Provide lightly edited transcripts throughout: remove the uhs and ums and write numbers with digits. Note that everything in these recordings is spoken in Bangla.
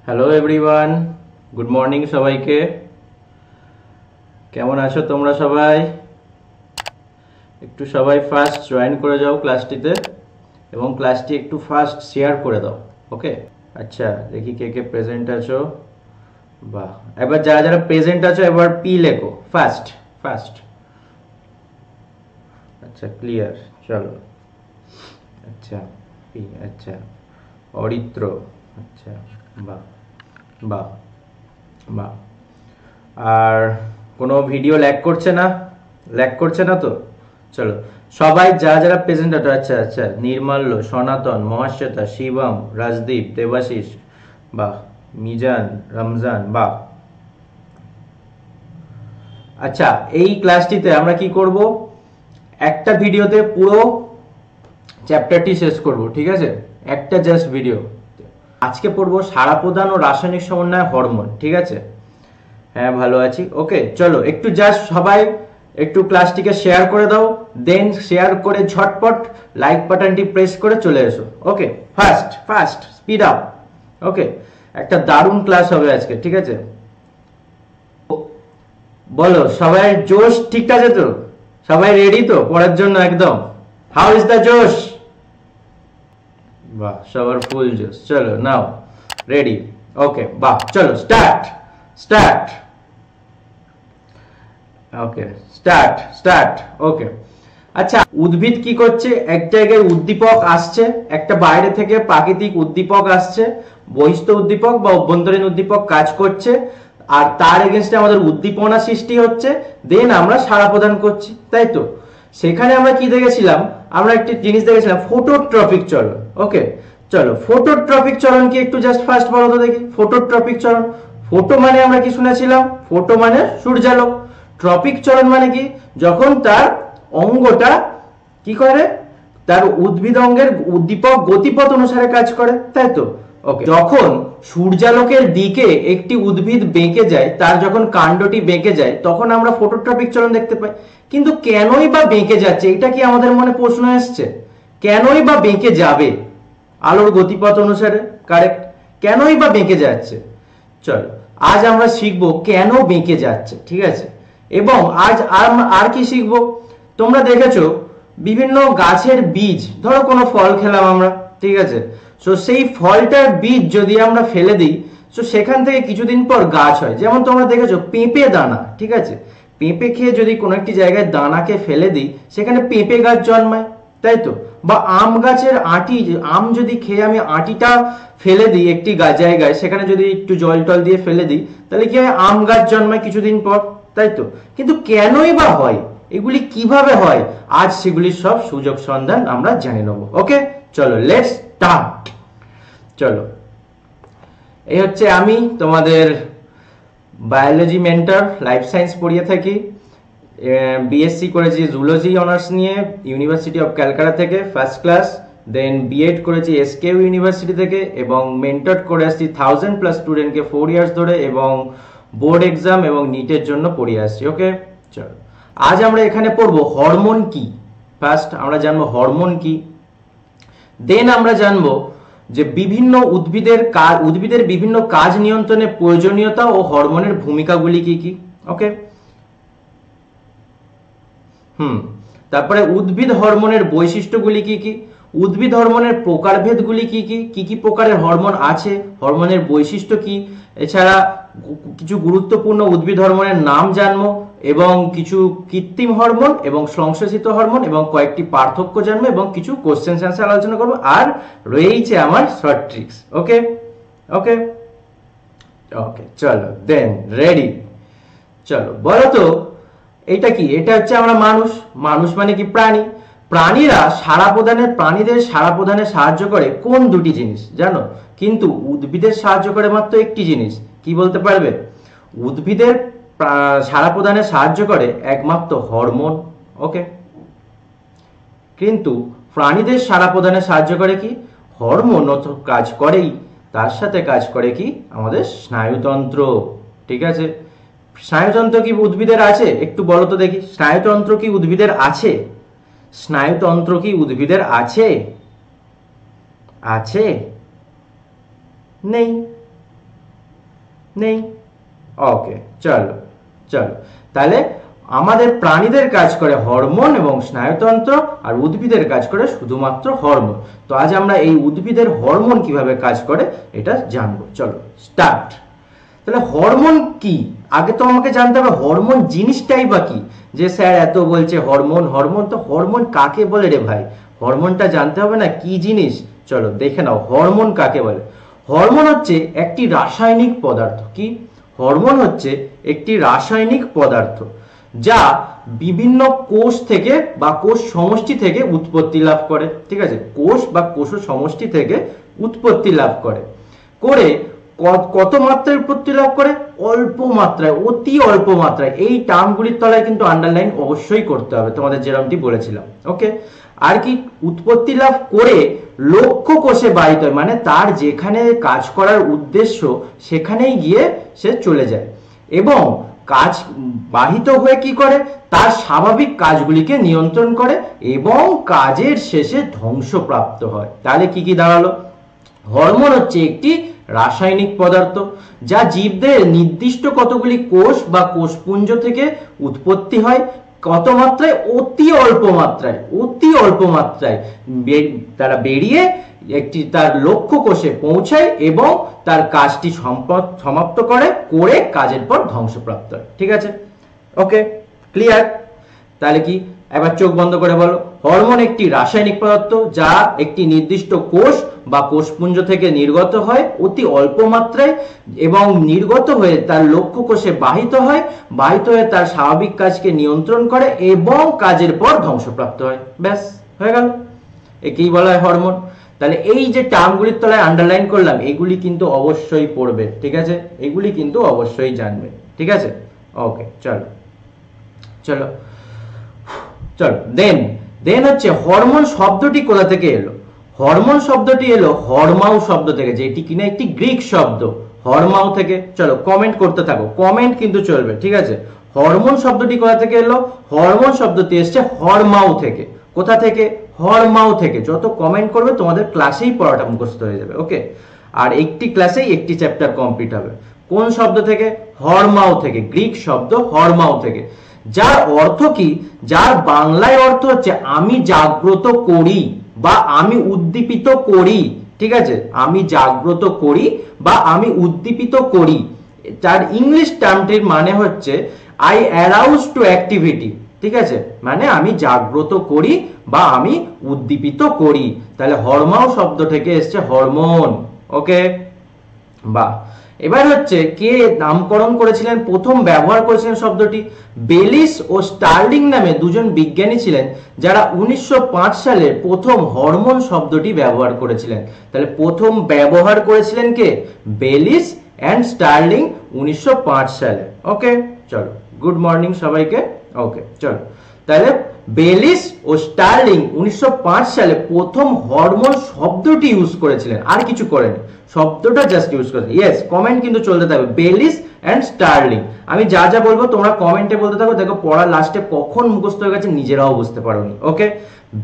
হ্যালো এভরিওয়ান, গুড মর্নিং সবাইকে। কেমন আছো তোমরা সবাই? একটু সবাই ফার্স্ট জয়েন করে যাও ক্লাসটিতে এবং ক্লাসটি একটু ফার্স্ট শেয়ার করে দাও। ওকে, আচ্ছা দেখি কে কে প্রেজেন্ট আছো। বাহ, এবার যারা যারা প্রেজেন্ট আছো এবার পি লেখো ফার্স্ট ফার্স্ট। আচ্ছা ক্লিয়ার, চলো। আচ্ছা পি, আচ্ছা অরিত্র, আচ্ছা বাহ বাহ বাহ। আর কোনো ভিডিও ল্যাগ করছে না? ল্যাগ করছে না তো? চলো সবাই যারা যারা প্রেজেন্ট আছো। আচ্ছা আচ্ছা, নির্মাল্য, সনাতন, মহাশ্বেতা, শিবম, রাজদীপ, দেবাশিস, বাহ, মিজান, রমজান, বাহ। আচ্ছা এই ক্লাসটিতে আমরা কি করব, একটা ভিডিওতে পুরো চ্যাপ্টারটি শেষ করব, ঠিক আছে? একটা জাস্ট ভিডিও। আজকে পড়বো সাড়া প্রদান ও রাসায়নিক সমন্বয় হরমোন, ঠিক আছে? হ্যাঁ ভালো আছি। ওকে চলো একটু জাস্ট সবাই একটু ক্লাসটিকে শেয়ার করে দাও, দেন শেয়ার করে ঝটপট লাইক বাটনটি প্রেস করে চলে এসো। ওকে ফাস্ট ফাস্ট স্পিড আপ। ওকে, একটা দারুণ ক্লাস হবে আজকে, ঠিক আছে? বলো সবাই জোশ ঠিক আছে তো? সবাই রেডি তো পড়ার জন্য একদম? হাউ ইজ দ্য জোশ? বাহ, সবার ফুল জোশ। চলো নাও রেডি। ওকে বাহ, চলো start start. Okay start start. Okay আচ্ছা, উদ্ভিদ কি করছে? এক জায়গায় উদ্দীপক আসছে, একটা বাইরে থেকে প্রাকৃতিক উদ্দীপক আসছে, বহিস্থ উদ্দীপক বা অভ্যন্তরীণ উদ্দীপক কাজ করছে, আর তার এগেনস্টে আমাদের উদ্দীপনা সৃষ্টি হচ্ছে, দেন আমরা সাড়া প্রদান করছি, তাই তো? সেখানে আমরা কি দেখেছিলাম? আমরা একটি জিনিস দেখেছিলাম, ফোটোট্রপিক চলন। ওকে চলো, ফোটোট্রপিক চলন কি একটু জাস্ট ফার্স্ট বলো তো দেখি। ফোটোট্রপিক চলন, ফোটো মানে আমরা কি শুনেছিলাম? ফোটো মানে সূর্যালোক। ট্রপিক চলন মানে কি? যখন তার অঙ্গটা কি করে, তার উদ্ভিদ অঙ্গের উদ্দীপক গতিপথ অনুসারে কাজ করে, তাই তো? ওকে, যখন সূর্যালোকের দিকে একটি উদ্ভিদ বেঁকে যায়, তার যখন কাণ্ডটি বেঁকে যায়, তখন আমরা ফোটোট্রপিক চলন দেখতে পাই। কিন্তু কেনই বা বেঁকে যাচ্ছে, এটা কি আমাদের মনে প্রশ্ন এসছে? কেনই বা বেঁকে যাবে? আলোর গতিপথ অনুসারে, কারেক্ট। কেনই বা বেঁকে যাচ্ছে? চলো আজ আমরা শিখবো কেন বেঁকে যাচ্ছে, ঠিক আছে? এবং আজ আর কি শিখবো? তোমরা দেখেছো বিভিন্ন গাছের বীজ, ধরো কোনো ফল খেলাম আমরা, ঠিক আছে? সো সেই ফলটার বীজ যদি আমরা ফেলে দিই, সো সেখান থেকে কিছুদিন পর গাছ হয়। যেমন তোমরা দেখেছো পেঁপে দানা, ঠিক আছে? পেঁপে খেয়ে যদি কোনো একটি জায়গায় দানাকে ফেলে দিই, সেখানে পেঁপে গাছ জন্মায়, তাই তো? বা আম গাছের আঁটি, আম যদি খেয়ে আমি আঁটিটা ফেলে দিই একটি জায়গায়, সেখানে যদি একটু জল টল দিয়ে ফেলে দিই, তাহলে কি হয়? আম গাছ জন্মায় কিছুদিন পর, তাই তো? কিন্তু কেনই বা হয়, এগুলি কিভাবে হয়, আজ সেগুলির সব সুযোগ সন্ধান আমরা জেনে নেব। ওকে চলো লেটস স্টার্ট। চলো, এই হচ্ছে আমি তোমাদের বায়োলজি মেন্টর, লাইফ সায়েন্স পড়িয়ে থাকি। বিএসসি করেছি জুলজি অনার্স নিয়ে ইউনিভার্সিটি অফ ক্যালকাটা থেকে ফার্স্ট ক্লাস, দেন বিএড করেছি এসকেইউ ইউনিভার্সিটি থেকে, এবং মেন্টর করে আসছি 1000+ স্টুডেন্টকে 4 ইয়ার্স ধরে, এবং বোর্ড এক্সাম এবং নিটের জন্য পড়িয়ে আসছি। ওকে চলো, আজ আমরা এখানে পড়বো হরমোন কি। ফার্স্ট আমরা জানবো হরমোন কি, দেন আমরা জানবো যে বিভিন্ন উদ্ভিদের বিভিন্ন কাজ নিয়ন্ত্রণে প্রয়োজনীয়তা ও হরমোনের ভূমিকাগুলি কি কি। ওকে তারপরে উদ্ভিদ হরমোনের বৈশিষ্ট্যগুলি কি কি, উদ্ভিদ হরমোনের প্রকারভেদগুলি কি কি, কি কি প্রকারের হরমোন আছে, হরমোনের বৈশিষ্ট্য কি, এছাড়া কিছু গুরুত্বপূর্ণ উদ্ভিদ হরমোনের নাম জানবো, এবং কিছু কৃত্রিম হরমোন এবং সংশ্লেষিত হরমোন এবং কয়েকটি পার্থক্য জানবো, এবং কিছু কোশ্চেন অ্যান্সার আলোচনা করবো, আর রয়েছে আমার শর্ট ট্রিক্স। ওকে ওকে ওকে চলো দেন রেডি। চলো বলো তো এটা কি? এটা হচ্ছে আমরা মানুষ। মানুষ মানে কি? প্রাণী। প্রাণীদের সাড়া প্রদানে সাহায্য করে কোন দুটি জিনিস জানো? কিন্তু উদ্ভিদের সাহায্য করে মাত্র একটি জিনিস। কি বলতে পারবে? উদ্ভিদের সাড়া প্রদানে সাহায্য করে একমাত্র হরমোন। ওকে, কিন্তু প্রাণীদের সাড়া প্রদানে সাহায্য করে কি? হরমোন তো কাজ করেই, তার সাথে কাজ করে কি? আমাদের স্নায়ুতন্ত্র, ঠিক আছে? স্নায়ুতন্ত্র কি উদ্ভিদের আছে? একটু বলো তো দেখি, স্নায়ুতন্ত্র কি উদ্ভিদের আছে? স্নায়ুতন্ত্র কি উদ্ভিদের আছে? আছে? নেই। নেই। ওকে, চলো চলো, তাহলে আমাদের প্রাণীদের কাজ করে হরমোন এবং স্নায়ুতন্ত্র, আর উদ্ভিদের কাজ করে শুধুমাত্র হরমোন। তো আজ আমরা এই উদ্ভিদের হরমোন কিভাবে কাজ করে এটা জানবো। চলো স্টার্ট। তাহলে হরমোন কি, আগে তো আমাকে জানতে হবে হরমোন জিনিসটাই বা কি। যে স্যার এত বলছে হরমোন হরমোন, তো হরমোন কাকে বলে রে ভাই? হরমোনটা জানতে হবে না কি জিনিস। চলো দেখে নাও হরমোন কাকে বলে। হরমোন হচ্ছে একটি রাসায়নিক পদার্থ। কি? হরমোন হচ্ছে একটি রাসায়নিক পদার্থ যা বিভিন্ন কোষ থেকে বা কোষ সমষ্টি থেকে উৎপত্তি লাভ করে। ঠিক আছে, কোষ বা কোষ সমষ্টি থেকে উৎপত্তি লাভ করে করে কত মাত্রায় উৎপত্তি লাভ করে? অল্প মাত্রায়, অতি অল্প মাত্রায়। এই টার্মগুলির তলায় কিন্তু আন্ডারলাইন অবশ্যই করতে হবে, তোমাদের যেরকমটি বলেছিলাম। ওকে, আর কি উৎপত্তি লাভ করে লক্ষ্য কোষে বাহিত হয়, মানে তার যেখানে কাজ করার উদ্দেশ্য সেখানেই গিয়ে সে চলে যায় এবং কাজ বাহিত হয়ে কি করে? তার স্বাভাবিক কাজগুলিকে নিয়ন্ত্রণ করে এবং কাজের শেষে ধ্বংসপ্রাপ্ত হয়। তাহলে কি কি দাঁড়ালো? হরমোন হচ্ছে একটি রাসায়নিক পদার্থ যা জীবদের নির্দিষ্ট কতগুলি কোষ বা কোষপুঞ্জ থেকে উৎপত্তি হয়। কত মাত্রায়? অতি অল্প মাত্রায়, অতি অল্প মাত্রায় তারা বেরিয়ে একটি তার লক্ষ্য কোষে পৌঁছায় এবং তার কাজটি সমাপ্ত করে কাজের পর ধ্বংসপ্রাপ্ত হয়। ঠিক আছে, ওকে, ক্লিয়ার? তাহলে কি, এবার চোখ বন্ধ করে বলো। হরমোন একটি রাসায়নিক পদার্থ যা একটি নির্দিষ্ট কোষ বা কোষপুঞ্জ থেকে নির্গত হয় অতি অল্প মাত্রায় এবং নির্গত হয়ে তার লক্ষ্য কোষে বাহিত হয়, বাহিত হয়ে তার স্বাভাবিক কাজকে নিয়ন্ত্রণ করে এবং কাজের পর ধ্বংসপ্রাপ্ত হয়। ব্যাস, হয়ে গেল। একেই বলা হয় হরমোন। তাহলে এই যে টার্মগুলির তলায় আন্ডারলাইন করলাম এগুলি কিন্তু অবশ্যই পড়বে। ঠিক আছে, এগুলি কিন্তু অবশ্যই জানবে। ঠিক আছে, ওকে, চলো চলো চলো। দেন হচ্ছে হরমোন শব্দটি কোথা থেকে এলো? হরমোন শব্দটি এলো হরমাউ শব্দ থেকে, যেটি কিনা একটি গ্রিক শব্দ, হরমাউ থেকে। চলো কমেন্ট করতে থাকো, কমেন্ট কিন্তু চলবে। ঠিক আছে, হরমোন শব্দটি কোথা থেকে এলো? হরমোন শব্দটি এসছে হরমাউ থেকে। কোথা থেকে? হরমাউ থেকে। যত কমেন্ট করবে তোমাদের ক্লাসেই পড়াটা মুখস্থ হয়ে যাবে। ওকে, আর একটি ক্লাসেই একটি চ্যাপ্টার কমপ্লিট হবে। কোন শব্দ থেকে? হরমাউ থেকে, গ্রিক শব্দ হরমাউ থেকে। যার অর্থ কি? যার বাংলায় অর্থ হচ্ছে আমি জাগ্রত করি বা আমি উদ্দীপিত করি। ঠিক আছে, আমি জাগ্রত করি বা আমি উদ্দীপিত করি। তার ইংলিশ টার্মটির মানে হচ্ছে আই অ্যারাউজ টু অ্যাক্টিভিটি। ঠিক আছে, মানে আমি জাগ্রত করি বা আমি উদ্দীপিত করি। তাহলে হরমাউ শব্দ থেকে এসছে হরমোন। ওকে, বাহ। এবার হচ্ছে কে নামকরণ করেছিলেন, প্রথম ব্যবহার করেছিলেন শব্দটি? বেলিস ও স্টার্লিং নামে দুজন বিজ্ঞানী ছিলেন যারা 1905 সালে প্রথম হরমোন শব্দটি ব্যবহার করেছিলেন। তাহলে প্রথম ব্যবহার করেছিলেন কে? বেলিস অ্যান্ড স্টার্লিং 1905 সালে। ওকে, চলো, গুড মর্নিং সবাইকে। ওকে, চলো, তাহলে বেলিস ও স্টার্লিং 1905 সালে প্রথম হরমোন শব্দটি ইউজ করেছিলেন, আর কিছু করেনি, শব্দটা জাস্ট ইউজ করেছেন। ইয়েস, কমেন্ট কিন্তু চলতে থাকবে, বেলিস এন্ড স্টার্লিং। আমি যা যা বলবো তোমরা কমেন্টে বলতে থাকো, দেখো পড়ার লাস্টে কখন মুখস্থ হয়ে গেছে নিজেরাও বুঝতে পারোনি। ওকে,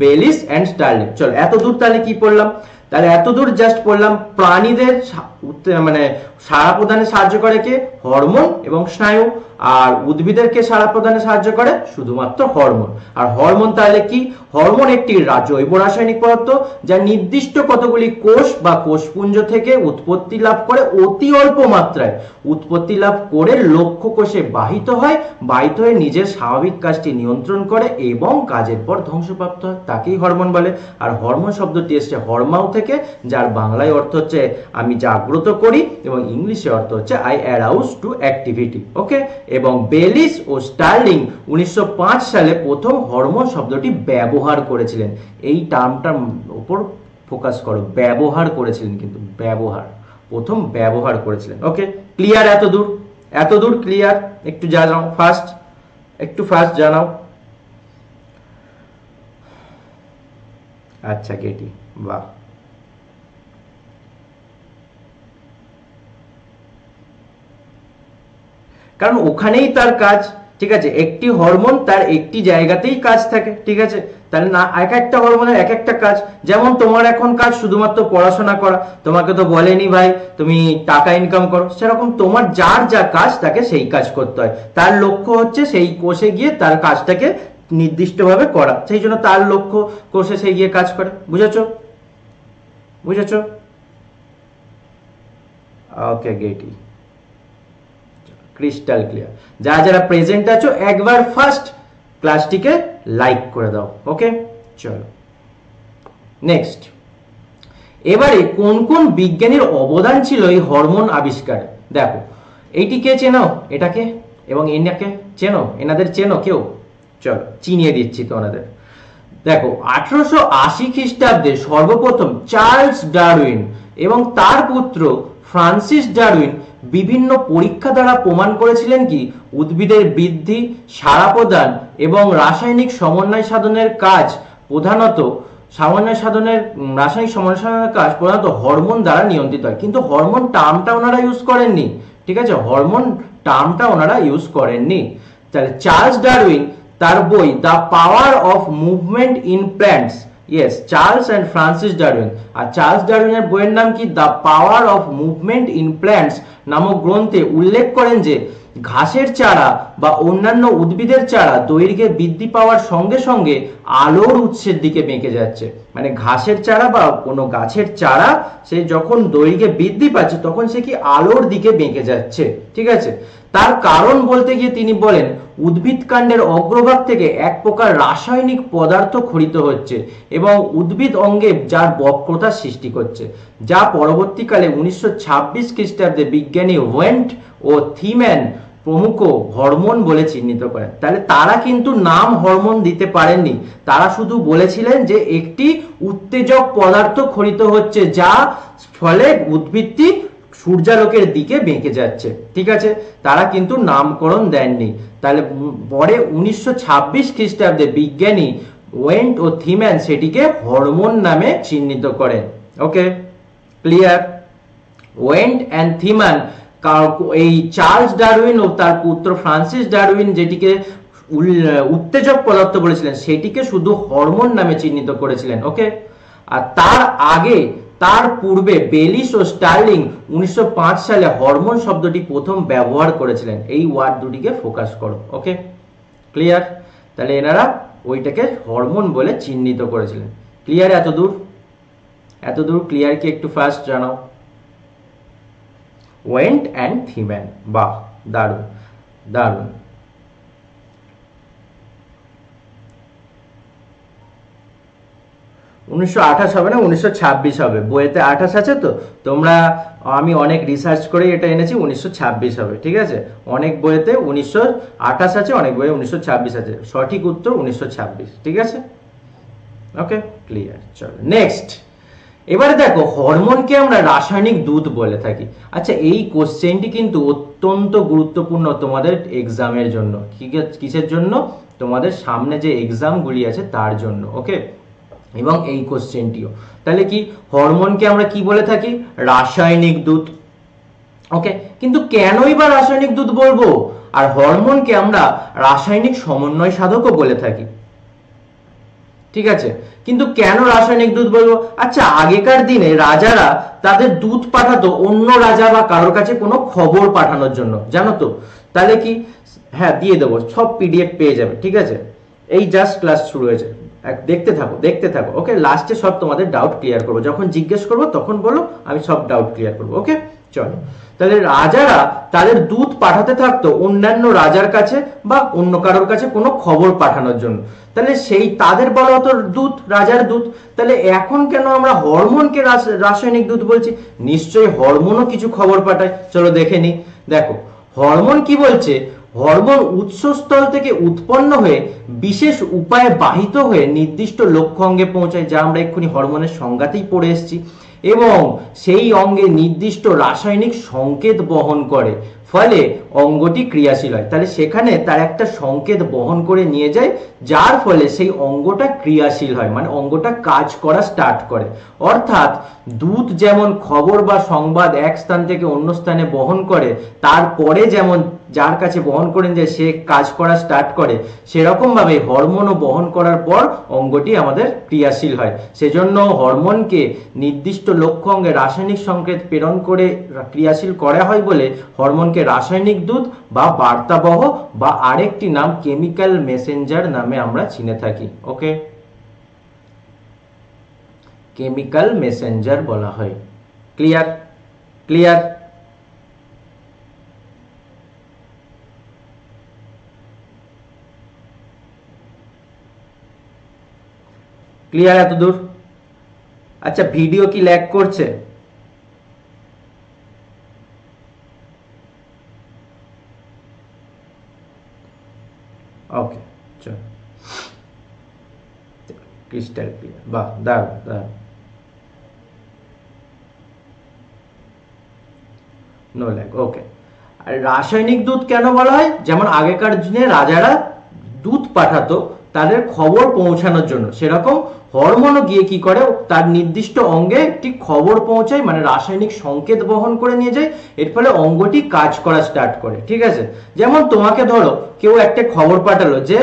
বেলিস এন্ড স্টার্লিং। চলো, এত দূর তাহলে কি পড়লাম? তাহলে এত দূর জাস্ট পড়লাম প্রাণীদের মানে সাড়া প্রদানে সাহায্য করে কে? হরমোন এবং স্নায়ু। আর উদ্ভিদেরকে সাড়া প্রদানে সাহায্য করে শুধুমাত্র হরমোন। আর হরমোন তাহলে কি? হরমোন একটি জৈব রাসায়নিক পদার্থ যা নির্দিষ্ট কতগুলি কোষ বা কোষপুঞ্জ থেকে উৎপত্তি লাভ করে অতি অল্প মাত্রায়, উৎপত্তি লাভ করে লক্ষ্য কোষে বাহিত হয়, বাহিত হয়ে নিজের স্বাভাবিক কাজটি নিয়ন্ত্রণ করে এবং কাজের পর ধ্বংসপ্রাপ্ত হয়, তাকেই হরমোন বলে। আর হরমোন শব্দটি এসছে হরমাউ থেকে, যার বাংলায় অর্থ হচ্ছে আমি জাগ্রত করি এবং ইংলিশে অর্থ হচ্ছে আই অ্যারাউজ টু অ্যাক্টিভিটি। ওকে, এবং বেলিস ও স্টার্লিং 1905 সালে প্রথম হরমোন শব্দটি ব্যবহার করেছিলেন। এই টার্মটার উপর ফোকাস করো, ব্যবহার করেছিলেন, কিন্তু ব্যবহার, প্রথম ব্যবহার করেছিলেন। ওকে, ক্লিয়ার? এত দূর, এত দূর ক্লিয়ার? একটু জানাও ফার্স্ট, একটু ফার্স্ট জানাও। আচ্ছা কেটি, বাহ। কারণ ওখানেই তার কাজ, ঠিক আছে, একটি হরমোন তার একটি জায়গাতেই কাজ থাকে, ঠিক আছে, তাহলে না এক একটা হরমোনের এক একটা কাজ। যেমন তোমার এখন কাজ শুধুমাত্র পড়াশোনা করা, তোমাকে তো বলেনি ভাই তুমি টাকা ইনকাম করো, সেরকম তোমার যার যা কাজ তাকে সেই কাজ করতে হয়। তার লক্ষ্য হচ্ছে সেই কোষে গিয়ে তার কাজটাকে নির্দিষ্টভাবে করা, সেই জন্য তার লক্ষ্য কোষে সে গিয়ে কাজ করে। বুঝেছো? বুঝেছো? ওকে, গেটি, ক্রিস্টাল ক্লিয়ার। যারা যারা প্রেজেন্ট আছো একবার ফার্স্ট ক্লাসটিকে লাইক করে দাও। ওকে, চলো নেক্সট। এবারে কোন কোন বিজ্ঞানীর অবদান ছিল এই হরমোন আবিষ্কারে? দেখো, এইটি কে চেনো? এটাকে এবং এনাকে চেনো? এনাদের চেনো কেউ? চলো চিনিয়ে দিচ্ছি তো ওনাদের। দেখো, 1880 খ্রিস্টাব্দে সর্বপ্রথম চার্লস ডারউইন এবং তার পুত্র ফ্রান্সিস ডারউইন বিভিন্ন পরীক্ষা দ্বারা প্রমাণ করেছিলেন কি উদ্ভিদের বৃদ্ধি, সাড়া প্রদান এবং রাসায়নিক সমন্বয় সাধনের কাজ প্রধানত রাসায়নিক সমন্বয় সাধনের কাজ প্রধানত হরমোন দ্বারা নিয়ন্ত্রিত হয়। কিন্তু হরমোন টার্মটা ওনারা ইউজ করেননি, ঠিক আছে, হরমোন টার্মটা ওনারা ইউজ করেননি। তাহলে চার্লস ডারউইন তার বই the power of movement in plants, yes, Charles and Francis Darwin, আর চার্লস ডারউইনের বইয়ের নাম কি the power of movement in plants নামক গ্রন্থে উল্লেখ করেন যে ঘাসের চারা বা অন্যান্য উদ্ভিদের চারা দৈর্ঘ্যে বৃদ্ধি পাওয়ার সঙ্গে সঙ্গে আলোর উৎসের দিকে বেঁকে যাচ্ছে। মানে ঘাসের চারা বা কোনো গাছের চারা সে যখন দৈর্ঘ্যে বৃদ্ধি পাচ্ছে তখন সে কি আলোর দিকে বেঁকে যাচ্ছে, ঠিক আছে। তার কারণ বলতে গিয়ে তিনি বলেন উদ্ভিদ কাণ্ডের অগ্রভাগ থেকে এক প্রকার রাসায়নিক পদার্থ খরিত হচ্ছে এবং উদ্ভিদ অঙ্গে যার বক্রতা সৃষ্টি করছে, যা পরবর্তীকালে 1926 খ্রিস্টাব্দে বিজ্ঞানী ওয়েন্ট ও থিম্যান প্রমুখ হরমোন বলে চিহ্নিত করেন। তাহলে তারা কিন্তু নাম হরমোন দিতে পারেননি, তারা শুধু বলেছিলেন যে একটি উত্তেজক পদার্থ খরিত হচ্ছে যা ফলে উদ্ভিদটি সূর্যালোকের দিকে বেঁকে যাচ্ছে, ঠিক আছে, তারা কিন্তু নামকরণ দেননি। তাহলে পরে 1926 খ্রিস্টাব্দে বিজ্ঞানী ওয়েন্ট ও থিম্যান সেটিকে হরমোন নামে চিহ্নিত করেন। ওকে, ক্লিয়ার? ওয়েন্ট অ্যান্ড থিম্যান এই চার্লস ডারউইন ও তার পুত্র ফ্রান্সিস ডারউইন যেটিকে উত্তেজক পদার্থ বলেছিলেন সেটিকে শুধু হরমোন নামে চিহ্নিত করেছিলেন। ওকে, আর তার পূর্বে বেলিস ও স্টার্লিং 1905 সালে হরমোন শব্দটি প্রথম ব্যবহার করেছিলেন। এই ওয়ার্ড দুটিকে ফোকাস করো। ওকে, ক্লিয়ার? তাহলে এনারা ওইটাকে হরমোন বলে চিহ্নিত করেছিলেন। ক্লিয়ার? এতদূর ক্লিয়ার কি? একটু ফার্স্ট জানাও। ওয়েন্ট অ্যান্ড থিম্যান, বাহ, দারুণ দারুণ। 1928 হবে না, 1926 হবে। বইয়েতে 28 আছে তো, তোমরা আমি অনেক রিসার্চ করে এটা এনেছি, 1926 হবে, ঠিক আছে। অনেক বইয়েতে 1928 আছে, অনেক বইয়ে 1926 আছে। সঠিক উত্তর 1926, ঠিক আছে। ওকে, ক্লিয়ার। চলো নেক্সট। এবারে দেখো, হরমোনকে আমরা রাসায়নিক দূত বলে থাকি। আচ্ছা, এই কোশ্চেনটি কিন্তু অত্যন্ত গুরুত্বপূর্ণ তোমাদের এক্সামের জন্য। কিসের জন্য? তোমাদের সামনে যে এক্সামগুলি আছে তার জন্য। ওকে, এবং এই কোশ্চেনটিও। তাহলে কি হরমোনকে আমরা কি বলে থাকি? রাসায়নিক দূত। ওকে, কিন্তু কেনই বা রাসায়নিক দূত বলবো? আর হরমোনকে আমরা রাসায়নিক সমন্বয় সাধকও বলে থাকি, ঠিক আছে। কিন্তু কেন রাসায়নিক দূত বলবো? আচ্ছা, আগেকার দিনে রাজারা তাদের দূত পাঠাতো অন্য রাজা বা কারোর কাছে কোনো খবর পাঠানোর জন্য, জানো তো। তাহলে কি, হ্যাঁ দিয়ে দেবো, সব পিডিএফ পেয়ে যাবে, ঠিক আছে। এই জাস্ট ক্লাস শুরু হয়েছে, দেখতে থাকো। ওকে, লাস্টে সব তোমাদের ডাউট ক্লিয়ার করবো, যখন জিজ্ঞেস করবো তখন বলো, আমি সব ডাউট ক্লিয়ার করবো। ওকে, চলো। তাহলে রাজারা তাদের দূত পাঠাতে থাকতো অন্যান্য রাজার কাছে বা অন্য কারোর কাছে কোনো খবর পাঠানোর জন্য। তাহলে সেই তাদের বলা হতো দূত, রাজার দূত। তাহলে এখন কেন আমরা হরমোনকে রাসায়নিক দূত বলছি? নিশ্চয়ই হরমোনও কিছু খবর পাঠায়, চলো দেখে নি। দেখো, হরমোন কি বলছে? হরমোন উৎসস্থল থেকে উৎপন্ন হয়ে বিশেষ উপায়ে বাহিত হয়ে নির্দিষ্ট লক্ষ্য অঙ্গে পৌঁছায়, যা আমরা এক্ষুনি হরমোনের সংজ্ঞাতেই পড়ে এসেছি, এবং সেই অঙ্গে নির্দিষ্ট রাসায়নিক সংকেত বহন করে, ফলে অঙ্গটি ক্রিয়াশীল হয়। তাহলে সেখানে তার একটা সংকেত বহন করে নিয়ে যায়, যার ফলে সেই অঙ্গটা ক্রিয়াশীল হয়, মানে অঙ্গটা কাজ করা স্টার্ট করে। অর্থাৎ দূত যেমন খবর বা সংবাদ এক স্থান থেকে অন্য স্থানে বহন করে, তারপরে যেমন যার কাছে বহন করে নিয়ে যায় সে কাজ করা স্টার্ট করে, সেরকম ভাবে হরমোনও বহন করার পর অঙ্গটি আমাদের ক্রিয়াশীল হয়। সেজন্য হরমোনকে নির্দিষ্ট লক্ষ্য অঙ্গে রাসায়নিক সংকেত প্রেরণ করে ক্রিয়াশীল করা হয় বলে হরমোনকে রাসায়নিক দূত বা বার্তাবহ বা আরেকটি নাম কেমিক্যাল মেসেঞ্জার নামে আমরা চিনে থাকি। ওকে, কেমিক্যাল মেসেঞ্জার বলা হয়। ক্লিয়ার? ক্লিয়ার? ক্লিয়ার এত দূর? আচ্ছা, ভিডিও কি ল্যাগ করছে? ওকে, চল, ক্রিস্টাল ক্লিয়ার। বাহ, দাঁড়াও দাঁড়াও, নো ল্যাগ। ওকে, আর রাসায়নিক দূত কেন বলা হয়? যেমন আগেকার দিনে রাজারা দূত পাঠাতো তাদের খবর পৌঁছানোর জন্য, সেরকম হরমোনও গিয়ে কি করে তার নির্দিষ্ট অঙ্গে একটি খবর পৌঁছায়, মানে রাসায়নিক সংকেত বহন করে নিয়ে যায়, এর ফলে অঙ্গটি কাজ করা স্টার্ট করে। ঠিক আছে, যেমন তোমাকে ধরো কেউ একটা খবর পাঠালো যে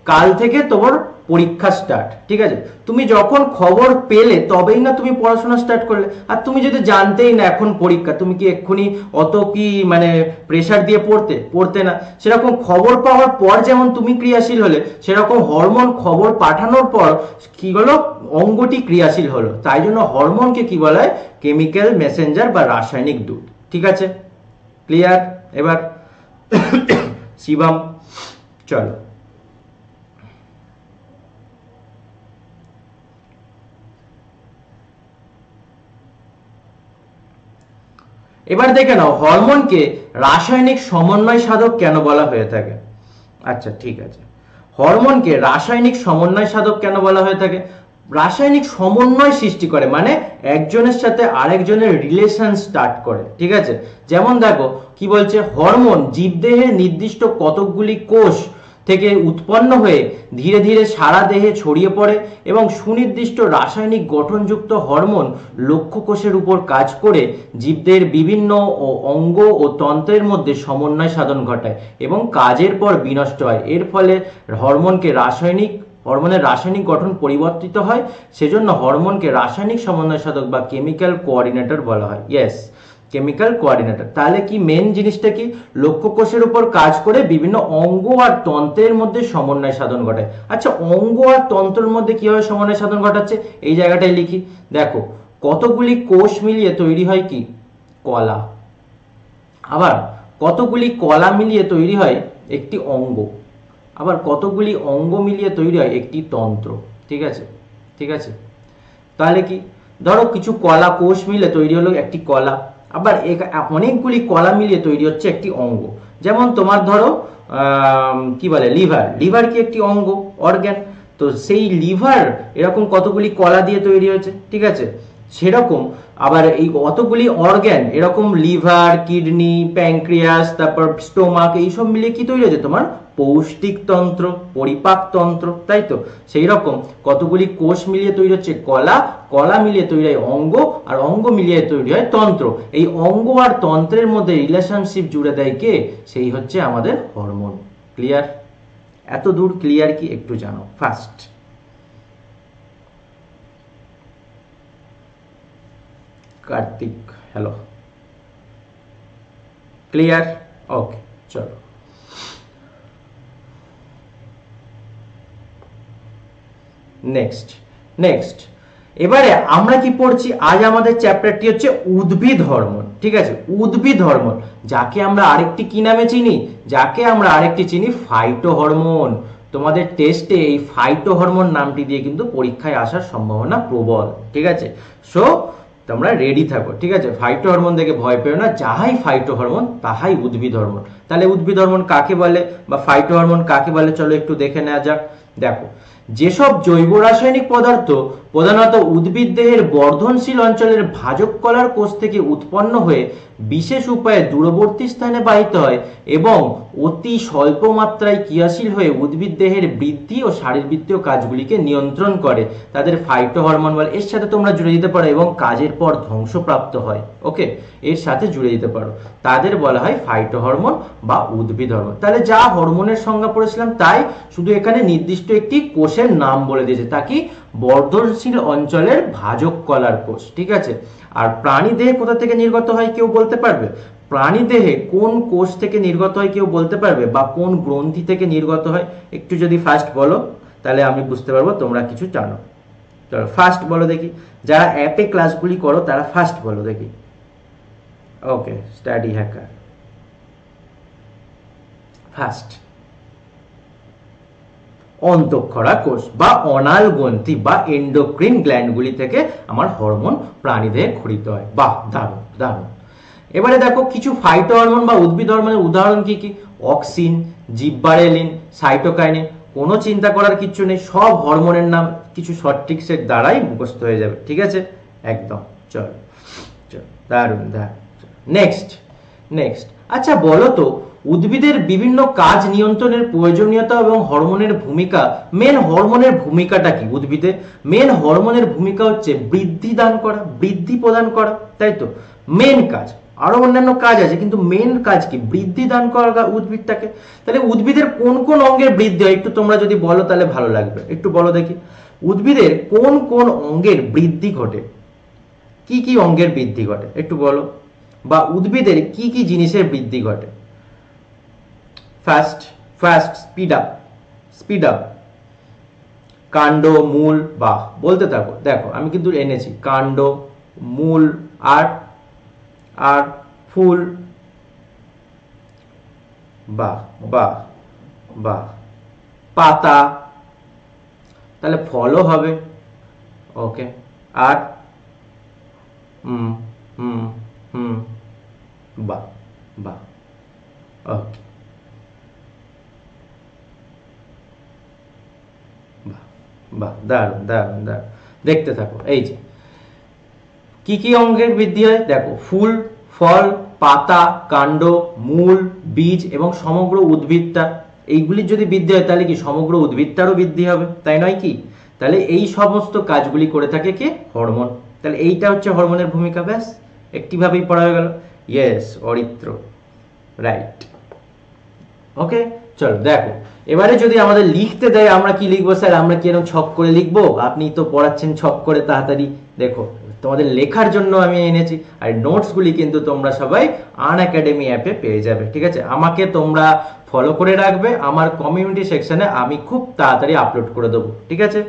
কাল থেকে তোমার পরীক্ষা স্টার্ট, ঠিক আছে, তুমি যখন খবর পেলে তবেই না তুমি পড়াশোনা স্টার্ট করলে। আর তুমি যদি জানতেই না এখন পরীক্ষা, তুমি কি এক্ষুনি অত কি মানে প্রেসার দিয়ে পড়তে না। সেরকম খবর পাওয়ার পর যেমন তুমি ক্রিয়াশীল হলে, সেরকম হরমোন খবর পাঠানোর পর কি হলো, অঙ্গটি ক্রিয়াশীল হলো। তাই জন্য হরমোনকে কি বলা হয়? কেমিক্যাল মেসেঞ্জার বা রাসায়নিক দূত। ঠিক আছে, ক্লিয়ার? এবার শিবম, চলো। এবার দেখে নাও হরমোনকে রাসায়নিক সমন্বয় সাধক কেন বলা হয়ে থাকে। আচ্ছা, ঠিক আছে, হরমোনকে রাসায়নিক সমন্বয় সাধক কেন বলা হয়ে থাকে? রাসায়নিক সমন্বয় সৃষ্টি করে, মানে একজনের সাথে আরেকজনের রিলেশন স্টার্ট করে। ঠিক আছে, যেমন দেখো কি বলছে, হরমোন জীবদেহের নির্দিষ্ট কতকগুলি কোষ থেকে উৎপন্ন হয়ে ধীরে ধীরে সারা দেহে ছড়িয়ে পড়ে এবং সুনির্দিষ্ট রাসায়নিক গঠনযুক্ত হরমোন লক্ষ্য কোষের উপর কাজ করে জীবদের বিভিন্ন অঙ্গ ও তন্ত্রের মধ্যে সমন্বয় সাধন ঘটায় এবং কাজের পর বিনষ্ট হয়। এর ফলে হরমোনের রাসায়নিক গঠন পরিবর্তিত হয়। সেজন্য হরমোনকে রাসায়নিক সমন্বয় সাধক বা কেমিক্যাল কোঅর্ডিনেটর বলা হয়। Yes, chemical coordinator. তাহলে কি মেন জিনিসটা কি? লক্ষ্য কোষের উপর কাজ করে বিভিন্ন অঙ্গ আর তন্ত্রের মধ্যে সমন্বয় সাধন ঘটায়। আচ্ছা, অঙ্গ আর তন্ত্রের মধ্যে কিভাবে সমন্বয় সাধন ঘটাচ্ছে এই জায়গাটায় লিখি। দেখো, কতগুলি কোষ মিলিয়ে তৈরি হয় কি? কলা। আবার কতগুলি কলা মিলিয়ে তৈরি হয় একটি অঙ্গ। আবার কতগুলি অঙ্গ মিলিয়ে তৈরি হয় একটি তন্ত্র। ঠিক আছে, ঠিক আছে। তাহলে কি, ধরো কিছু কলা কোষ মিলে তৈরি হলো একটি কলা, আবার অনেকগুলি কলা মিলিয়ে তৈরি হচ্ছে একটি অঙ্গ। যেমন তোমার ধরো কি বলে, লিভার কি একটি অঙ্গ, অর্গান? তো সেই লিভার এরকম কতগুলি কলা দিয়ে তৈরি হয়েছে। ঠিক আছে, সেরকম আবার এই অতগুলি অর্গান এরকম লিভার, কিডনি, প্যানক্রিয়াস, তারপর স্টোমাক, এইসব মিলিয়ে কি তৈরি হয়েছে তোমার পৌষ্টিক তন্ত্র, পরিপাক তন্ত্র, তাই তো? সেই রকম কতগুলি কোষ মিলিয়ে তৈরি হচ্ছে কলা, কলা মিলিয়ে তৈরি হয় অঙ্গ, আর অঙ্গ মিলিয়ে তৈরি হয় তন্ত্র। এই অঙ্গ আর তন্ত্রের মধ্যে রিলেশনশিপ জুড়ে দেয় কে? সেই হচ্ছে আমাদের হরমোন। ক্লিয়ার? এত দূর ক্লিয়ার কি একটু জানো first? Kartik, hello, clear? Okay, চলো। নেক্সট এবারে আমরা কি পড়ছি? আজ আমাদের চ্যাপ্টারটি হচ্ছে উদ্ভিদ হরমোন। ঠিক আছে, উদ্ভিদ হরমোন, যাকে আমরা আরেকটি কি নামে চিনি? যাকে আমরা আরেকটি চিনি ফাইটো হরমোন। তোমাদের টেস্টে এই ফাইটো হরমোন নামটি দিয়ে কিন্তু পরীক্ষায় আসার সম্ভাবনা প্রবল। ঠিক আছে, সো তোমরা রেডি থাকো। ঠিক আছে, ফাইটো হরমোন দেখে ভয় পেও না, যাহাই ফাইটো হরমোন তাহাই উদ্ভিদ হরমোন। তাহলে উদ্ভিদ হরমোন কাকে বলে বা ফাইটো হরমোন কাকে বলে চলো একটু দেখে নেওয়া যাক। দেখো, যেসব জৈব রাসায়নিক পদার্থ প্রধানত উদ্ভিদ দেহের বর্ধনশীল অঞ্চলের ভাজক কলার কোষ থেকে উৎপন্ন হয়ে বিশেষ উপায়ে দূরবর্তী স্থানে বাহিত হয় এবং অতি স্বল্প মাত্রায় ক্রিয়াশীল হয়ে উদ্ভিদ দেহের বৃদ্ধি ও শারীরবৃত্তীয় কাজগুলিকে নিয়ন্ত্রণ করে, তাদের ফাইটো হরমোন বলে। এর সাথে তোমরা জুড়ে দিতে পারো এবং কাজের পর ধ্বংসপ্রাপ্ত হয়, ওকে, এর সাথে জুড়ে দিতে পারো, তাদের বলা হয় ফাইটো হরমোন বা উদ্ভিদ হরমোন। তাহলে যা হরমোনের সংজ্ঞা পড়েছিলাম তাই, শুধু এখানে নির্দিষ্ট একটি কোষের নাম বলে দিয়েছে, তা কি বর্ধনশীল অঞ্চলের ভাজক কলার কোষ, ঠিক আছে। আর প্রাণী দেহে কোথা থেকে নির্গত হয় কেউ বলতে পারবে? প্রাণী দেহে কোন কোষ থেকে নির্গত হয় কেউ বলতে পারবে, বা কোন গ্রন্থি থেকে নির্গত হয়? একটু যদি ফার্স্ট বলো তাহলে আমি বুঝতে পারবো তোমরা কিছু জানো। চলো ফার্স্ট বলো দেখি, যারা অ্যাপে ক্লাসগুলি করো তারা ফার্স্ট বলো দেখি। ওকে, স্টাডি হ্যাকার ফার্স্ট। অন্তঃক্ষরা কোষ বা অনাল গ্রন্থি বা এন্ডোক্রিন গ্ল্যান্ডগুলি থেকে আমার হরমোন প্রাণীদেহে ক্ষরিত হয়। বাহ, দারুণ দারুণ। এবারে দেখো কিছু ফাইটো হরমোন বা উদ্ভিদ হরমোনের উদাহরণ কি কি? Auxin, gibberellin, cytokinin. কোনো চিন্তা করার কিছু নেই, সব হরমোনের নাম কিছু শর্ট ট্রিক্সের দ্বারাই মুখস্থ হয়ে যাবে, ঠিক আছে, একদম। চলো চলো, দারুণ দারুণ। নেক্সট নেক্সট আচ্ছা বলো তো, উদ্ভিদের বিভিন্ন কাজ নিয়ন্ত্রণের প্রয়োজনীয়তা এবং হরমোনের ভূমিকা, মেন হরমোনের ভূমিকাটা কি উদ্ভিদে? মেন হরমোনের ভূমিকা হচ্ছে বৃদ্ধি দান করা, বৃদ্ধি প্রদান করা, তাই তো মেন কাজ। আরো অন্যান্য কাজ আছে কিন্তু মেন কাজ কি? বৃদ্ধি দান করা উদ্ভিদটাকে। তাহলে উদ্ভিদের কোন কোন অঙ্গের বৃদ্ধি হয় একটু তোমরা যদি বলো তাহলে ভালো লাগবে, একটু বলো দেখি। উদ্ভিদের কোন কোন অঙ্গের বৃদ্ধি ঘটে? কি কি অঙ্গের বৃদ্ধি ঘটে একটু বলো, বা উদ্ভিদের কি কি জিনিসের বৃদ্ধি ঘটে? First first speed up, speed up. কাণ্ড, মূল, বাহ, বলতে থাকো। দেখো আমি কিন্তু এনেছি কাণ্ড, মূল, আর আর ফুল, বাহ বাহ বাহ, পাতা, তাহলে ফলও হবে, ওকে, আর হুম হুম হুম, বাহ বাহ, ওকে, বাহ বাহ, দারুণ দারুণ দারুণ। দেখতে থাকো, এই যে কি কি অঙ্গের বৃদ্ধি হয় দেখো, ফুল, ফল, পাতা, কাণ্ড, মূল, বীজ এবং সমগ্র উদ্ভিদটা, এইগুলির যদি বৃদ্ধি হয় তাহলে কি সমগ্র উদ্ভিদটারও বৃদ্ধি হবে, তাই নয় কি? তাহলে এই সমস্ত কাজগুলি করে থাকে কে? হরমোন। তাহলে এইটা হচ্ছে হরমোনের ভূমিকা, ব্যাস একটিভাবেই পড়া হয়ে গেল। ইয়েস, অরিত্র, রাইট, ওকে। চলো দেখো, এবারে যদি আমাদের লিখতে দেয় আমরা কি লিখবো স্যার? আমরা কি এরকম ছক করে লিখবো? আপনি তো পড়াচ্ছেন ছক করে তাড়াতাড়ি, দেখো তোমাদের লেখার জন্য আমি এনেছি। আর নোটসগুলি কিন্তু তোমরা সবাই আনএকাডেমি অ্যাপে পেয়ে যাবে, ঠিক আছে। আমাকে তোমরা ফলো করে রাখবে, আমার কমিউনিটি সেকশনে আমি খুব তাড়াতাড়ি আপলোড করে দেবো, ঠিক আছে,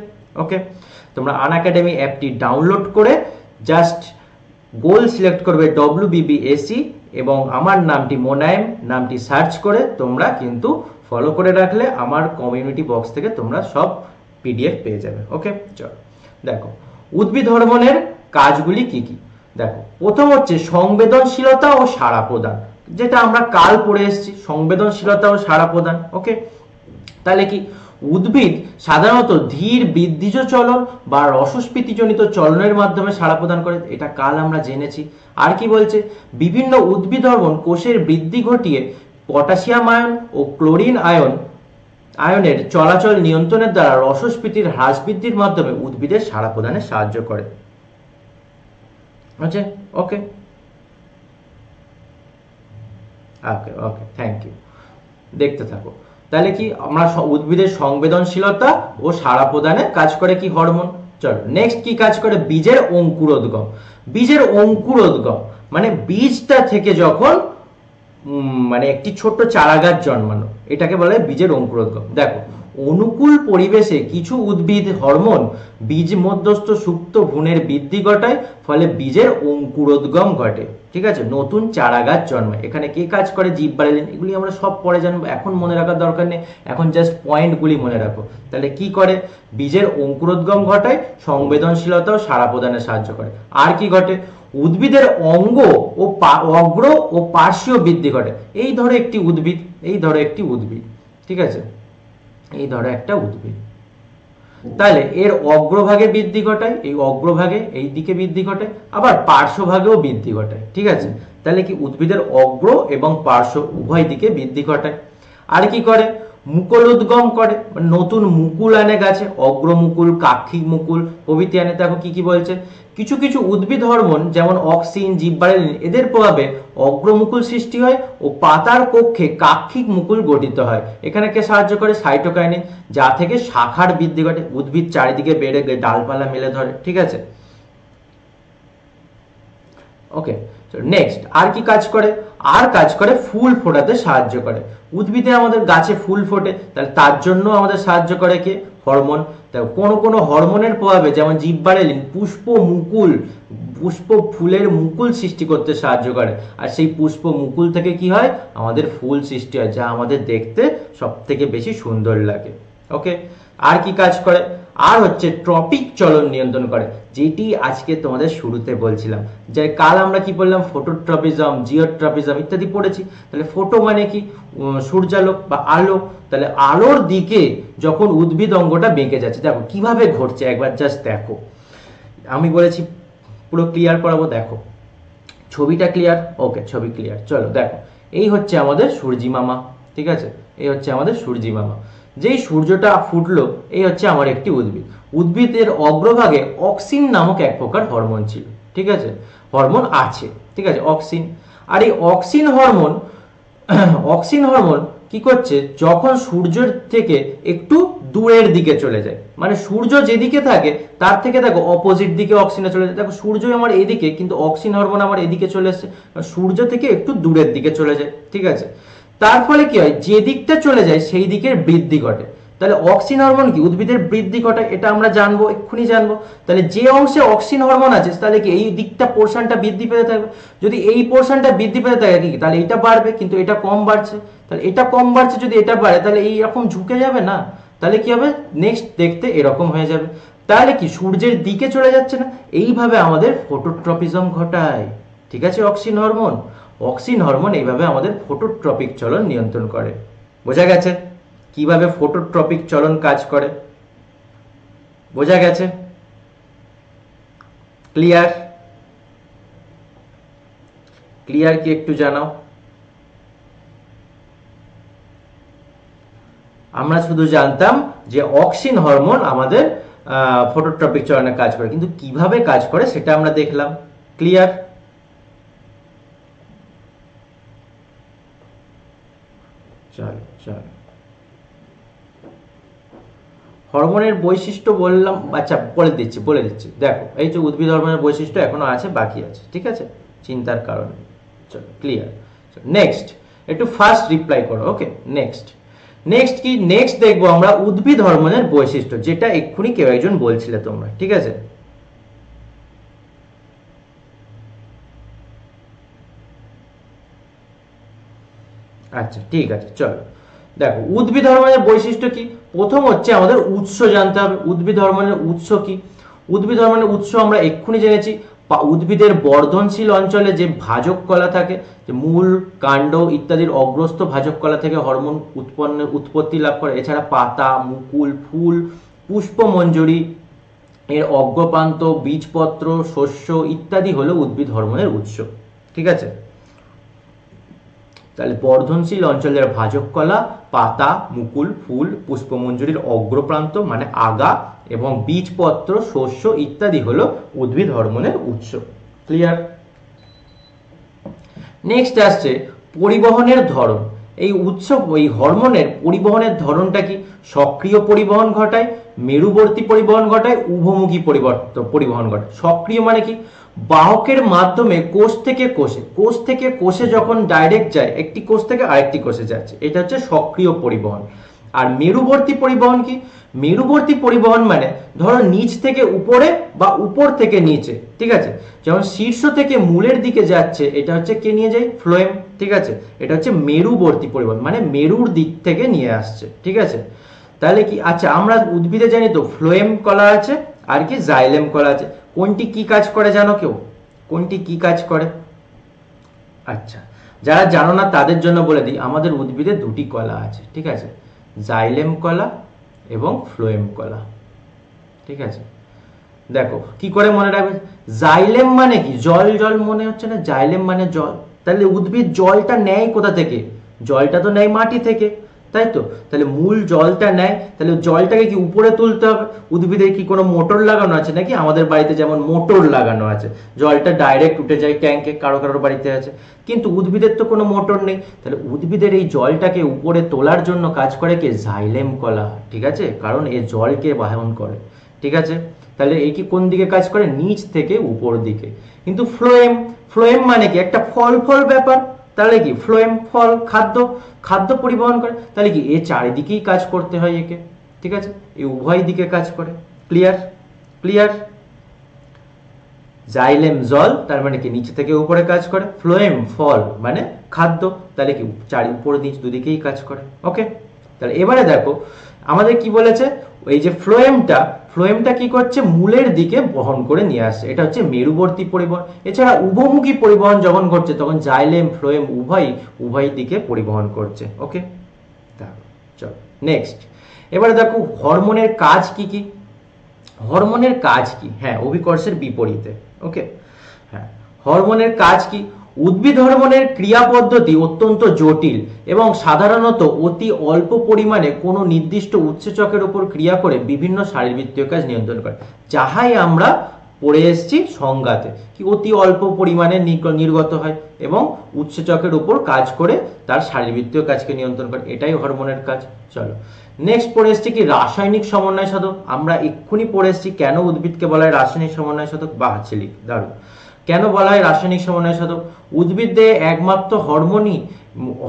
ওকে। তোমরা আনএকাডেমি অ্যাপটি ডাউনলোড করে জাস্ট গোল সিলেক্ট করবে WBBSC এবং আমার নামটি মোনায়েম নামটি সার্চ করে তোমরা কিন্তু ফলো করে রাখলে আমার কমিউনিটি বক্স থেকে তোমরা সব PDF পেয়ে যাবে, ওকে। চলো দেখো উদ্ভিদ হরমোনের কাজগুলি কি কি। দেখো প্রথম হচ্ছে সংবেদনশীলতা ও সাড়া প্রদান, যেটা আমরা কাল পড়ে এসেছি, সংবেদনশীলতা ও সাড়া প্রদান, ওকে। তাহলে কি উদ্ভিদ সাধারণত ধীর বৃদ্ধিজ চলন বা রসস্ফীতিজনিত চলনের মাধ্যমে সাড়া প্রদান করে, এটা কাল আমরা জেনেছি। আর কি বলছে? বিভিন্ন উদ্ভিদ হরমোন কোষের বৃদ্ধি ঘটিয়ে পটাশিয়াম আয়ন ও ক্লোরিন আয়নের চলাচল নিয়ন্ত্রণের দ্বারা রসস্ফীতির হ্রাস বৃদ্ধির মাধ্যমে উদ্ভিদের সাড়া প্রদানে সাহায্য করে, আচ্ছা, ওকে ওকে ওকে, থ্যাংক ইউ। দেখতে থাকো, তাহলে কি আমরা উদ্ভিদের সংবেদনশীলতা ও সাড়া প্রদানে কাজ করে কি হরমোন। চলো নেক্সট কি কাজ করে? বীজের অঙ্কুরোদ্গম। বীজের অঙ্কুরোদ্গম মানে বীজটা থেকে যখন মানে একটি ছোট্ট চারা গাছ জন্মানো, এটাকে বলে বীজের অঙ্কুরোদ্গম। দেখো অনুকূল পরিবেশে কিছু উদ্ভিদ হরমোন বীজ মধ্যস্থ সুপ্ত ভ্রূণের বৃদ্ধি ঘটায়, ফলে বীজের অঙ্কুরোদ্গম ঘটে, ঠিক আছে, নতুন চারা গাছ জন্মায়। এখানে কে কাজ করে? জিব্বারেলিন। এগুলি আমরা সব পরে জানবো, এখন মনে রাখার দরকার নেই, এখন জাস্ট পয়েন্টগুলি মনে রাখো। তাহলে কি করে? বীজের অঙ্কুরোদ্গম ঘটায়, সংবেদনশীলতা ও সাড়া প্রদানে সাহায্য করে। আর কি ঘটে? উদ্ভিদের অঙ্গ ও অগ্র ও পার্শ্বীয় বৃদ্ধি ঘটে। এই ধরো একটি উদ্ভিদ, এই ধরো একটি উদ্ভিদ, ঠিক আছে, এই ধরো একটা উদ্ভিদ, তাহলে এর অগ্রভাগে বৃদ্ধি ঘটায়, এই অগ্রভাগে এই দিকে বৃদ্ধি ঘটায়, আবার পার্শ্বভাগেও বৃদ্ধি ঘটায়। ঠিক আছে, তাহলে কি উদ্ভিদের অগ্র এবং পার্শ্ব উভয় দিকে বৃদ্ধি ঘটায়। আর কি করে, মুকুল উদ্গম করে, নতুন মুকুল আনে গাছে, অগ্রমুকুল, কাক্ষিক মুকুল প্রভৃতি আনে। দেখো কি কি বলছে, কিছু কিছু উদ্ভিদ হরমোন যেমন অক্সিন, জিব্বারেলিন এদের প্রভাবে অগ্রমুকুল সৃষ্টি হয় ও পাতার কক্ষে কাক্ষিক মুকুল গঠিত হয়। এখানে কে সাহায্য করে, সাইটোকাইনিন, যা থেকে শাখার বৃদ্ধি ঘটে, উদ্ভিদ চারিদিকে বেড়ে ডালপালা মেলে ধরে। ঠিক আছে, ওকে। নেক্সট আর কি কাজ করে, আর কাজ করে ফুল ফোটাতে সাহায্য করে। উদ্ভিদে আমাদের গাছে ফুল ফোটে, তাহলে তার জন্য আমাদের সাহায্য করে কে, হরমোন। কোনো কোনো হরমোনের প্রভাবে যেমন জিব্বারেলিন পুষ্প মুকুল, পুষ্প ফুলের মুকুল সৃষ্টি করতে সাহায্য করে, আর সেই পুষ্প মুকুল থেকে কি হয়, আমাদের ফুল সৃষ্টি হয়, যা আমাদের দেখতে সব থেকে বেশি সুন্দর লাগে। ওকে, আর কি কাজ করে, আর হচ্ছে ট্রপিক চলন নিয়ন্ত্রণ করে, যেটি আজকে তোমাদের শুরুতে বলছিলাম, যে কাল আমরা কি বললাম, ফটোট্রপিজম, জিওট্রপিজম ইত্যাদি পড়েছি। তাহলে ফটো মানে কি, সূর্যালোক বা আলো, তাহলে আলোর দিকে যখন উদ্ভিদ অঙ্গটা বেঁকে যাচ্ছে, দেখো কিভাবে ঘটছে, একবার জাস্ট দেখো। আমি বলেছি পুরো ক্লিয়ার করাবো, দেখো ছবিটা ক্লিয়ার, ওকে ছবি ক্লিয়ার। চলো দেখো, এই হচ্ছে আমাদের সূর্যি মামা। ঠিক আছে, এই হচ্ছে আমাদের সূর্যি মামা। যেই সূর্যটা ফুটলো, এই হচ্ছে আমার একটি উদ্ভিদ। উদ্ভিদের অগ্রভাগে অক্সিন নামক এক প্রকার হরমোন ছিল। ঠিক আছে, হরমোন আছে, ঠিক আছে, অক্সিন। আর এই অক্সিন হরমোন অক্সিন হরমোন কি করছে, যখন সূর্যের থেকে একটু দূরের দিকে চলে যায়, মানে সূর্য যেদিকে থাকে তার থেকে দেখো অপোজিট দিকে অক্সিনে চলে যায়। দেখো সূর্য আমার এদিকে, কিন্তু অক্সিন হরমোন আমার এদিকে চলে এসছে, সূর্য থেকে একটু দূরের দিকে চলে যায়। ঠিক আছে, তার ফলে কি হয়, যে দিকটা চলে যায় সেই দিকের বৃদ্ধি ঘটে। তাহলে অক্সিন হরমোন কি, উদ্ভিদের বৃদ্ধি ঘটায়, এটা আমরা জানবো, এক্ষুনি জানবো। তাহলে যে অংশে অক্সিন হরমোন আছে, তাহলে কি এই দিকটা পোর্শনটা বৃদ্ধি পেতে থাকবে। যদি এই পোর্শনটা বৃদ্ধি পেতে থাকে কি, তাহলে এটা বাড়বে, কিন্তু এটা কম বাড়ছে। তাহলে এটা কম বাড়ছে, যদি এটা বাড়ে তাহলে এই রকম ঝুঁকে যাবে না, তাহলে কি হবে, নেক্সট দেখতে এরকম হয়ে যাবে। তাহলে কি সূর্যের দিকে চলে যাচ্ছে না, এইভাবে আমাদের ফটোট্রপিজম ঘটায়। ঠিক আছে, অক্সিন হরমোন, অক্সিন হরমোন এইভাবে আমাদের ফটোট্রপিক চলন নিয়ন্ত্রণ করে। বোঝা গেছে কিভাবে ফটোট্রপিক চলন কাজ করে, বোঝা গেছে, ক্লিয়ার? ক্লিয়ার কি একটু জানাও। আমরা শুধু জানতাম যে অক্সিন হরমোন আমাদের ফটোট্রপিক চলনে কাজ করে, কিন্তু কিভাবে কাজ করে সেটা আমরা দেখলাম। ক্লিয়ার? চলো চলো, হরমোনের বৈশিষ্ট্য বললাম, আচ্ছা বলে দিচ্ছি। দেখো এই যে উদ্ভিদ হরমোনের বৈশিষ্ট্য এখনো আছে, বাকি আছে। ঠিক আছে, চিন্তার কারণে। চলো ক্লিয়ার। নেক্সট একটু ফার্স্ট রিপ্লাই করো। ওকে, নেক্সট কি, নেক্সট দেখবো আমরা উদ্ভিদ হরমোনের বৈশিষ্ট্য, যেটা এক্ষুনি কেউ একজন বলছিলে তোমরা। ঠিক আছে, আচ্ছা ঠিক আছে। চলো দেখো উদ্ভিদ হরমোনের বৈশিষ্ট্য কি। প্রথম হচ্ছে আমাদের উৎস জানতে হবে। উদ্ভিদ হরমোনের উৎস কি, উদ্ভিদ হরমোনের উৎস আমরা এক্ষুনি জেনেছি, উদ্ভিদের বর্ধনশীল অঞ্চলে যে ভাজক কলা থাকে, যে মূল, কাণ্ড ইত্যাদির অগ্রস্থ ভাজক কলা থেকে হরমোন উৎপত্তি লাভ করে। এছাড়া পাতা, মুকুল, ফুল, পুষ্পমঞ্জরি এর অগ্রপ্রান্ত, বীজপত্র, শস্য ইত্যাদি হলো উদ্ভিদ হরমোনের উৎস। ঠিক আছে, তাহলে বর্ধনশীল অঞ্চলের ভাজক কলা, পাতা, মুকুল, ফুল, পুষ্পমঞ্জরির অগ্রপ্রান্ত মানে আগা এবং বীজপত্র, শস্য ইত্যাদি হলো উদ্ভিদ হরমোনের উৎস। ক্লিয়ার? নেক্সট আসছে পরিবহনের ধরন। এই উৎস, এই হরমোনের পরিবহনের ধরনটা কি, সক্রিয় পরিবহন ঘটায়, মেরুবর্তী পরিবহন ঘটায়, উভমুখী পরিবহন ঘটায়। সক্রিয় মানে কি, বাহকের মাধ্যমে কোষ থেকে কোষে যখন ডাইরেক্ট যায়, একটি কোষ থেকে আরেকটি কোষে যাচ্ছে, এটা হচ্ছে সক্রিয় পরিবহন। আর মেরুবর্তী পরিবহন কি, মেরুবর্তী পরিবহন মানে ধরো নিচ থেকে উপরে বা উপর থেকে নিচে। ঠিক আছে, যেমন শীর্ষ থেকে মূলের দিকে যাচ্ছে, এটা হচ্ছে কে নিয়ে যায়, ফ্লোয়েম। ঠিক আছে, এটা হচ্ছে মেরুবর্তী পরিবহন, মানে মেরুর দিক থেকে নিয়ে আসছে। ঠিক আছে, তাহলে কি, আচ্ছা আমরা উদ্ভিদে জানি তো ফ্লোয়েম কলা আছে আর কি জাইলেম কলা আছে। কোনটি কি কাজ করে জানো কেউ, কোনটি কি কাজ করে? আচ্ছা, যারা জানো না তাদের জন্য বলে দিই, আমাদের উদ্ভিদে দুটি কলা আছে। ঠিক আছে, জাইলেম কলা এবং ফ্লোয়েম কলা। ঠিক আছে, দেখো কি করে মনে রাখবে, জাইলেম মানে কি, জল জল মনে হচ্ছে না, জাইলেম মানে জল, তাহলে উদ্ভিদ জলটা নেয় কোথা থেকে, জলটা তো নেয় মাটি থেকে, তাই তো, তাহলে মূল জলটা নেয়, তাহলে জলটাকে কি উপরে তুলতে হবে, উদ্ভিদের কি কোনো মোটর লাগানো আছে নাকি, আমাদের বাড়িতে যেমন মোটর লাগানো আছে, জলটা ডাইরেক্ট উঠে যায় ট্যাঙ্কে, কারো কারোর বাড়িতে আছে, কিন্তু উদ্ভিদের তো কোনো মোটর নেই, তাহলে উদ্ভিদের এই জলটাকে উপরে তোলার জন্য কাজ করে কে, জাইলেম কলা, ঠিক আছে, কারণ এ জলকে বাহন করে, ঠিক আছে, তাহলে এই কি কোন দিকে কাজ করে, নিচ থেকে উপর দিকে, কিন্তু ফ্লোয়েম, ফ্লোয়েম মানে কি একটা ফল ফল ব্যাপার, তাহলে কি ফ্লোয়েম ফল, খাদ্য, খাদ্য পরিবহন করে, তাহলে কি এ চারিদিকেই কাজ করতে হয় একে, ঠিক আছে, এই উভয় দিকে কাজ করে, ক্লিয়ার, ক্লিয়ার, জাইলেম জল, তার মানে কি নিচে থেকে উপরে কাজ করে, ফ্লোয়েম ফল মানে খাদ্য, তাহলে কি চারি উপর নিচ দুদিকেই কাজ করে, ওকে, তাহলে এবারে দেখো আমাদের কি বলেছে, এই যে ফ্লোয়েমটা, ফ্লোয়েমটা কি করছে, মূলের দিকে বহন করে নিয়ে আসছে, এটা হচ্ছে মেরুবর্তী পরিবহন, এছাড়া উভমুখী পরিবহন যখন করছে তখন জাইলেম ফ্লোয়েম উভয় দিকে পরিবহন করছে, ওকে, চলো নেক্সট, এবারে দেখো হরমোনের কাজ কি কি, হরমোনের কাজ কি, হ্যাঁ অভিকর্ষের বিপরীতে, ওকে, হ্যাঁ হরমোনের কাজ কি, উদ্ভিদ হরমোনের ক্রিয়া পদ্ধতি অত্যন্ত জটিল এবং সাধারণত অতি অল্প পরিমাণে কোনো নির্দিষ্ট উৎসেচকের উপর ক্রিয়া করে বিভিন্ন শারীরবৃত্তীয় কাজ নিয়ন্ত্রণ করে, যাহাই আমরা পড়ে এসেছি সংজ্ঞাতে, কি অতি অল্প পরিমাণে নির্গত হয় এবং উৎসেচকের উপর কাজ করে তার শারীরবৃত্তীয় কাজকে নিয়ন্ত্রণ করে, এটাই হরমোনের কাজ। চলো নেক্সট পড়ে এসেছি কি, রাসায়নিক সমন্বয় সাধক, আমরা এক্ষুনি পড়ে এসেছি কেন উদ্ভিদকে বলা হয় রাসায়নিক সমন্বয় সাধক, বাহ ছিলি দারুণ, কেন বলা হয় রাসায়নিক সমন্বয় সাধক, উদ্ভিদ দেহে একমাত্র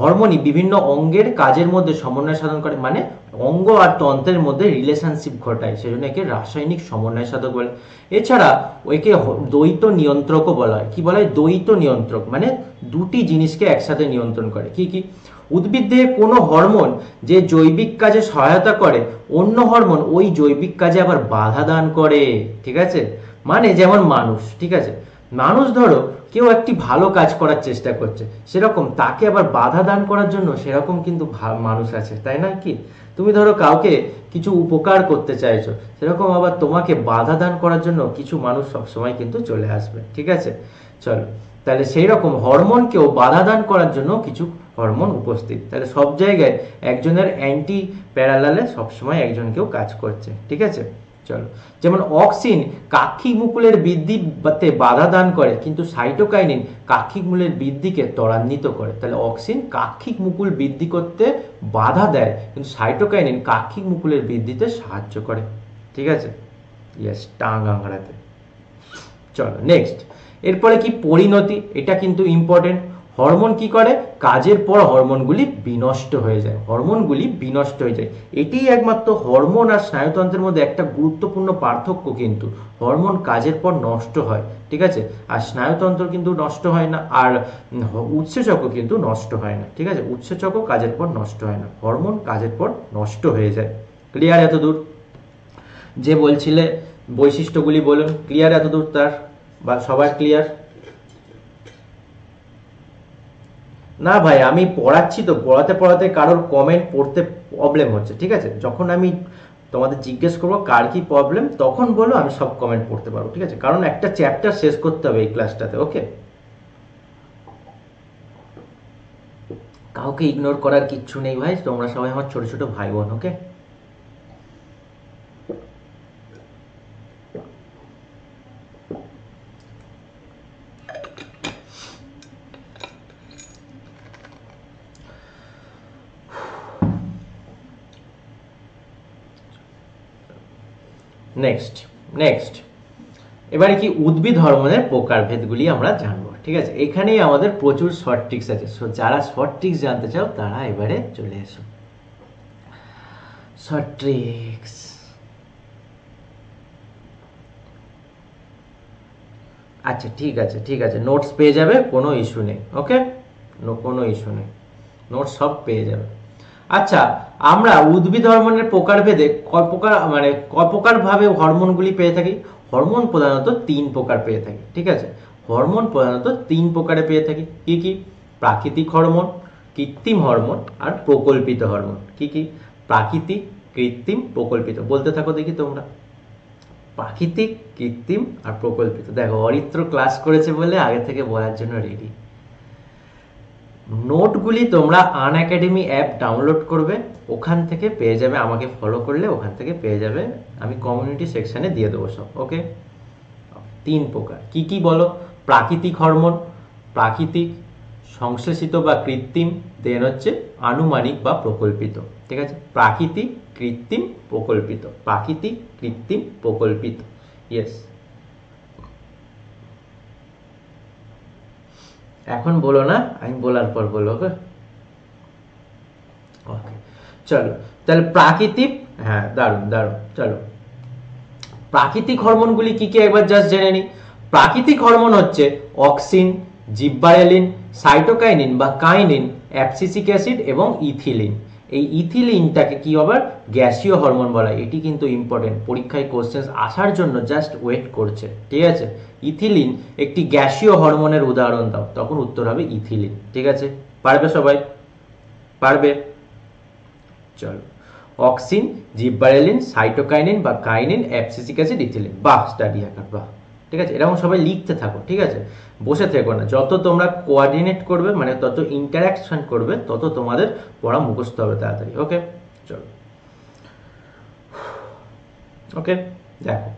হরমোনই বিভিন্ন অঙ্গের কাজের মধ্যে সমন্বয় সাধন করে, মানে অঙ্গ আর তন্ত্রের মধ্যে রিলেশনশিপ ঘটায়, সেজন্য একে রাসায়নিক সমন্বয় সাধক বলে। এছাড়া ওইকে দ্বৈত নিয়ন্ত্রকও বলা হয়, কি বলা হয়, দ্বৈত নিয়ন্ত্রক, মানে দুটি জিনিসকে একসাথে নিয়ন্ত্রণ করে, কি কি, উদ্ভিদ দেহে কোনো হরমোন যে জৈবিক কাজে সহায়তা করে, অন্য হরমোন ওই জৈবিক কাজে আবার বাধা দান করে, ঠিক আছে, মানে যেমন মানুষ, ঠিক আছে, মানুষ ধরো কেউ একটি ভালো কাজ করার চেষ্টা করছে, সেরকম তাকে আবার বাধা দান করার জন্য সেরকম কিন্তু মানুষ আছে, তাই না, কি তুমি ধরো কাউকে কিছু উপকার করতে চাইছো, সেরকম আবার তোমাকে বাধা দান করার জন্য কিছু মানুষ সবসময় কিন্তু চলে আসবে, ঠিক আছে, চলো তাহলে সেই রকম হরমোনকেও বাধা দান করার জন্য কিছু হরমোন উপস্থিত, তাহলে সব জায়গায় একজনের অ্যান্টি প্যারালালে সবসময় একজনকেও কাজ করছে, ঠিক আছে, চলো যেমন অক্সিন কাক্ষিক মুকুলের বৃদ্ধিতে বাধা দান করে, কিন্তু সাইটোকাইনিন কাক্ষিক মুকুলের বৃদ্ধিকে ত্বরান্বিত করে, তাহলে অক্সিন কাক্ষিক মুকুল বৃদ্ধি করতে বাধা দেয়, কিন্তু সাইটোকাইনিন কাক্ষিক মুকুলের বৃদ্ধিতে সাহায্য করে, ঠিক আছে, ইয়েস টাং আংড়াতে। চলো নেক্সট, এরপরে কি পরিণতি, এটা কিন্তু ইম্পর্টেন্ট, হরমোন কি করে, কাজের পর হরমোনগুলি বিনষ্ট হয়ে যায়, হরমোনগুলি বিনষ্ট হয়ে যায়, এটি একমাত্র হরমোন আর স্নায়ুতন্ত্রের মধ্যে একটা গুরুত্বপূর্ণ পার্থক্য, কিন্তু হরমোন কাজের পর নষ্ট হয়, ঠিক আছে, আর স্নায়ুতন্ত্র কিন্তু নষ্ট হয় না, আর উৎসেচকও কিন্তু নষ্ট হয় না, ঠিক আছে, উৎসেচকও কাজের পর নষ্ট হয় না, হরমোন কাজের পর নষ্ট হয়ে যায়, ক্লিয়ার এতদূর, যে বলছিলে বৈশিষ্ট্যগুলি বলুন, ক্লিয়ার এতদূর তার, বা সবার ক্লিয়ার, না ভাই আমি পড়াচ্ছি তো, পড়াতে পড়াতে কারোর কমেন্ট পড়তে প্রবলেম হচ্ছে, ঠিক আছে, যখন আমি তোমাদের জিজ্ঞেস করবো কার কি প্রবলেম তখন বলো, আমি সব কমেন্ট পড়তে পারবো, ঠিক আছে, কারণ একটা চ্যাপ্টার শেষ করতে হবে এই ক্লাসটাতে, ওকে, কাউকে ইগনোর করার কিচ্ছু নেই ভাই, তোমরা সবাই আমার ছোট ছোট ভাই বোন, ওকে, নেক্সট নেক্সট, এবারে কি উদ্ভিদ হরমোনের প্রকারভেদগুলি আমরা জানবো, ঠিক আছে, এখানেই আমাদের প্রচুর শর্ট ট্রিক্স আছে, যারা শর্ট ট্রিক্স জানতে চাও তারা এবারে চলে এসো, শর্ট ট্রিক্স, আচ্ছা ঠিক আছে ঠিক আছে, নোটস পেয়ে যাবে, কোনো ইস্যু নেই, ওকে, কোনো ইস্যু নেই, নোটস সব পেয়ে যাবে। আচ্ছা আমরা উদ্ভিদ হরমোনের প্রকারভেদে কয় প্রকার ভাবে হরমোনগুলি পেয়ে থাকি, হরমোন প্রধানত 3 প্রকার পেয়ে থাকি, ঠিক আছে, হরমোন প্রধানত 3 প্রকারে পেয়ে থাকি, কি কি, প্রাকৃতিক হরমোন, কৃত্রিম হরমোন আর প্রকল্পিত হরমোন, কি কি, প্রাকৃতিক, কৃত্রিম, প্রকল্পিত, বলতে থাকো দেখি তোমরা, প্রাকৃতিক, কৃত্রিম আর প্রকল্পিত। দেখো অরিত্র ক্লাস করেছে বলে আগে থেকে বলার জন্য রেডি। নোটগুলি তোমরা আনএকাডেমি অ্যাপ ডাউনলোড করবে, ওখান থেকে পেয়ে যাবে, আমাকে ফলো করলে ওখান থেকে পেয়ে যাবে, আমি কমিউনিটি সেকশনে দিয়ে দেবো সব। ওকে, 3 প্রকার কি কি বলো? প্রাকৃতিক হরমোন, প্রাকৃতিক, সংশ্লেষিত বা কৃত্রিম, দেন হচ্ছে আনুমানিক বা প্রকল্পিত। ঠিক আছে, প্রাকৃতিক, কৃত্রিম, প্রকল্পিত, প্রাকৃতিক, কৃত্রিম, প্রকল্পিত। ইয়েস, এখন বলো না, আমি বলার পর বলো। ওকে ওকে, চলো তাহলে প্রাকৃতিক, হ্যাঁ দারুণ দারুণ। চলো প্রাকৃতিক হরমোনগুলি কি কি একবার জাস্ট জেনে নি। প্রাকৃতিক হরমোন হচ্ছে অক্সিন, জিব্বারেলিন, সাইটোকাইনিন বা কাইনিন, অ্যাবসিসিক অ্যাসিড এবং ইথিলিন। এই ইথিলিনটাকে কি আবার গ্যাসীয় হরমোন বলা হয়। এটি কিন্তু ইম্পর্টেন্ট, পরীক্ষায় কোশ্চেন আসার জন্য জাস্ট ওয়েট করছে। ঠিক আছে, ইথিলিন একটি গ্যাসীয় হরমোনের উদাহরণ দাও, তখন উত্তর হবে ইথিলিন। ঠিক আছে, পারবে সবাই? পারবে? চলো, অক্সিন, জিব্বারেলিন, সাইটোকাইনিন বা কাইনিন, অ্যাবসিসিক অ্যাসিড, ইথিলিন। বাহ স্টাডি হ্যাকার, বাহ। ঠিক আছে, এরকম সবাই লিখতে থাকো। ঠিক আছে, বসে থেকো না। যত তোমরা কোঅর্ডিনেট করবে, মানে তত ইন্টারাকশন করবে, তত তোমাদের পড়া মুখস্থ হবে তাড়াতাড়ি। ওকে চলো, ওকে দেখো,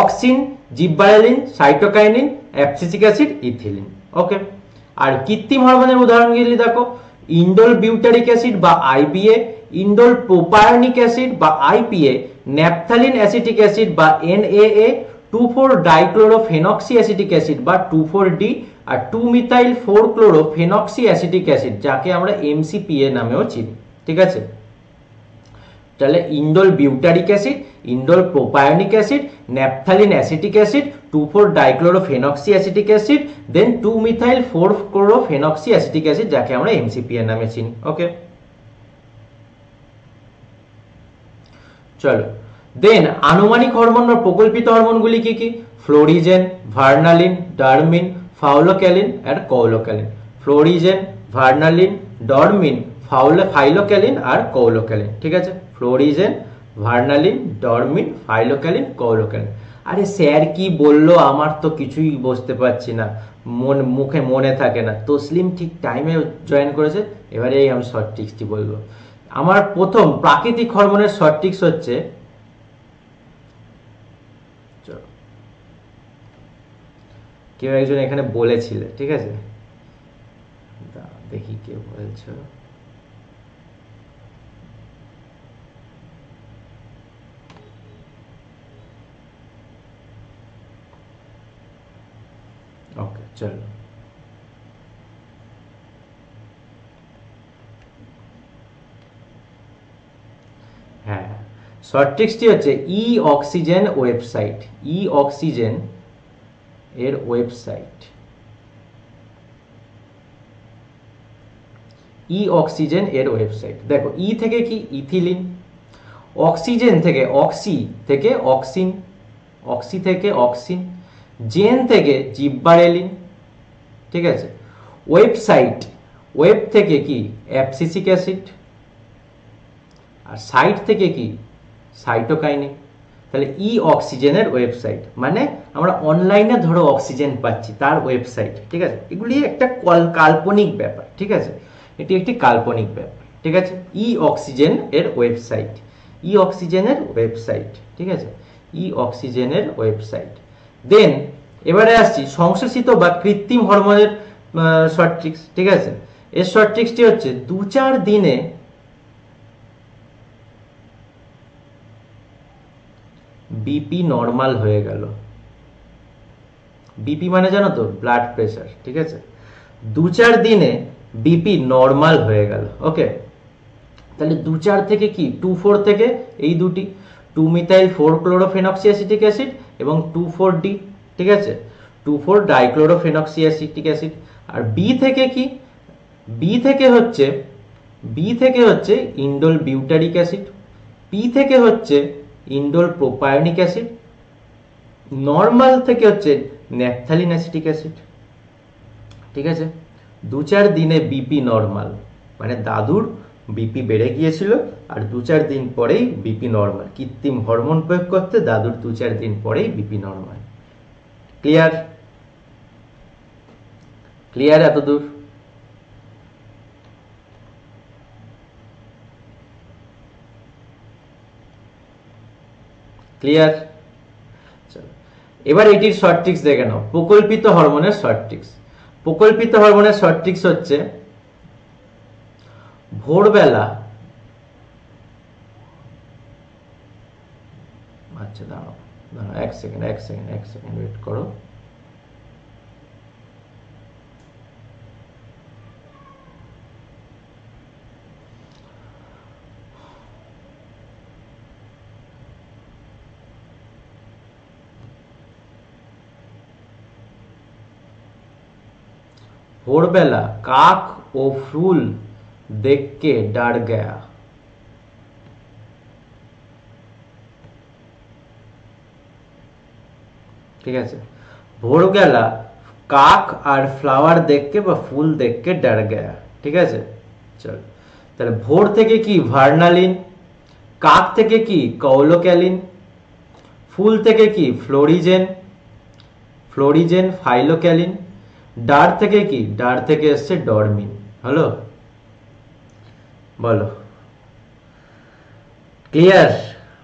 auxin, gibberellin, cytokinin, abscisic acid, ethylene. Okay, আর কৃত্রিম হরমোনের উদাহরণগুলি দেখো, ইন্ডোল বিউটারিক অ্যাসিড বা আইবিএ, ইন্ডোল প্রোপায়োনিক অ্যাসিড বা আইপিএ, ন্যাপথালিন অ্যাসিটিক অ্যাসিড বা এনএএ, 2,4-ডাইক্লোরোফেনক্সি অ্যাসিটিক অ্যাসিড বা 2,4-ডি, আর 2-মিথাইল-4-ক্লোরোফেনক্সি অ্যাসিটিক অ্যাসিড, যাকে আমরা এমসিপিএ নামেও চিনি। ঠিক আছে, তাহলে indole butyric acid, indole propionic acid, naphthalene acetic acid, two four dichlorophenoxy acetic acid, then two methyl four chlorophenoxy acetic acid, যাকে আমরা এমসিপিএ নামে চিনি। ওকে চলো, দেন আনুমানিক হরমোন বা প্রকল্পিত হরমোনগুলি কি কি? ফ্লোরিজেন, ভার্নালিন, ডারমিন, ফাউলোক্যালিন আর কৌলোক্যালিন। ফ্লোরিজেন, ভার্নালিন, ডরমিন, ফাইলোক্যালিন আর কৌলোক্যালিন। ঠিক আছে, ফ্লোরিজেন, ভার্নালিন, ডরমিন, ফাইলোক্যালিন, কৌলোক্যালিন। আরে স্যার কি বললো, আমার তো কিছুই বুঝতে পারছি না, মুখে মনে থাকে না। তসলিম ঠিক টাইমে জয়েন করেছে। এবারে আমি শর্ট ট্রিক্সটি বলবো। আমার প্রথম প্রাকৃতিক হরমোনের শর্ট ট্রিক্স হচ্ছে, কেউ একজন এখানে বলেছিলে, ঠিক আছে, দেখি কে বলছো। ওকে চলো, হ্যাঁ শর্ট ট্রিক্সটি হচ্ছে ই অক্সিজেন ওয়েবসাইট। ই অক্সিজেন এর ওয়েবসাইট, ই অক্সিজেন এর ওয়েবসাইট। দেখো, ই থেকে কি? ইথিলিন। অক্সিজেন থেকে অক্সি, থেকে অক্সিন, অক্সি থেকে অক্সিন, জেন থেকে জিব্বারেলিন। ঠিক আছে, ওয়েবসাইট, ওয়েব থেকে কি? অ্যাবসিসিক অ্যাসিড, আর সাইট থেকে কি? সাইটোকাইনিন। তাহলে ই অক্সিজেনের ওয়েবসাইট মানে আমরা অনলাইনে ধরো অক্সিজেন পাচ্ছি, তার ওয়েবসাইট। ঠিক আছে, এগুলি একটা কাল্পনিক ব্যাপার। ঠিক আছে, এটি একটি কাল্পনিক ব্যাপার। ঠিক আছে, ই অক্সিজেন এর ওয়েবসাইট, ই অক্সিজেনের ওয়েবসাইট। ঠিক আছে, ই অক্সিজেনের ওয়েবসাইট। দেন এবারে আসছি সংশ্লেষিত বা কৃত্রিম হরমোনের শর্ট ট্রিক্স। ঠিক আছে, এর শর্ট ট্রিক্সটি হচ্ছে 2-4 দিনে বিপি নর্মাল হয়ে গেল। বিপি মানে জানো তো, ব্লাড প্রেশার। ঠিক আছে, 2-4 দিনে বিপি নর্মাল হয়ে গেল। ওকে, তাহলে 2-4 থেকে কি? 2-4 থেকে এই দুটি, 2-মিথাইল-4-ক্লোরোফেনক্সি অ্যাসিটিক অ্যাসিড এবং 2,4-ডি। ঠিক আছে, 2,4-ডাইক্লোরোফেনক্সি অ্যাসিটিক অ্যাসিড। আর বি থেকে কি? বি থেকে হচ্ছে ইন্ডোল বিউটারিক অ্যাসিড, পি থেকে হচ্ছে ইন্ডোল প্রোপায়োনিক অ্যাসিড, নর্মাল থেকে হচ্ছে ন্যাপথালিন অ্যাসিটিক অ্যাসিড। ঠিক আছে, 2-4 দিনে বিপি নর্মাল মানে দাদুর বিপি বেড়ে গিয়েছিল, আর 2-4 দিন পরেই বিপি নর্মাল। কৃত্রিম হরমোন প্রয়োগ করতে দাদুর 2-4 দিন পরেই বিপি নর্মাল। ক্লিয়ার? ক্লিয়ার এতদূর? ক্লিয়ার? এবার এটির শর্ট ট্রিক্স দেখে নাও। প্রকল্পিত হরমোনের শর্ট ট্রিক্স। প্রকল্পিত হরমোনের শর্ট ট্রিক্স হচ্ছে ভোরবেলা, আচ্ছা দাঁড়াও দাঁড়াও এক সেকেন্ড ওয়েট করো। भोरबेला काक ও ফুল দেখকে डर गया। ঠিক আছে, ভোরবেলা কাক আর ফ্লাওয়ার দেখকে বা ফুল দেখকে डर गया। ঠিক আছে, চল তাহলে ভোর থেকে কি ভার্নালিন, কাক থেকে কি কৌলোক্যালিন, ফুল থেকে কি ফ্লোরিজেন ফাইলোক্যালিন, ডার থেকে কি, ডার থেকে এসছে ডরমিন। হলো? বলো ক্লিয়ার?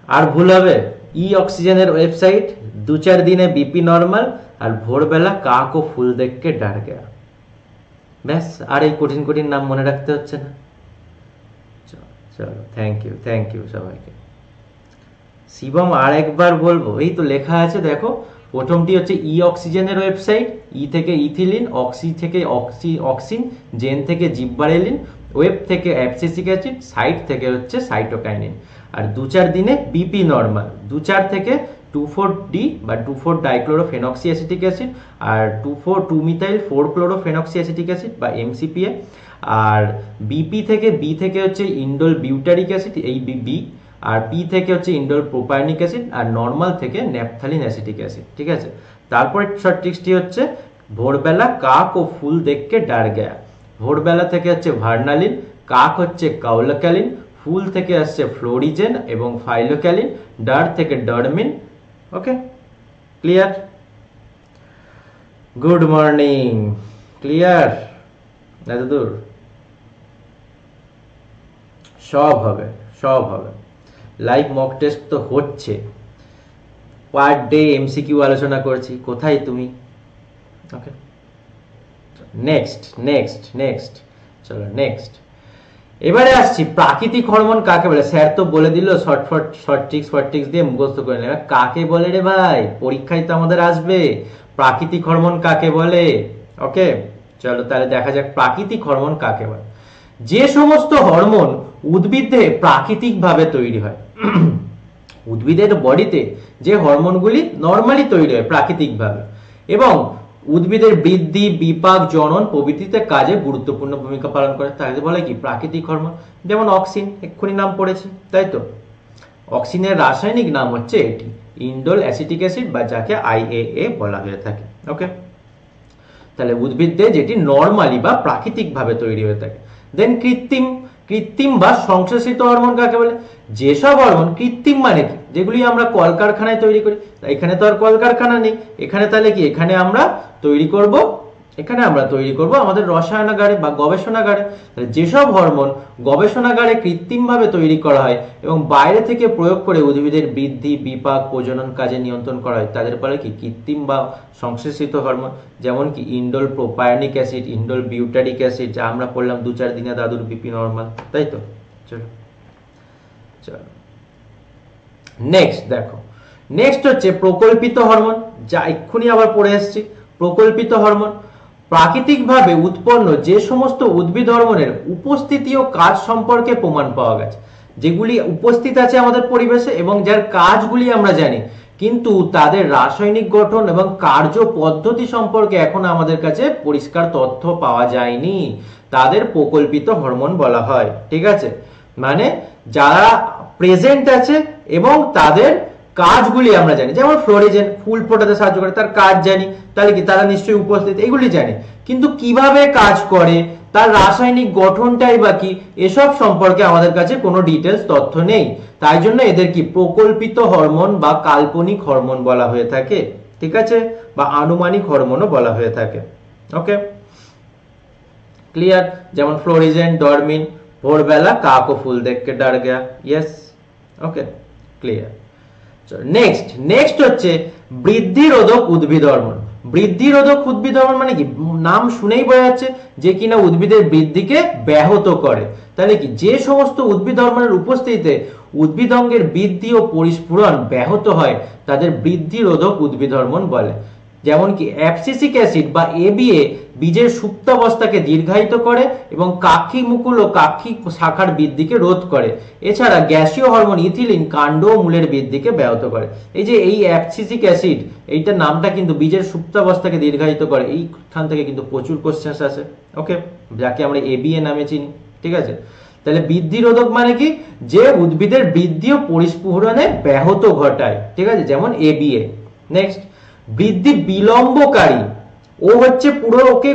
আর ভুল হবে? ই অক্সিজেনের ওয়েবসাইট, 2-4 দিনে বিপি নর্মাল, আর ভোরবেলা কাক ও ফুল দেখকে ডার গেয়া। ব্যাস, আর এই কঠিন কঠিন নাম মনে রাখতে হচ্ছে না। চলো, থ্যাংক ইউ সবাইকে। শিবম আর একবার বলবো, এই তো লেখা আছে দেখো। প্রথমটি হচ্ছে ই অক্সিজেনের ওয়েবসাইট, ই থেকে ইথিলিন, অক্সি থেকে অক্সিন, জেন থেকে জিব্বারেলিন, ওয়েব থেকে অ্যাবসিসিক অ্যাসিড, সাইট থেকে হচ্ছে সাইটোকাইনিন। আর 2-4 দিনে বিপি নর্মাল, 2-4 থেকে 2,4-D বা 2,4-ডাইক্লোরোফেনক্সি অ্যাসিটিক অ্যাসিড, আর 2,4-2-মিথাইল 4-ক্লোরোফেনক্সি অ্যাসিটিক অ্যাসিড বা এমসিপিএ। আর বি থেকে হচ্ছে ইন্ডোল বিউটারিক অ্যাসিড, এই বি। আর পি থেকে হচ্ছে ইন্ডোল প্রোপায়নিক অ্যাসিড, আর নর্মাল থেকে ন্যাপথালিন অ্যাসিটিক অ্যাসিড। ঠিক আছে, তারপরে শর্ট ট্রিক্সটি হচ্ছে ভোরবেলা কাক ও ফুল দেখকে ডার গেয়া। ভোরবেলা থেকে হচ্ছে ভার্নালিন, কাক হচ্ছে কাউলোক্যালিন, ফুল থেকে আসছে ফ্লোরিজেন এবং ফাইলোক্যালিন, ডার থেকে ডরমিন। ওকে, ক্লিয়ার? Good morning. ক্লিয়ার এতদূর? সব হবে। লাইভ মক টেস্ট তো হচ্ছে, পার ডে এমসিকিউ আলোচনা করছি। কোথায় তুমি? ওকে, নেক্সট চলো নেক্সট। এবারে আসছি প্রাকৃতিক হরমোন কাকে বলে। স্যার তো বলে দিল শর্ট ট্রিক্স দিয়ে মুখস্থ করে নেবে। কাকে বলে রে ভাই? পরীক্ষায় তো আমাদের আসবে প্রাকৃতিক হরমোন কাকে বলে। ওকে, চলো তাহলে দেখা যাক প্রাকৃতিক হরমোন কাকে বলে। যে সমস্ত হরমোন উদ্ভিদে প্রাকৃতিক ভাবে তৈরি হয়, উদ্ভিদের বডিতে যে হরমোনগুলি নরমালি তৈরি হয় প্রাকৃতিক ভাবে এবং উদ্ভিদের বৃদ্ধি, বিপাক, জনন প্রভৃতিতে কাজে গুরুত্বপূর্ণ ভূমিকা পালন করে, তাকে বলে কি প্রাকৃতিক হরমোন। যেমন অক্সিন, এক্ষুনি নাম পড়েছি, তাই তো? অক্সিনের রাসায়নিক নাম হচ্ছে এটি ইন্ডোল অ্যাসিটিক অ্যাসিড বা যাকে IAA বলা হয়ে থাকে। ওকে, তাহলে উদ্ভিদে যেটি নরমালি বা প্রাকৃতিক ভাবে তৈরি হয়ে থাকে। দেন কৃত্রিম বা সংশ্লেষিত হরমোন কাকে বলে? যেসব হরমোন কৃত্রিম মানে কি, যেগুলি আমরা কলকারখানায় তৈরি করি। এখানে তো আর কলকারখানা নেই, এখানে তাহলে কি এখানে আমরা তৈরি করব আমাদের রসায়নাগারে বা গবেষণাগারে। যেসব হরমোন গবেষণাগারে কৃত্রিম ভাবে তৈরি করা হয় এবং বাইরে থেকে প্রয়োগ করে উদ্ভিদের বৃদ্ধি, বিপাক, প্রজনন কাজে নিয়ন্ত্রণ করা হয়, তাদের বলে কি কৃত্রিম বা সংশ্লেষিত হরমোন। যেমন কি indole propionic acid, indole butyric acid, যা আমরা পড়লাম 2-4 দিনে দাদুর বিপি নরমাল, তাই তো? চলো নেক্সট দেখো, নেক্সট হচ্ছে প্রকল্পিত হরমোন, যা এক্ষুনি আবার পড়ে এসেছি। প্রকল্পিত হরমোন প্রাকৃতিকভাবে উৎপন্ন যে সমস্ত উদ্ভিদ হরমোনের উপস্থিতি ও কাজ সম্পর্কে প্রমাণ পাওয়া গেছে, যেগুলি উপস্থিত আছে আমাদের পরিবেশে এবং যার কাজগুলি আমরা জানি, কিন্তু তাদের রাসায়নিক গঠন এবং কার্য পদ্ধতি সম্পর্কে এখন আমাদের কাছে পরিষ্কার তথ্য পাওয়া যায়নি, তাদের প্রকল্পিত হরমোন বলা হয়। ঠিক আছে, মানে যারা প্রেজেন্ট আছে এবং তাদের কাজগুলি আমরা জানি। যেমন ফ্লোরিজেন ফুল ফোটাতে সাহায্য করে, তার কাজ জানি, তাহলে কি তারা নিশ্চয়ই উপস্থিত, এগুলি জানি, কিন্তু কিভাবে কাজ করে, তার রাসায়নিক গঠনটাই বা কি এসব সম্পর্কে আমাদের কাছে কোনো ডিটেলস তথ্য নেই। তাই জন্য এদের কি প্রকল্পিত হরমোন বা কাল্পনিক হরমোন বলা হয়ে থাকে, ঠিক আছে, বা আনুমানিক হরমোনও বলা হয়ে থাকে। ওকে, ক্লিয়ার? যেমন ফ্লোরিজেন, ডরমিন, ভোরবেলা কাক ও ফুল দেখকে ডর গয়া, ইয়েস, ওকে, ক্লিয়ার। নেক্সট হচ্ছে বৃদ্ধিরোধক উদ্ভিদ হরমোন। বৃদ্ধিরোধক উদ্ভিদ হরমোন মানে কি, নাম শুনেই বোঝা যাচ্ছে যে কিনা উদ্ভিদের বৃদ্ধিকে ব্যাহত করে। তাহলে কি, যে সমস্ত উদ্ভিদ হরমোনের উপস্থিতিতে উদ্ভিদ অঙ্গের বৃদ্ধি ও পরিস্ফুরণ ব্যাহত হয় তাদের বৃদ্ধিরোধক উদ্ভিদ হরমোন বলে। যেমন কি অ্যাবসিসিক অ্যাসিড বা এবিএ বীজের সুপ্তাবস্থাকে দীর্ঘায়িত করে এবং কাক্ষী মুকুল ও কাক্ষী শাখার বৃদ্ধিকে রোধ করে। এছাড়া গ্যাসীয় হরমোন ইথিলিন কাণ্ড ও মূলের বৃদ্ধিকে ব্যাহত করে। এই যে এই অ্যাবসিসিক অ্যাসিড, এইটার নামটা কিন্তু বীজের সুপ্তাবস্থাকে দীর্ঘায়িত করে, এইখান থেকে কিন্তু প্রচুর কোশ্চেন আসে। ওকে, যাকে আমরা এবিএ নামে চিনি, ঠিক আছে। তাহলে বৃদ্ধিরোধক মানে কি, যে উদ্ভিদের বৃদ্ধি ও পরিস্ফুরণে ব্যাহত ঘটায়, ঠিক আছে, যেমন এবিএ। নেক্সট, বৃদ্ধি বিলম্বকারী, ও হচ্ছে পুরো ওকে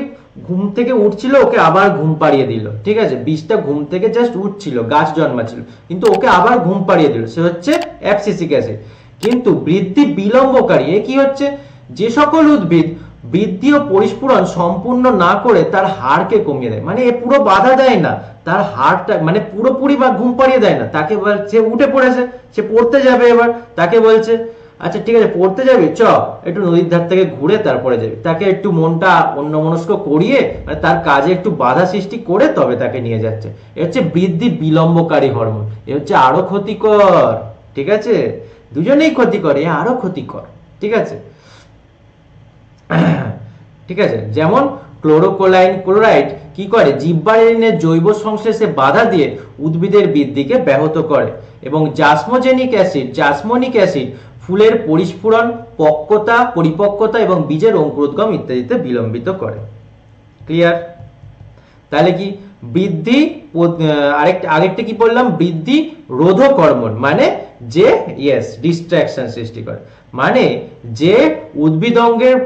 ঘুম থেকে উঠছিল, ওকে আবার ঘুম পাড়িয়ে দিল, ঠিক আছে, বীজটা ঘুম থেকে জাস্ট উঠছিল, গাছ জন্মাছিল, কিন্তু ওকে আবার ঘুম পাড়িয়ে দিল, সে হচ্ছে অ্যাবসিসিক অ্যাসিড। কিন্তু বৃদ্ধি বিলম্বকারী, এ কি হচ্ছে, যে সকল উদ্ভিদ বৃদ্ধি ও পরিস্ফুরণ সম্পূর্ণ না করে তার হারকে কমিয়ে দেয়, মানে এ পুরো বাধা দেয় না, তার হারটা মানে পুরোপুরি বা ঘুম পাড়িয়ে দেয় না, তাকে সে উঠে পড়েছে, সে পড়তে যাবে, এবার তাকে বলছে আচ্ছা ঠিক আছে পড়তে যাবি, চ একটু নদীর ধার থেকে ঘুরে তারপরে যাবি, তাকে একটু মনটা অন্যমনস্ক করিয়ে মানে তার কাজে একটু বাধা সৃষ্টি করে তবে তাকে নিয়ে যাচ্ছে। এ হচ্ছে বৃদ্ধি বিলম্বকারী হরমোন, এ হচ্ছে আরো ক্ষতিকর, ঠিক আছে, দুজনেই ক্ষতিকর, এ আরো ক্ষতিকর, ঠিক আছে। ঠিক আছে, যেমন ক্লোরাইড কি করে, জিব্বারেলিনের জৈব সংশ্লেষে বাধা দিয়ে উদ্ভিদের বৃদ্ধিকে ব্যাহত করে। এবং জাসমোনিক অ্যাসিড ফুলের পরিস্ফুরণ, পরিপক্কতা এবং বীজের অঙ্কুরোদ্গম ইত্যাদিতে বিলম্বিত করে। ক্লিয়ার? তাহলে কি বৃদ্ধি, আরেকটা কি বললাম, বৃদ্ধি রোধক হরমোন মানে যে ডিস্ট্রাকশন সৃষ্টি করে, মানে যে উদ্ভিদ অঙ্গের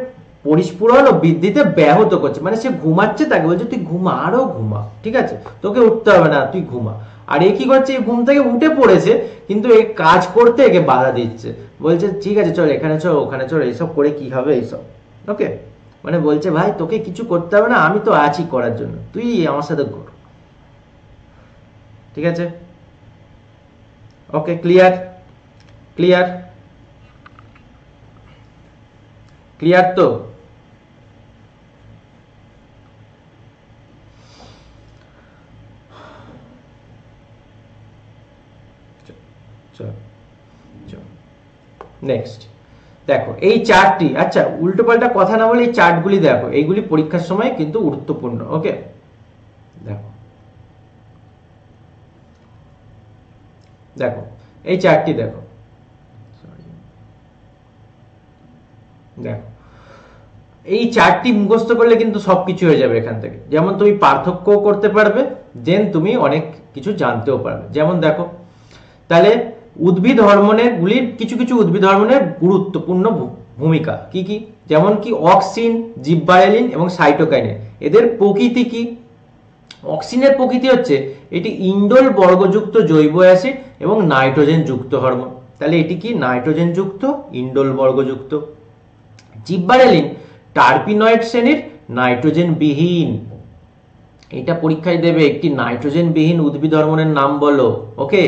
পরিস্ফুরণ ও বৃদ্ধিতে ব্যাহত করছে, মানে সে ঘুমাচ্ছে, তাকে বলছে তুই ঘুমা, আরো ঘুমা, ঠিক আছে, তোকে উঠতে হবে না, তুই ঘুমা। আর এ কি করছে, ঘুম থেকে উঠে পড়েছে কিন্তু এই কাজ করতে একে বাধা দিচ্ছে, বলছে ঠিক আছে চল এখানে চল ওখানে চল, এইসব করে কি হবে এইসব। ওকে, মানে বলছে ভাই তোকে কিছু করতে হবে না, আমি তো আছি করার জন্য, তুই আমার সাথে কর, ঠিক আছে। ওকে, ক্লিয়ার? ক্লিয়ার? ক্লিয়ার তো? নেক্সট দেখো এই চার্টটি, আচ্ছা উল্টো পাল্টা কথা না বলে এই চার্টগুলি দেখো, এইগুলি পরীক্ষার সময় কিন্তু গুরুত্বপূর্ণ। ওকে, দেখো দেখো এই চার্টটি দেখো, দেখো এই চার্টটি মুখস্থ করলে কিন্তু সবকিছু হয়ে যাবে এখান থেকে। যেমন তুমি পার্থক্য করতে পারবে, দেন তুমি অনেক কিছু জানতেও পারবে। যেমন দেখো, তাহলে উদ্ভিদ হরমোনের গুলির কিছু কিছু উদ্ভিদ হরমোনের গুরুত্বপূর্ণ ভূমিকা কি কি, যেমন কি অক্সিন, জিব্বারেলিন এবং সাইটোকাইনিন। এদের প্রকৃতি কি? অক্সিনের প্রকৃতি হচ্ছে এটি ইন্ডোল বর্গযুক্ত জৈব অ্যাসিড এবং নাইট্রোজেন যুক্ত হরমোন। তাহলে এটি কি নাইট্রোজেন যুক্ত, ইন্ডোল বর্গযুক্ত। জিব্বারেলিন টার্পিনয়েড শ্রেণীর নাইট্রোজেন বিহীন। এটা পরীক্ষায় দেবে, একটি নাইট্রোজেন বিহীন উদ্ভিদ হরমোনের নাম বলো। ওকে,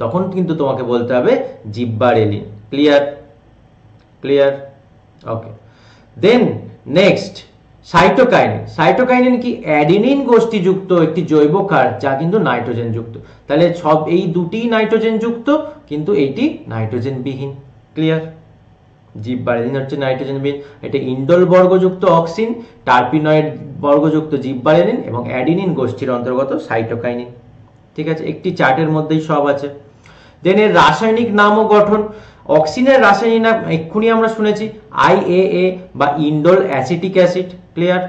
তখন কিন্তু তোমাকে বলতে হবে জিব্বারেলিন। ক্লিয়ার? ক্লিয়ার? ওকে, দেন নেক্সট সাইটোকাইনিন কি অ্যাডিনিন গোষ্ঠীযুক্ত একটি জৈব ক্ষার যা কিন্তু নাইট্রোজেন যুক্ত। তাহলে সব এই দুটি নাইট্রোজেন যুক্ত কিন্তু এইটি নাইট্রোজেন বিহীন। ক্লিয়ার? জিব্বারেলিন হচ্ছে নাইট্রোজেন বিহীন, এটা ইন্ডোল বর্গযুক্ত অক্সিন, টার্পিনয়েড বর্গযুক্ত জিব্বারেলিন এবং অ্যাডিনিন গোষ্ঠীর অন্তর্গত সাইটোকাইনিন। ঠিক আছে, একটি চার্টের মধ্যেই সব আছে। দেন এর রাসায়নিক নাম ও গঠন। অক্সিনের রাসায়নিক নাম এক্ষুনি আমরা শুনেছি IAA বা ইন্ডোল অ্যাসিটিক অ্যাসিড। ক্লিয়ার?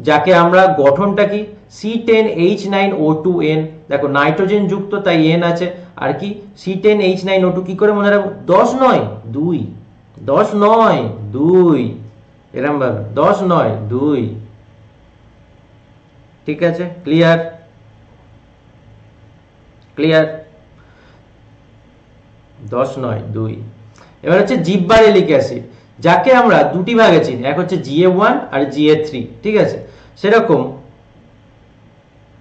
যাকে আমরা গঠনটা কি C10H9O2N, দেখো নাইট্রোজেন যুক্ত তাই N আছে, আর কি C10H9O2 কি করে মনে রাখবো, 10 নয় 2, 10 নয় 2, এরকম ভাবে 10 নয় 2, ঠিক আছে, ক্লিয়ার ক্লিয়ার, 10 নয় 2। এবার হচ্ছে জিব্বারেলিক অ্যাসিড, যাকে আমরা দুটি ভাগে চিনি, এক হচ্ছে GA1 আর GA3, ঠিক আছে। সেরকম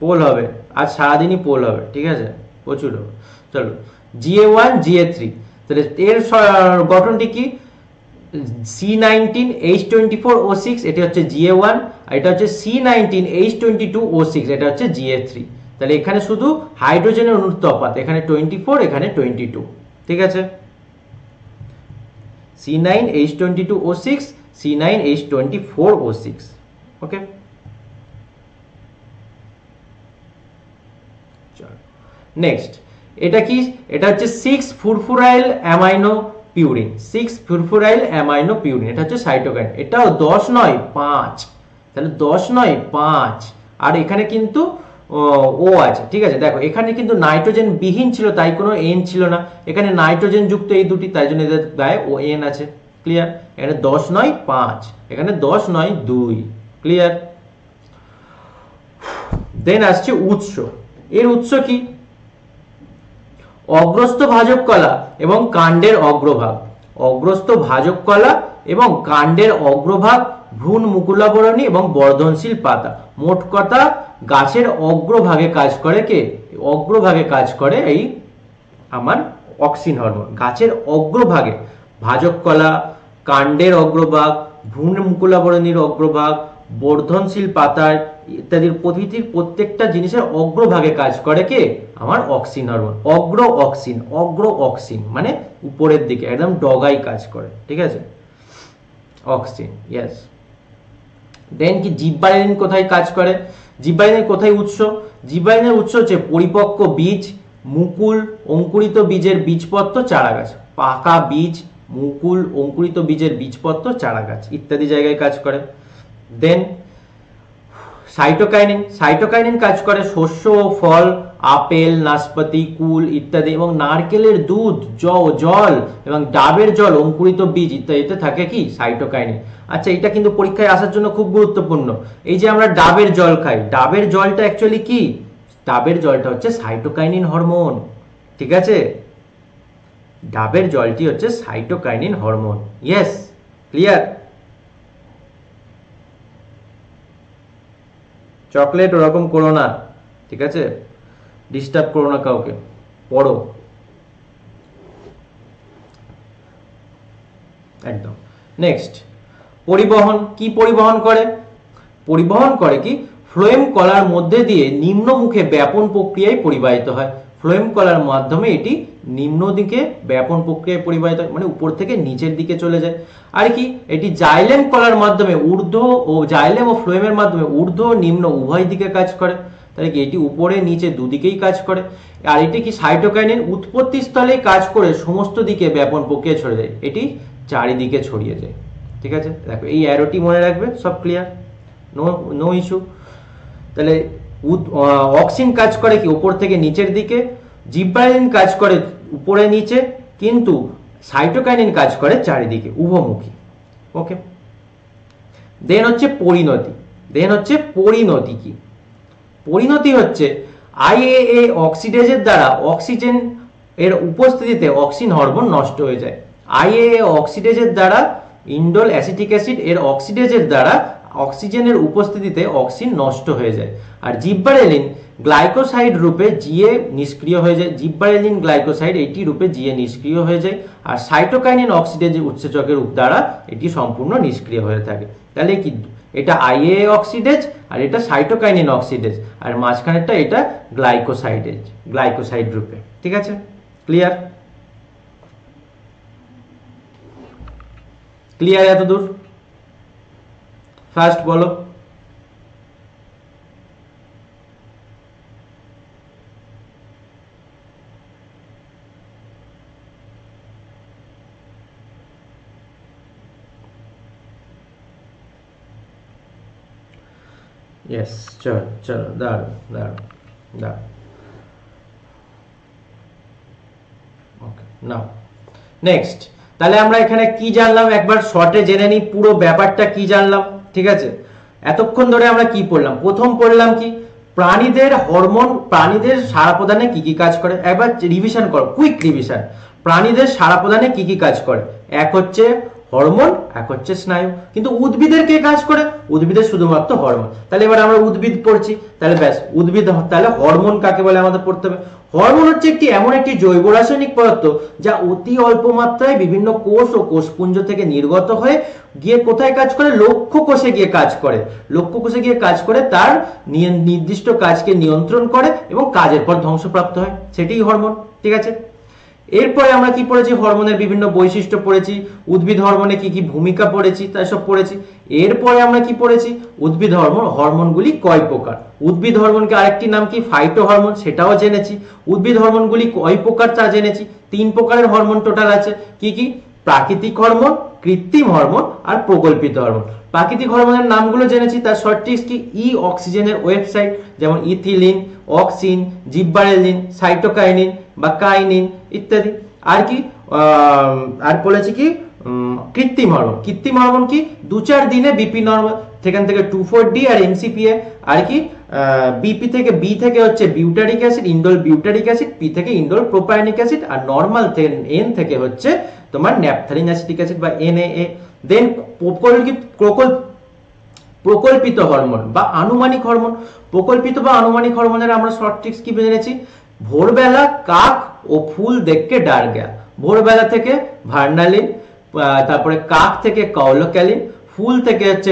পোল হবে, আজ সারাদিনই পোল হবে, ঠিক আছে, প্রচুর হবে। চলো GA1 GA3, তাহলে এর গঠনটি কি? C19H24O6, এটা হচ্ছে GA1, আর এটা হচ্ছে C19H22O6, এটা হচ্ছে GA3। তাহলে এখানে শুধু হাইড্রোজেনের অণুর তফাৎ, এখানে 24, এখানে 22, ঠিক আছে। C9H22O6, C9H24O6, ওকে। নেক্সট, এটা কি? এটা হচ্ছে 6 ফুরফুরাইল অ্যামাইনো পিউরিন, 6 ফুরফুরাইল অ্যামাইনো পিউরিন, এটা হচ্ছে সাইটোকাইন। এটাও 10 নয় 5, তাহলে 10 নয় 5, আর এখানে কিন্তু ও আছে, ঠিক আছে। দেখো এখানে কিন্তু নাইট্রোজেন বিহীন ছিল, তাই কোনো এন ছিল না, এখানে নাইট্রোজেন যুক্ত এই দুটি, তাই জন্য এদের গায়ে ও এন আছে, ক্লিয়ার। এখানে 10 নয় 5, এখানে 10 নয় 2, ক্লিয়ার। দেন আসছে উৎস। এর উৎস কি? অগ্রস্থ ভাজক কলা এবং কাণ্ডের অগ্রভাগ, অগ্রস্থ ভাজক কলা এবং কাণ্ডের অগ্রভাগ, ভ্রূণ মুকুলাবরণী এবং বর্ধনশীল পাতা। মোট কথা গাছের অগ্রভাগে কাজ করে কে? অগ্রভাগে কাজ করে এই আমার অক্সিন হরমোন। গাছের অগ্রভাগে ভাজক কলা, কাণ্ডের অগ্রভাগ, ভ্রূণ মুকুলাবরণীর অগ্রভাগ, বর্ধনশীল পাতার ইত্যাদির প্রত্যেকটা জিনিসের অগ্রভাগে কাজ করে কে? আমার অক্সিন হরমোন। অগ্র অক্সিন, অগ্র অক্সিন মানে উপরের দিকে, একদম ডগায় কাজ করে, ঠিক আছে, অক্সিন, ইয়েস। দেন কি জিব্বারেলিন কোথায় কাজ করে? জিব্বারেলিনের কোথায় উৎস? জিব্বারেলিনের উৎস হচ্ছে পরিপক্ক বীজ, মুকুল, অঙ্কুরিত বীজের বীজপত্র, চারাগাছ। পাকা বীজ, মুকুল, অঙ্কুরিত বীজের বীজপত্র, চারাগাছ ইত্যাদি জায়গায় কাজ করে। দেন সাইটোকাইনিন, সাইটোকাইনিন কাজ করে শস্য ও ফল, আপেল, নাশপাতি, কুল ইত্যাদি, এবং নারকেলের দুধ, জল এবং ডাবের জল, অঙ্কুরিত বীজ ইত্যাদিতে থাকে কি? সাইটোকাইনিন। আচ্ছা, এটা কিন্তু পরীক্ষায় আসার জন্য খুব গুরুত্বপূর্ণ। এই যে আমরা ডাবের জল খাই, ডাবের জলটা অ্যাকচুয়ালি কি? ডাবের জলটা হচ্ছে সাইটোকাইনিন হরমোন, ঠিক আছে। ডাবের জলটি হচ্ছে cytokinin hormone, yes, clear. Chocolate ওরকম করো না, ঠিক আছে, ডিস্টার্ব করো না কাউকে, পড়ো একদম। নেক্সট, পরিবহন। কি পরিবহন করে? পরিবহন করে কি? ফ্লোয়েম কলার মধ্যে দিয়ে নিম্ন মুখে ব্যাপন প্রক্রিয়ায় পরিবাহিত হয়। ফ্লোয়েম কলার মাধ্যমে এটি নিম্ন দিকে ব্যাপন প্রক্রিয়ায় পরিবাহিত হয়, মানে উপর থেকে নিচের দিকে চলে যায়। আর কি? এটি জাইলেম কলার মাধ্যমে ঊর্ধ্ব ও জাইলেম ও ফ্লোয়েমের মাধ্যমে ঊর্ধ্ব ও নিম্ন উভয় দিকে কাজ করে। তাহলে কি এটি উপরে নিচে দুদিকেই কাজ করে। আর এটি কি? সাইটোকাইনিন উৎপত্তি স্থলে কাজ করে সমস্ত দিকে ব্যাপন প্রক্রিয়া ছড়িয়ে যায়, এটি চারিদিকে ছড়িয়ে যায়, ঠিক আছে। দেখো এই অ্যারোটি মনে রাখবে, সব ক্লিয়ার, নো ইস্যু। তাহলে অক্সিন কাজ করে কি? উপর থেকে নিচের দিকে, জিব্বারেলিন কাজ করে উপরে নিচে, কিন্তু সাইটোকাইনিন কাজ করে চারিদিকে, উভমুখী, ওকে। দেন হচ্ছে পরিণতি। দেন হচ্ছে পরিণতি কি? পরিণতি হচ্ছে আইএএ অক্সিডেজের দ্বারা অক্সিজেন এর উপস্থিতিতে অক্সিন হরমোন নষ্ট হয়ে যায়। আইএএ অক্সিডেজের দ্বারা, ইন্ডোল অ্যাসিটিক অ্যাসিড এর অক্সিডেজের দ্বারা অক্সিজেনের উপস্থিতিতে অক্সিন নষ্ট হয়ে যায়। আর জিব্বারেলিন গ্লাইকোসাইড রূপে জিএ নিষ্ক্রিয় হয়ে যায়। জিব্বারেলিন গ্লাইকোসাইড এটি রূপে জিএ নিষ্ক্রিয় হয়ে যায়। আর সাইটোকাইনিন অক্সিডেজ উৎসেচকের দ্বারা এটি সম্পূর্ণ নিষ্ক্রিয় হয়ে থাকে। তাহলে কি? এটা আইএএ অক্সিডেজ আর এটা সাইটোকাইনিন অক্সিডেজ, আর মাঝখানেরটা এটা গ্লাইকোসাইডেজ, গ্লাইকোসাইড রূপে, ঠিক আছে, ক্লিয়ার? ক্লিয়ার এতদূর? ফার্স্ট বলো। यस, चलो चलो, दाঁড়াও দাঁড়াও দাঁড়াও, ওকে, নাও নেক্সট। তাহলে আমরা এখানে কি জানলাম একবার শর্টে জেনে নিই, পুরো ব্যাপারটা কি জানলাম, ঠিক আছে। এতক্ষণ ধরে আমরা কি পড়লাম? প্রথম পড়লাম কি প্রাণীদের হরমোন, প্রাণীদের সাড়া প্রদানে কি কি কাজ করে। একবার রিভিশন করো, কুইক রিভিশন। প্রাণীদের সাড়া প্রদানে কি কি কাজ করে? এক হচ্ছে হরমোন, এক হচ্ছে স্নায়ু। কিন্তু উদ্ভিদের কে কাজ করে? উদ্ভিদের শুধুমাত্র হরমোন। তাহলে এবার আমরা উদ্ভিদ পড়ছি, তাহলে ব্যাস উদ্ভিদ, তাহলে হরমোন কাকে বলে আমাদের পড়তে হবে। হরমোন হচ্ছে এমন একটি জৈব রাসায়নিক পদার্থ যা অতি অল্প মাত্রায় বিভিন্ন কোষ ও কোষপুঞ্জ থেকে নির্গত হয়ে গিয়ে কোথায় কাজ করে? লক্ষ্য কোষে গিয়ে কাজ করে। লক্ষ্য কোষে গিয়ে কাজ করে, তার নির্দিষ্ট কাজকে নিয়ন্ত্রণ করে এবং কাজের পর ধ্বংসপ্রাপ্ত হয়, সেটাই হরমোন। ঠিক আছে, এরপরে আমরা কি পড়েছি? হরমোনের বিভিন্ন বৈশিষ্ট্য পড়েছি, উদ্ভিদ হরমোনে কি কি ভূমিকা পড়েছি তাই সব পড়েছি। এরপরে আমরা কি পড়েছি? উদ্ভিদ হরমোন, হরমোনগুলি কয় প্রকার। উদ্ভিদ হরমোনকে আরেকটি নাম কি? ফাইটো হরমোন, সেটাও জেনেছি। উদ্ভিদ হরমোনগুলি কয় প্রকার তা জেনেছি। 3 প্রকারের হরমোন টোটাল আছে। কি কি? প্রাকৃতিক হরমোন, কৃত্রিম হরমোন আর প্রকল্পিত হরমোন। প্রাকৃতিক হরমোনের নামগুলো জেনেছি, তার শর্ট ট্রিক্স কি? ই অক্সিজেনের ওয়েবসাইট, যেমন ইথিলিন, অক্সিন, জিব্বারেলিন, সাইটোকাইনিন বা কাইনিন ইত্যাদি। আর কি আর বলেছি কি? কৃত্রিম হরমোন। কৃত্রিম হরমোন কি? 2-4 দিনে বিপি নরমাল, সেখান থেকে 2,4-D আর এমসিপিএ। আর কি বিপি থেকে, বি থেকে হচ্ছে butyric acid, indole butyric acid, P থেকে ইন্ডোল প্রোপায়নিক অ্যাসিড, আর নরমাল থেকে এন থেকে হচ্ছে তোমার ন্যাপথালিন অ্যাসিটিক অ্যাসিড বা এনএএ। দেন প্রকল্পিত হরমোন বা আনুমানিক হরমোন। প্রকল্পিত বা আনুমানিক হরমোনের আমরা শর্ট ট্রিক্স কি জেনেছি? ভোরবেলা কাক ও ফুল দেখকে ডার গয়া। ভোরবেলা থেকে ভার্নালিন, তারপরে কাক থেকে কাউলোক্যালিন, ফুল থেকে হচ্ছে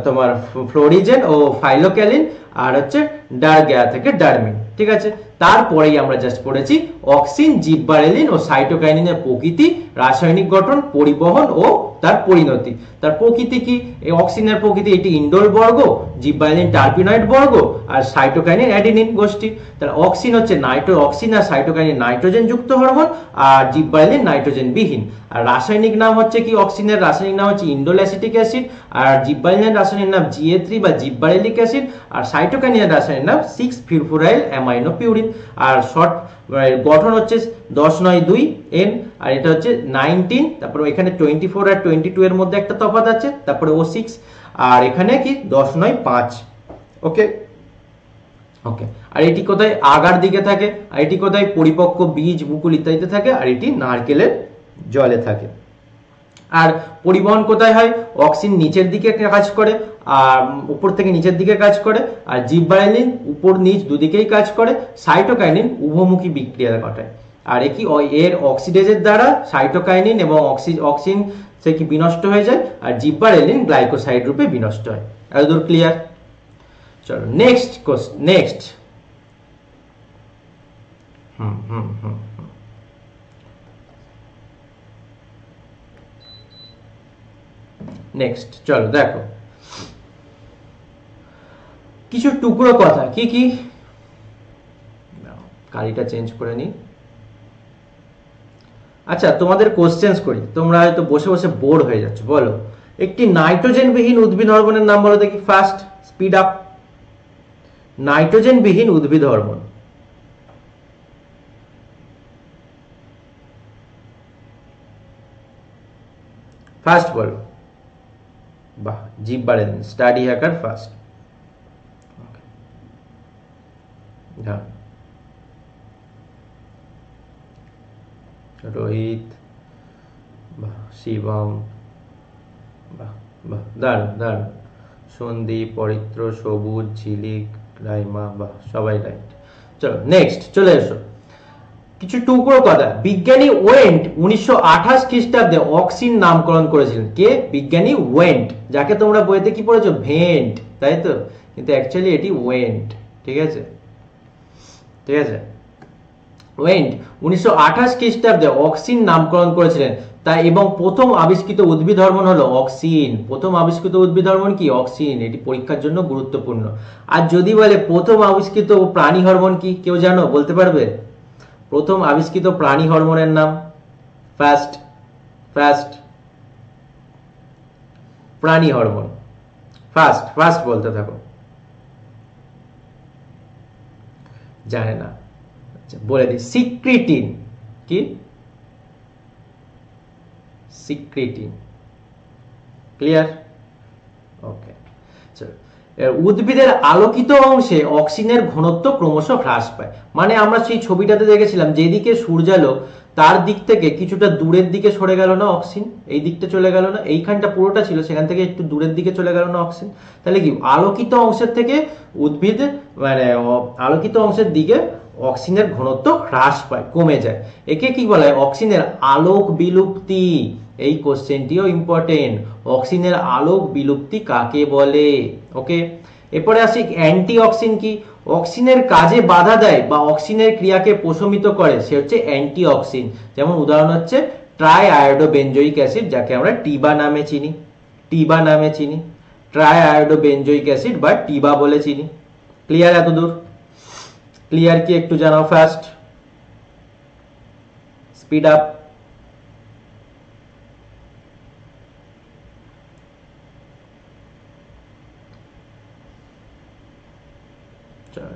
তোমার ফ্লোরিজেন ও ফাইলোক্যালিন, আর হচ্ছে ডার গয়া থেকে ডারমিন। ঠিক আছে, তারপরেই আমরা জাস্ট পড়েছি অক্সিন, জিব্বারেলিন ও সাইটোকাইনিনের প্রকৃতি, রাসায়নিক গঠন, পরিবহন ও তার পরিণতি। তার প্রকৃতি কি? এই অক্সিনের প্রকৃতি, এটি ইন্ডোল বর্গ, জিব্বারেলিন টার্পিনয়েড বর্গ, আর সাইটোকাইনিন অ্যাডিনিন গোষ্ঠী। তার অক্সিন হচ্ছে অক্সিন আর সাইটোকাইনিন নাইট্রোজেন যুক্ত হরমোন, আর জিব্বারেলিন নাইট্রোজেন বিহীন। আর রাসায়নিক নাম হচ্ছে কি? অক্সিনের রাসায়নিক নাম হচ্ছে ইন্ডোল অ্যাসিটিক অ্যাসিড, আর জিব্বারেলিনের রাসায়নিক নাম GA3 বা জিব্বারেলিক অ্যাসিড, আর সাইটোকাইনিনের রাসায়নিক নাম 6-ফিরফুরাইল অ্যামাইনো পিউরিন। আর শর্ট গঠন হচ্ছে 10-9-2 N, আর এটা হচ্ছে 19, তারপরে এখানে 24 আর 22 এর মধ্যে একটা তফাৎ আছে, তারপরে O6, আর এখানে কি 10-9-5। ওকে ওকে, আর এটি কোথায়? আগার দিকে থাকে, আর এটি কোথায়? পরিপক্ক বীজ, মুকুল ইত্যাদিতে থাকে, আর এটি নারকেলের জলে থাকে। আর পরিবহন কোথায় হয়? অক্সিন নিচের দিকে কাজ করে, আর উপর থেকে নিচের দিকে কাজ করে, আর জিব্বারেলিন উপর নিচ দুদিকেই কাজ করে, সাইটোকাইনিন উভমুখী বিক্রিয়া ঘটায়। আর এর অক্সিডেজের দ্বারা সাইটোকাইনিন এবং অক্সিন সে কি বিনষ্ট হয়ে যায়, আর জিব্বারেলিন গ্লাইকোসাইড রূপে বিনষ্ট হয়। এতদূর ক্লিয়ার? চলো নেক্সট কোশ্চেন, নেক্সট। নেক্সট চলো দেখো কিছু টুকরো কথা। কি কি? কালিটা চেঞ্জ করে নি। আচ্ছা, তোমাদের কোশ্চেন্স করি, তোমরা হয়তো বসে বসে বোর হয়ে যাচ্ছ। বলো একটি নাইট্রোজেন বিহীন উদ্ভিদ হরমোনের নাম বলো দেখি, ফার্স্ট স্পিড আপ। নাইট্রোজেন বিহীন উদ্ভিদ হরমোন। ফার্স্ট বলো। বাহ, জিব্বারেলিন, স্টাডি হ্যাকার ফার্স্ট। রোহিত, বাহ, শিবম, বাহ বাহ, দারুণ দারুণ। সন্দীপ, পরিত্র, সবুজ, ঝিলিক, রাইমা, বাহ, সবাই রাইট। চলো নেক্সট, চলে এসো কিছু টুকরো কথা। বিজ্ঞানী ওয়েন্ট 1928 খ্রিস্টাব্দে অক্সিন নামকরণ করেছিলেন। কে? বিজ্ঞানী ওয়েন্ট, যাকে তোমরা বইতে কি পড়েছো? ভেন্ট, তাই তো? কিন্তু অ্যাকচুয়ালি এটি ওয়েন্ট। ঠিক আছে, ঠিক আছে। ওয়েন্ট 1928 খ্রিস্টাব্দে অক্সিন নামকরণ করেছিলেন তাই, এবং প্রথম আবিষ্কৃত উদ্ভিদ হরমোন হলো অক্সিন। প্রথম আবিষ্কৃত উদ্ভিদ হরমোন কি? অক্সিন। এটি পরীক্ষার জন্য গুরুত্বপূর্ণ। আর যদি বলে প্রথম আবিষ্কৃত প্রাণী হরমোন কি, কেউ জানো? বলতে পারবে? প্রথম আবিষ্কৃত প্রাণী হরমোনের নাম? ফার্স্ট ফার্স্ট প্রাণী হরমোন, ফার্স্ট ফার্স্ট বলতে থাকো। জানে না? আচ্ছা বলে দিই, সিক্রিটিন। কি? সিক্রিটিন। ক্লিয়ার? ওকে, উদ্ভিদের আলোকিত অংশে অক্সিজেনের ঘনত্ব ক্রমশ হ্রাস পায়। মানে আমরা সেই ছবিটাতে দেখেছিলাম যেদিকে সূর্যালোক তার দিক থেকে কিছুটা দূরের দিকে সরে গেল না অক্সিজেন, এই দিকটা চলে গেল না, এইখানটা পুরোটা ছিল সেখান থেকে একটু দূরের দিকে চলে গেল না অক্সিজেন। তাহলে কি আলোকিত অংশের থেকে উদ্ভিদ মানে আলোকিত অংশের দিকে অক্সিজেনের ঘনত্ব হ্রাস পায়, কমে যায়। একে কি বলা হয়? অক্সিজেনের আলোক বিলুপ্তি। এই কোশ্চেনটিও ইম্পর্টেন্ট। অক্সিজেনের আলোক বিলুপ্তি কাকে বলে? ওকে, এরপরে আসি অ্যান্টি অক্সিন কি? অক্সিজেনের কাজে বাধা দেয় বা অক্সিজেনের ক্রিয়াকে প্রশমিত করে, সে হচ্ছে অ্যান্টি অক্সিন। যেমন উদাহরণ হচ্ছে ট্রাই আয়োডো বেঞ্জোইক অ্যাসিড, যাকে আমরা টিবা নামে চিনি, টিবা নামে চিনি, ট্রাই আয়োডো বেঞ্জোইক অ্যাসিড বা টিবা বলে চিনি। ক্লিয়ার এতদূর? ক্লিয়ার কি একটু জানাও ফার্স্ট, স্পিড আপ।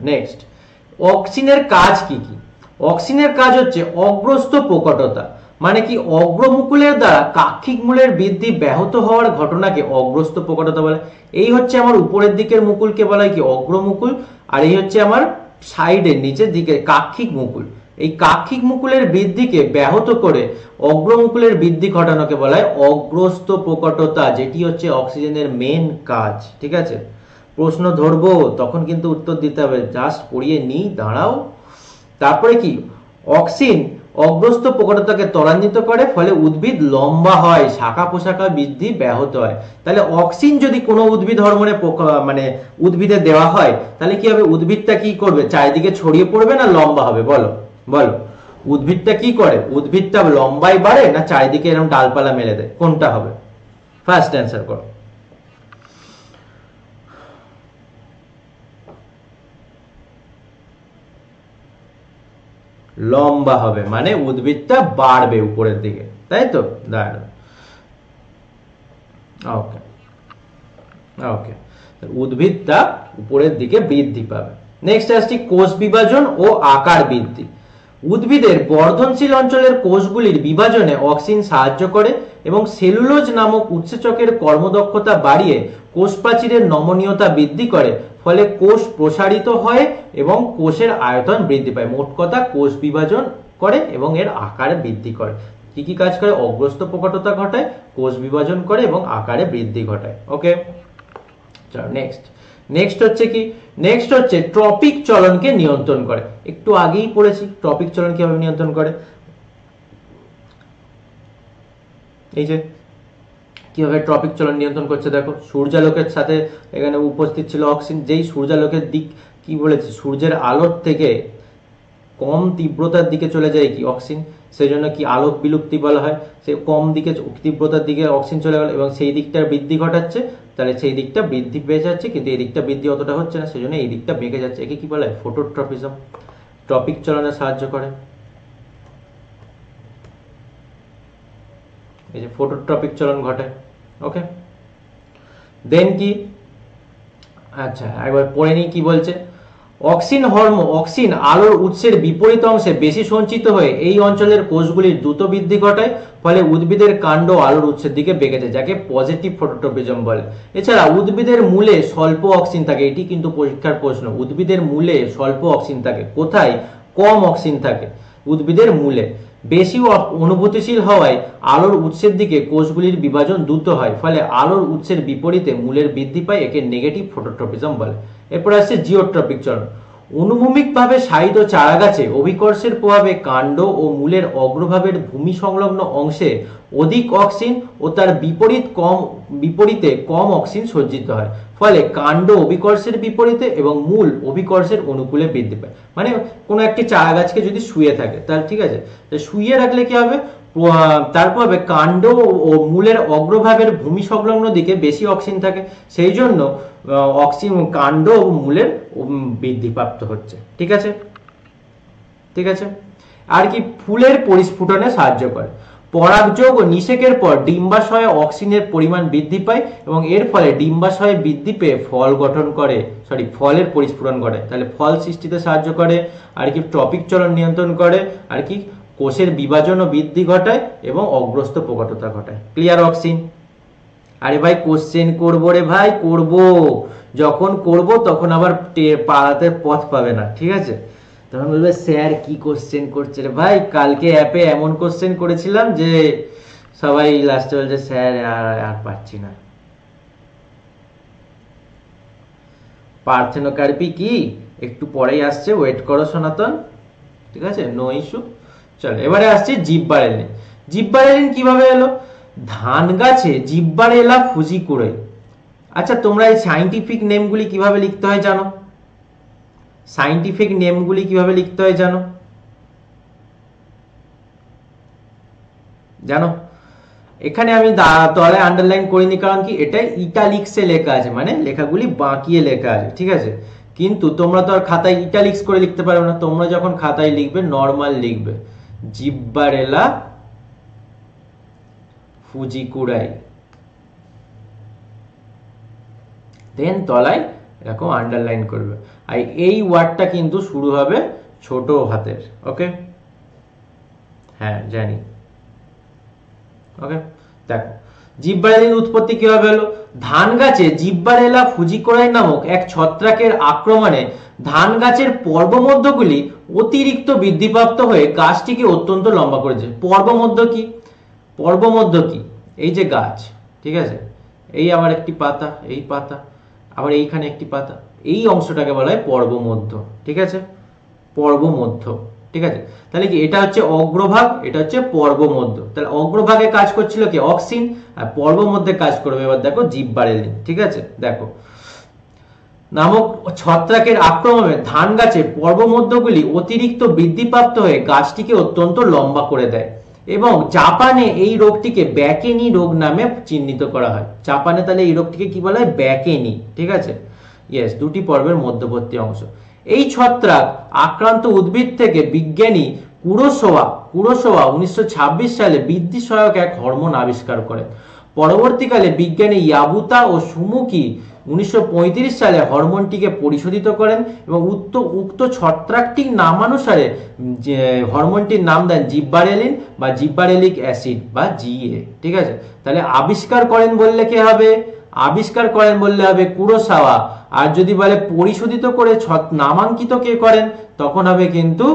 নেক্সট, অক্সিনের কাজ কি কি? অক্সিনের কাজ হচ্ছে অগ্রস্ত প্রকটতা। মানে কি? অগ্রমুকুলের দ্বারা কাক্ষিক মূলের বৃদ্ধি ব্যাহত হওয়ার ঘটনাকে অগ্রস্ত প্রকটতা বলে। এই হচ্ছে আমার উপরের দিকের মুকুলকে বলা হয় কি? অগ্রমুকুল। আর এই হচ্ছে আমার সাইডের নিচের দিকে কাক্ষিক মুকুল। এই কাক্ষিক মুকুলের বৃদ্ধিকে ব্যাহত করে অগ্রমুকুলের বৃদ্ধি ঘটানোকে বলা হয় অগ্রস্ত প্রকটতা, যেটি হচ্ছে অক্সিজেনের মেন কাজ। ঠিক আছে, প্রশ্ন ধরবো তখন কিন্তু উত্তর দিতে হবে, জাস্ট পড়িয়ে নি, দাঁড়াও। তারপরে কি? অক্সিন অগ্রস্ত প্রকটতাকে ত্বরান্বিত করে, ফলে উদ্ভিদ লম্বা হয়, শাখা প্রশাখা বৃদ্ধি ব্যাহত হয়। তাহলে অক্সিন যদি কোনো উদ্ভিদ হরমোনে মানে উদ্ভিদে দেওয়া হয়, তাহলে কি হবে? উদ্ভিদটা কি করবে? চারিদিকে ছড়িয়ে পড়বে না লম্বা হবে? বলো বলো, উদ্ভিদটা কি করে? উদ্ভিদটা লম্বাই বাড়ে না চারিদিকে এরকম ডালপালা মেলে দেয়? কোনটা হবে? ফার্স্ট অ্যান্সার করো। লম্বা হবে, মানে উদ্ভিদটা বাড়বে উপরের দিকে, তাই তো? দাঁড়াও, ওকে ওকে, উদ্ভিদটা উপরের দিকে বৃদ্ধি পাবে। নেক্সট আসছি কোষ বিভাজন ও আকার বৃদ্ধি। উদ্ভিদের বর্ধনশীল অঞ্চলের কোষগুলির বিভাজনে অক্সিন সাহায্য করে এবং সেলুলোজ নামক উৎসেচকের কর্মদক্ষতা বাড়িয়ে কোষ প্রাচীরের নমনীয়তা বৃদ্ধি করে, ফলে কোষ প্রসারিত হয় এবং কোষের আয়তন বৃদ্ধি পায়। মোট কথা কোষ বিভাজন করে এবং এর আকারে বৃদ্ধি করে। কি কি কাজ করে? অগ্রস্ত প্রকটতা ঘটায়, কোষ বিভাজন করে এবং আকারে বৃদ্ধি ঘটায়। ওকে, চলো নেক্সট। নেক্সট হচ্ছে কি? নেক্সট হচ্ছে ট্রপিক চলনকে নিয়ন্ত্রণ করে। একটু আগেই পড়েছি ট্রপিক চলন কিভাবে নিয়ন্ত্রণ করে। এই যে কিভাবে ট্রপিক চলন নিয়ন্ত্রণ করছে দেখো, সূর্যালোকের সাথে এখানে উপস্থিত ছিল অক্সিজেন। যেই সূর্যালোকের দিক কি বলেছি? সূর্যের আলোর থেকে কম তীব্রতার দিকে চলে যায় কি? অক্সিজেন। সেই জন্য কি আলোক বিলুপ্তি বলা হয়। সে কম দিকে তীব্রতার দিকে অক্সিজেন চলে গেল এবং সেই দিকটার বৃদ্ধি ঘটাচ্ছে, তাহলে সেই দিকটা বৃদ্ধি পেয়ে যাচ্ছে, কিন্তু এই দিকটা বৃদ্ধি অতটা হচ্ছে না, সেই জন্য এই দিকটা বেঁকে যাচ্ছে। একে কি বলা হয়? ফটোট্রপিজম। ট্রপিক চলনে সাহায্য করে, এই যে ফটোট্রপিক চলন ঘটে। ওকে, দেন কি? আচ্ছা একবার পড়ে নিই কি বলছে। অক্সিন আলোর উৎসের বিপরীত অংশে বেশি সঞ্চিত হয়ে এই অঞ্চলের কোষগুলির দ্রুত বৃদ্ধি ঘটায়, ফলে উদ্ভিদের কাণ্ড আলোর উৎসের দিকে বেঁকে যায়, যাকে পজিটিভ ফটোট্রপিজম বলে। এছাড়া উদ্ভিদের মূলে স্বল্প অক্সিজেন থাকে, এটি কিন্তু পরীক্ষার প্রশ্ন। উদ্ভিদের মূলে স্বল্প অক্সিজেন থাকে, কোথায়? কম অক্সিজেন থাকে উদ্ভিদের মূলে। বেশি অনুভূতিশীল হওয়ায় আলোর উৎসের দিকে কোষগুলির বিভাজন দ্রুত হয়, ফলে আলোর উৎসের বিপরীতে মূলের বৃদ্ধি পায়, একে নেগেটিভ ফটোট্রপিজম বলে। এরপর আসছে জিওট্রপিক চলন। অনুভূমিকভাবে সাইত চারা গাছে অভিকর্ষের প্রভাবে কাণ্ড ও মূলের অগ্রভাগের ভূমি সংলগ্ন অংশে অধিক অক্সিজেন ও তার বিপরীতে কম অক্সিজেন সজ্জিত হয়, ফলে কাণ্ড অভিকর্ষের বিপরীতে এবং মূল অভিকর্ষের অনুকূলে বৃদ্ধি পায়। মানে কোনো একটি চারা গাছকে যদি শুয়ে থাকে, তাহলে ঠিক আছে, শুয়ে রাখলে কি হবে? তারপর কাণ্ড ও মূলের অগ্রভাগের ভূমি সংলগ্ন দিকে বেশি অক্সিজেন থাকে, সেই জন্য অক্সিজেন কাণ্ড ও মূলের বৃদ্ধিপ্রাপ্ত হচ্ছে। ঠিক আছে, ঠিক আছে। আর কি? ফুলের পরিস্ফুটনে সাহায্য করে। পরাগযোগ ও নিষেকের পর ডিম্বাশয়ে অক্সিজেনের পরিমাণ বৃদ্ধি পায় এবং এর ফলে ডিম্বাশয় বৃদ্ধি পেয়ে ফল গঠন করে, ফলের পরিস্ফুটন ঘটে। তাহলে ফল সৃষ্টিতে সাহায্য করে। আর কি? ট্রপিক চলন নিয়ন্ত্রণ করে। আর কি? কোষের বিভাজন ও বৃদ্ধি ঘটায় এবং অগ্রস্ত প্রকটতা ঘটায়। Clear oxygen? আরে ভাই কোশ্চেন করবো রে ভাই, করব, যখন করব তখন আবার পালাতে পথ পাবে না, ঠিক আছে? তখন বলবে স্যার কি কোশ্চেন করছে রে ভাই, কালকে অ্যাপে এমন কোশ্চেন করেছিলাম যে সবাই লাস্টে বলছে স্যার আর পারছি না। পার্থেনোকার্পি কি একটু পরেই আসছে, ওয়েট করো সনাতন, ঠিক আছে, নো ইস্যু। চলো এবারে আসছে জিব্বারেলিন। জিব্বারেলিন কিভাবে এলো? ধান গাছে জিব্বারেলা ফুজিকুড়াই। আচ্ছা তোমরা এই সাইন্টিফিক নেমগুলি কিভাবে লিখতে হয় জানো? সাইন্টিফিক নেমগুলি কিভাবে লিখতে হয় জানো? জানো? এখানে আমি তলে আন্ডারলাইন করিনি, কারণ কি এটা ইটালিক্সে লেখা আছে, মানে লেখাগুলি বাঁকিয়ে লেখা আছে, ঠিক আছে? কিন্তু তোমরা তো আর খাতায় ইটালিক্স করে লিখতে পারবে না, তোমরা যখন খাতায় লিখবে নর্মাল লিখবে, জিব্বারেলা ফুজিকুড়াই, দেন তলায় এরকম আন্ডারলাইন করবে। আর এই ওয়ার্ডটা কিন্তু শুরু হবে ছোট হাতের, ওকে? হ্যাঁ জানি, ওকে। দেখো জিব্বারেলিন উৎপত্তি কিভাবে হলো? ধান গাছে জিব্বারেলা ফুজিকুড়াই নামক এক ছত্রাকের আক্রমণে ধান গাছের পর্বমধ্যগুলি অতিরিক্ত বৃদ্ধিপ্রাপ্ত হয়ে গাছটিকে অত্যন্ত লম্বা করেছে। পর্বমধ্য কি? পর্বমধ্য কি? এই যে গাছ, ঠিক আছে, এই আবার একটি পাতা, এই পাতা, আবার এইখানে একটি পাতা, এই অংশটাকে বলা হয় পর্বমধ্য, ঠিক আছে? পর্বমধ্য, ঠিক আছে? তাহলে কি এটা হচ্ছে অগ্রভাগ, এটা হচ্ছে পর্বমধ্য। তাহলে অগ্রভাগে কাজ করছিল কি? অক্সিন, আর পর্বমধ্যে কাজ করবে এবার দেখো জিব্বারেলিন, ঠিক আছে? দেখো নামক ছত্রাকের আক্রমণে ধান গাছের পর্বমধ্যগুলি অতিরিক্ত বৃদ্ধিপ্রাপ্ত হয়ে গাছটিকে অত্যন্ত লম্বা করে দেয়, এবং জাপানে এই রোগটিকে ব্যাকেনি রোগ নামে চিহ্নিত করা হয়। জাপানে তাহলে এই রোগটিকে কি বলা হয়? ব্যাকেনি, ঠিক আছে? ইয়েস, দুটি পর্বের মধ্যবর্তী অংশ। এই ছত্রাক আক্রান্ত উদ্ভিদ থেকে বিজ্ঞানী কুরোসাওয়া 1926 সালে বৃদ্ধি সহায়ক এক হরমোন আবিষ্কার করেন। পরবর্তীকালে বিজ্ঞানী ইয়াবুতা ও সুমুকি 1935 সালে হরমোনটিকে পরিশোধিত করেন এবং উক্ত ছত্রাকটির নামানুসারে যে হরমোনটির নাম দেন জিব্বারেলিন বা জিব্বারেলিক অ্যাসিড বা জিএ, ঠিক আছে? তাহলে আবিষ্কার করেন বললে কে হবে? আবিষ্কার করেন বললে হবে কুরোসাওয়া, আর যদি বলে পরিশোধিত করে নামাঙ্কিত কে করেন তখন হবে কিন্তু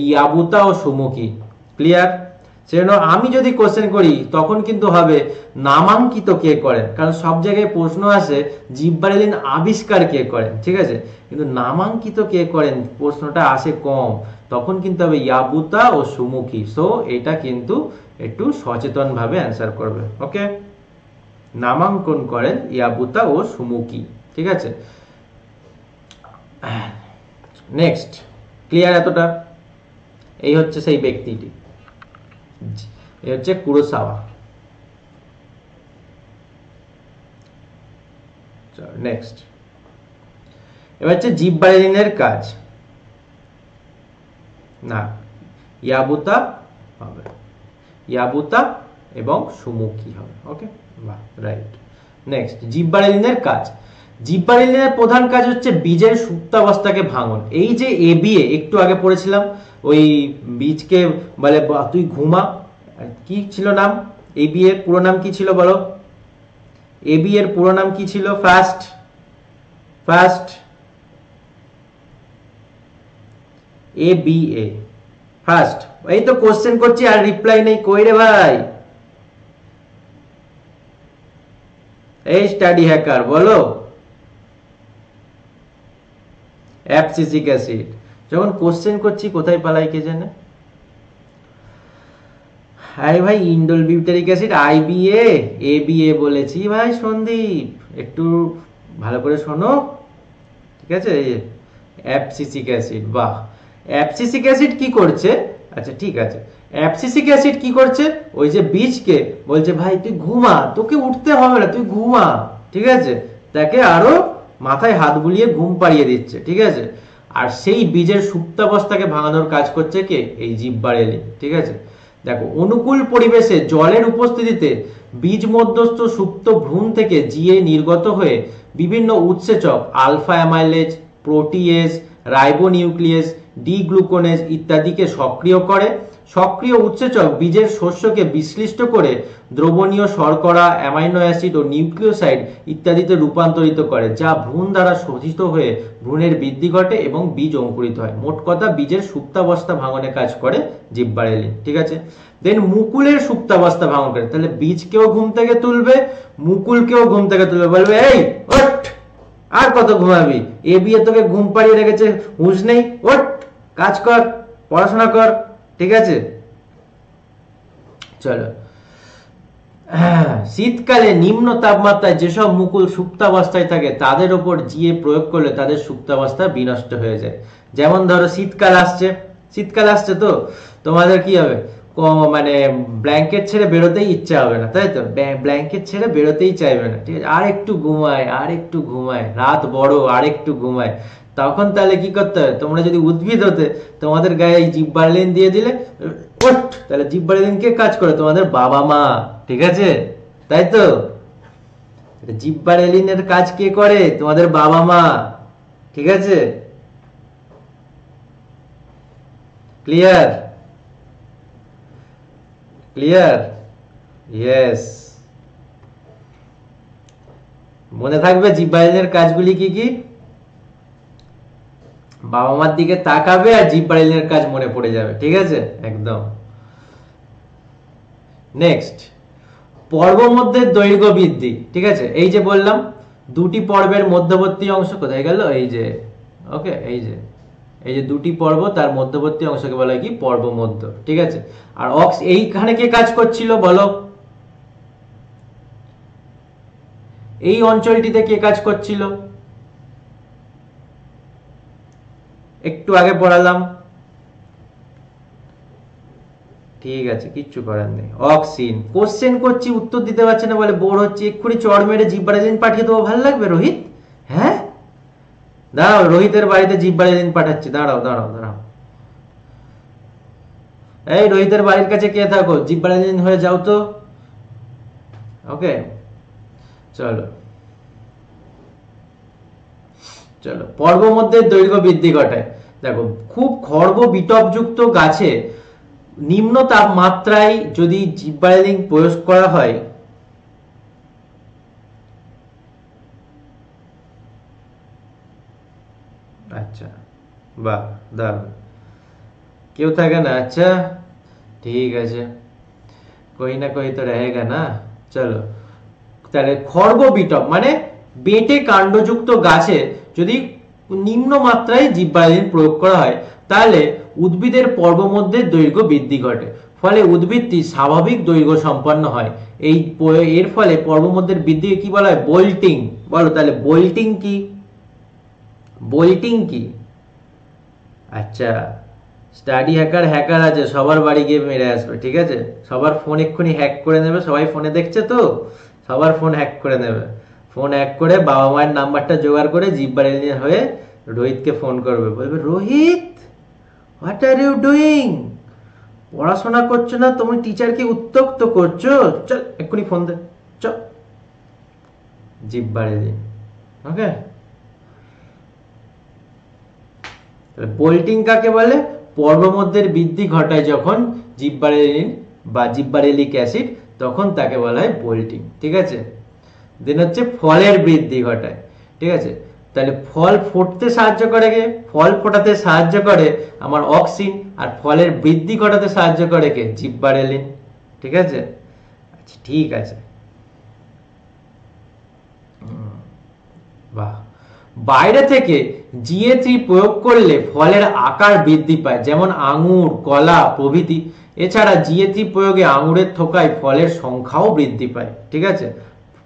ইয়াবুতা ও সুমুকি। ক্লিয়ার? সেজন্য আমি যদি কোশ্চেন করি তখন কিন্তু হবে নামাঙ্কিত কে করেন, কারণ সব জায়গায় প্রশ্ন আসে জিব্বারেলিন আবিষ্কার কে করেন, ঠিক আছে? কিন্তু নামাঙ্কিত কে করেন প্রশ্নটা আসে কম, তখন কিন্তু হবে ইয়াবুতা ও সুমুকি। সো এটা কিন্তু একটু সচেতন ভাবে অ্যান্সার করবে, ওকে? নামাঙ্কন করেন ইয়াবুতা ও সুমুকি, ঠিক আছে? নেক্সট, ক্লিয়ার এতটা? এই হচ্ছে সেই ব্যক্তিটি, এই হচ্ছে কুরোসাওয়া। নেক্সট, এবার হচ্ছে জিব্বারেলিনের কাজ। না, ইয়াবুতা হবে, ইয়াবুতা এবং সুমুকি হবে, ওকে? বাহ, রাইট। নেক্সট, জিব্বারেলিনের কাজ। জিব্বারেলিনের প্রধান কাজ হচ্ছে বীজের সুপ্তাবস্থাকে ভাঙন। এই যে এবিএ একটু আগে পড়েছিলাম, ওই বীজকে বলে তুই ঘুমা, কি ছিল নাম? এবি এর পুরো নাম কি ছিল বলো? এবি এর পুরো নাম কি ছিল? First ABA, first. এই তো কোশ্চেন করছি আর রিপ্লাই নেই, কই রে ভাই? এই স্টাডি হ্যাকার বলো। Abscisic acid. যখন কোশ্চেন করছি কোথায় পালাই কে জানে? আরে ভাই indole butyric acid, IBA, ABA বলেছি ভাই সন্দীপ, একটু ভালো করে শোনো, ঠিক আছে? অ্যাবসিসিক অ্যাসিড, বাহ। অ্যাবসিসিক অ্যাসিড কি করছে? আচ্ছা ঠিক আছে, অ্যাবসিসিক অ্যাসিড কি করছে? ওই যে বীজকে বলছে ভাই তুই ঘুমা, তোকে উঠতে হবে না, তুই ঘুমা, ঠিক আছে? তাকে আরো মাথায় হাত বুলিয়ে ঘুম পাড়িয়ে দিচ্ছে, ঠিক আছে? আর সেই বীজের সুপ্তাবস্থাকে ভাঙানোর কাজ করছে কে? এই জিব্বারেলিন, ঠিক আছে? দেখো অনুকূল পরিবেশে জলের উপস্থিতিতে বীজ মধ্যস্থ সুপ্ত ভ্রূণ থেকে জিএ নির্গত হয়ে বিভিন্ন উৎসেচক আলফা অ্যামাইলেজ, প্রোটিয়েজ, রাইবোনিউক্লিয়েজ, ডি গ্লুকোনেজ ইত্যাদিকে সক্রিয় করে, সক্রিয় উৎসেচক বীজের শস্যকে বিশ্লিষ্ট করে দ্রবণীয় শর্করা, অ্যামাইনো অ্যাসিড ও নিউক্লিওসাইড ইত্যাদিতে রূপান্তরিত করে, যা ভ্রূণ দ্বারা শোষিত হয়ে ভ্রূণের বৃদ্ধি ঘটে এবং বীজ অঙ্কুরিত হয়। মোট কথা বীজের সুপ্তাবস্থা ভাঙনে কাজ করে জিববারেলিন। ঠিক আছে, দেন মুকুলের সুপ্তাবস্থা ভাঙন করে, তাহলে বীজকেও ঘুম থেকে তুলবে, মুকুলকেও ঘুম থেকে তুলবে, বলবে এই ওঠ, আর কত ঘুমাবি, এ বিয়ে তোকে ঘুম পাড়িয়ে রেখেছে, হুঁশ নেই, ওঠ কাজ কর, পড়াশোনা কর। ঠিক আছে, চলো। শীতকালে নিম্ন তাপমাত্রায় যেসব মুকুল সুপ্তাবস্থায় থাকে তাদের উপর জিএ প্রয়োগ করলে তাদের সুপ্তাবস্থা বিনষ্ট হয়ে যায়। যেমন ধরো শীতকাল আসছে, শীতকাল আসছে তো তোমাদের কি হবে, মানে ব্ল্যাঙ্কেট ছেড়ে বেরোতেই ইচ্ছা হবে না, তাই তো, ব্ল্যাঙ্কেট ছেড়ে বেরোতেই চাইবে না। ঠিক আছে, আর একটু ঘুমায়, আর একটু ঘুমায়, রাত বড়, আর একটু ঘুমায়। তখন তাহলে কি করতে হবে, তোমরা যদি উদ্ভিদ হতে তোমাদের গায়ে জিববারেলিন দিয়ে দিলে, ওঠ, তাহলে জিববারেলিন কে কাজ করে, তোমাদের বাবা মা। ঠিক আছে, তাই তো, জিববারেলিনের কাজ কে করে, তোমাদের বাবা মা। ঠিক আছে, ক্লিয়ার, ক্লিয়ার, ইয়েস। মনে থাকবে জিববারেলিনের কাজগুলি কি কি, বাবা মার দিকে তাকাবে আর জিববারেলিনের কাজ মনে পড়ে যাবে। ঠিক আছে, একদম। নেক্সট, পর্ব মধ্যের দৈর্ঘ্য বৃদ্ধি। ঠিক আছে, এই যে বললাম দুটি পর্বের মধ্যবর্তী অংশ কোথায় গেল, এই যে, ওকে, এই যে দুটি পর্ব তার মধ্যবর্তী অংশকে বলা হয় কি, পর্ব মধ্য। ঠিক আছে, আর এইখানে কে কাজ করছিল বলো, এই অঞ্চলটিতে কে কাজ করছিল, একটু আগে পড়ালাম। ঠিক আছে, কিচ্ছু করার নেই, অক্সিন। কোশ্চেন করছি উত্তর দিতে পারছে না বলে বোর হচ্ছে, এক্ষুনি চড় মেরে জিববারেলিন পাঠিয়ে দেবো, ভালো লাগবে রোহিত? হ্যাঁ, দাঁড়াও, রোহিতের বাড়িতে জিববারেলিন পাঠাচ্ছি, দাঁড়াও দাঁড়াও দাঁড়াও। এই রোহিতের বাড়ির কাছে কে থাকো, জিববারেলিন হয়ে যাও তো। ওকে, চলো চলো, পর্ব মধ্যে দৈর্ঘ্য বৃদ্ধি ঘটায়। দেখো, খুব খর্ব বিটপযুক্ত গাছে নিম্ন তাপমাত্রায় যদি জিববারেলিন প্রয়োগ করা হয়, আচ্ছা, বাহ, দারুণ, কেউ থাকে না, আচ্ছা ঠিক আছে, कोई ना कोई तो रहेगा ना। চলো, তাহলে খর্ব বিটপ মানে বেঁটে কাণ্ডযুক্ত গাছে যদি নিম্ন মাত্রায় জিববারেলিন প্রয়োগ করা হয়, তাহলে উদ্ভিদের পর্ব মধ্যে দৈর্ঘ্য বৃদ্ধি ঘটে, ফলে উদ্ভিদটি স্বাভাবিক দৈর্ঘ্য সম্পন্ন হয়। এর ফলে পর্ব মধ্যের বৃদ্ধিকে কি বলা হয়, বোল্টিং। বলো তাহলে বোল্টিং কি, বোল্টিং কি? আচ্ছা, স্টাডি হ্যাকার আছে, সবার বাড়ি গিয়ে মেরে আসবে। ঠিক আছে, সবার ফোন এক্ষুনি হ্যাক করে নেবে, সবাই ফোনে দেখছে তো, সবার ফোন হ্যাক করে নেবে, ফোন হ্যাক করে বাবা মায়ের নাম্বারটা জোগাড় করে জিববারেলিন হয়ে রোহিতকে ফোন করবে, বলবে Rohit what are you doing, পড়াশোনা করছো না, তুমি টিচারকে উত্ত্যক্ত করছো, চল এক্ষুনি ফোন দে, চল জিববারেলিন। ওকে, বোল্টিং কাকে বলে, পর্ব মধ্যের বৃদ্ধি ঘটায় যখন জিববারেলিন বা জিববারেলিক অ্যাসিড, তখন তাকে বলা হয় বোল্টিং। ঠিক আছে, দেন হচ্ছে ফলের বৃদ্ধি ঘটায়। ঠিক আছে, তাহলে ফল ফুটতে সাহায্য করে কে, ফল ফোটাতে সাহায্য করে আমার অক্সিন, আর ফলের বৃদ্ধি ঘটাতে সাহায্য করে কে, জিববারেলিন। ঠিক আছে, আচ্ছা ঠিক আছে, বাহ। বাইরে থেকে জিএ3 প্রয়োগ করলে ফলের আকার বৃদ্ধি পায়, যেমন আঙুর, কলা প্রভৃতি। এছাড়া জিএ3 প্রয়োগে আঙুরের থোকায় ফলের সংখ্যাও বৃদ্ধি পায়। ঠিক আছে,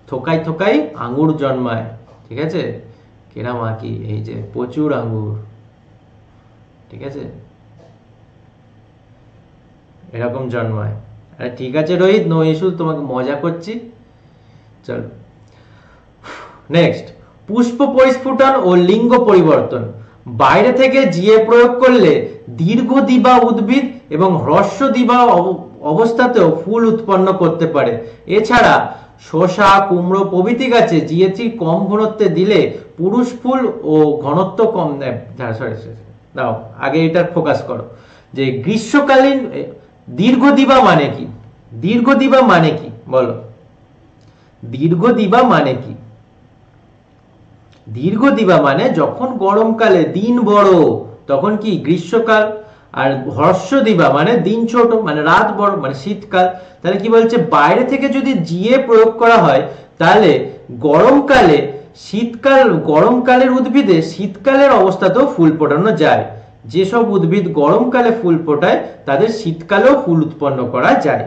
থোকায় থোকায় আঙুর জন্মায়। ঠিক আছে, কেরাম আঁকি, এই যে প্রচুর আঙুর। ঠিক আছে, এরকম জন্মায়। আরে ঠিক আছে রোহিত, নো ইস্যু, তোমাকে মজা করছি। চলো নেক্সট, পুষ্প পরিস্ফুটন ও লিঙ্গ পরিবর্তন। বাইরে থেকে জিএ প্রয়োগ করলে দীর্ঘ দিবা উদ্ভিদ এবং হ্রস্ব দিবা অবস্থাতেও ফুল উৎপন্ন করতে পারে। এছাড়া শসা, কুমড়ো প্রভৃতি গাছে জিএ3 কম ঘনত্বে দিলে পুরুষ ফুল ও ঘনত্ব কম, সরি দাও, আগে এটা ফোকাস করো, যে গ্রীষ্মকালীন দীর্ঘদিবা মানে কি? দীর্ঘদিবা মানে কি বলো? দীর্ঘদিবা মানে কি? দীর্ঘদিবা মানে যখন গরমকালে দিন বড় তখন কি গ্রীষ্মকাল, আর হর্ষদিবা মানে দিন ছোট মানে রাত বড় মানে শীতকাল। তাহলে কি বলছে, বাইরে থেকে যদি জিএ প্রয়োগ করা হয় তাহলে গরমকালে গরমকালের উদ্ভিদে শীতকালের অবস্থাতেও ফুল ফোটানো যায়। যেসব উদ্ভিদ গরমকালে ফুল ফোটায় তাদের শীতকালেও ফুল উৎপন্ন করা যায়।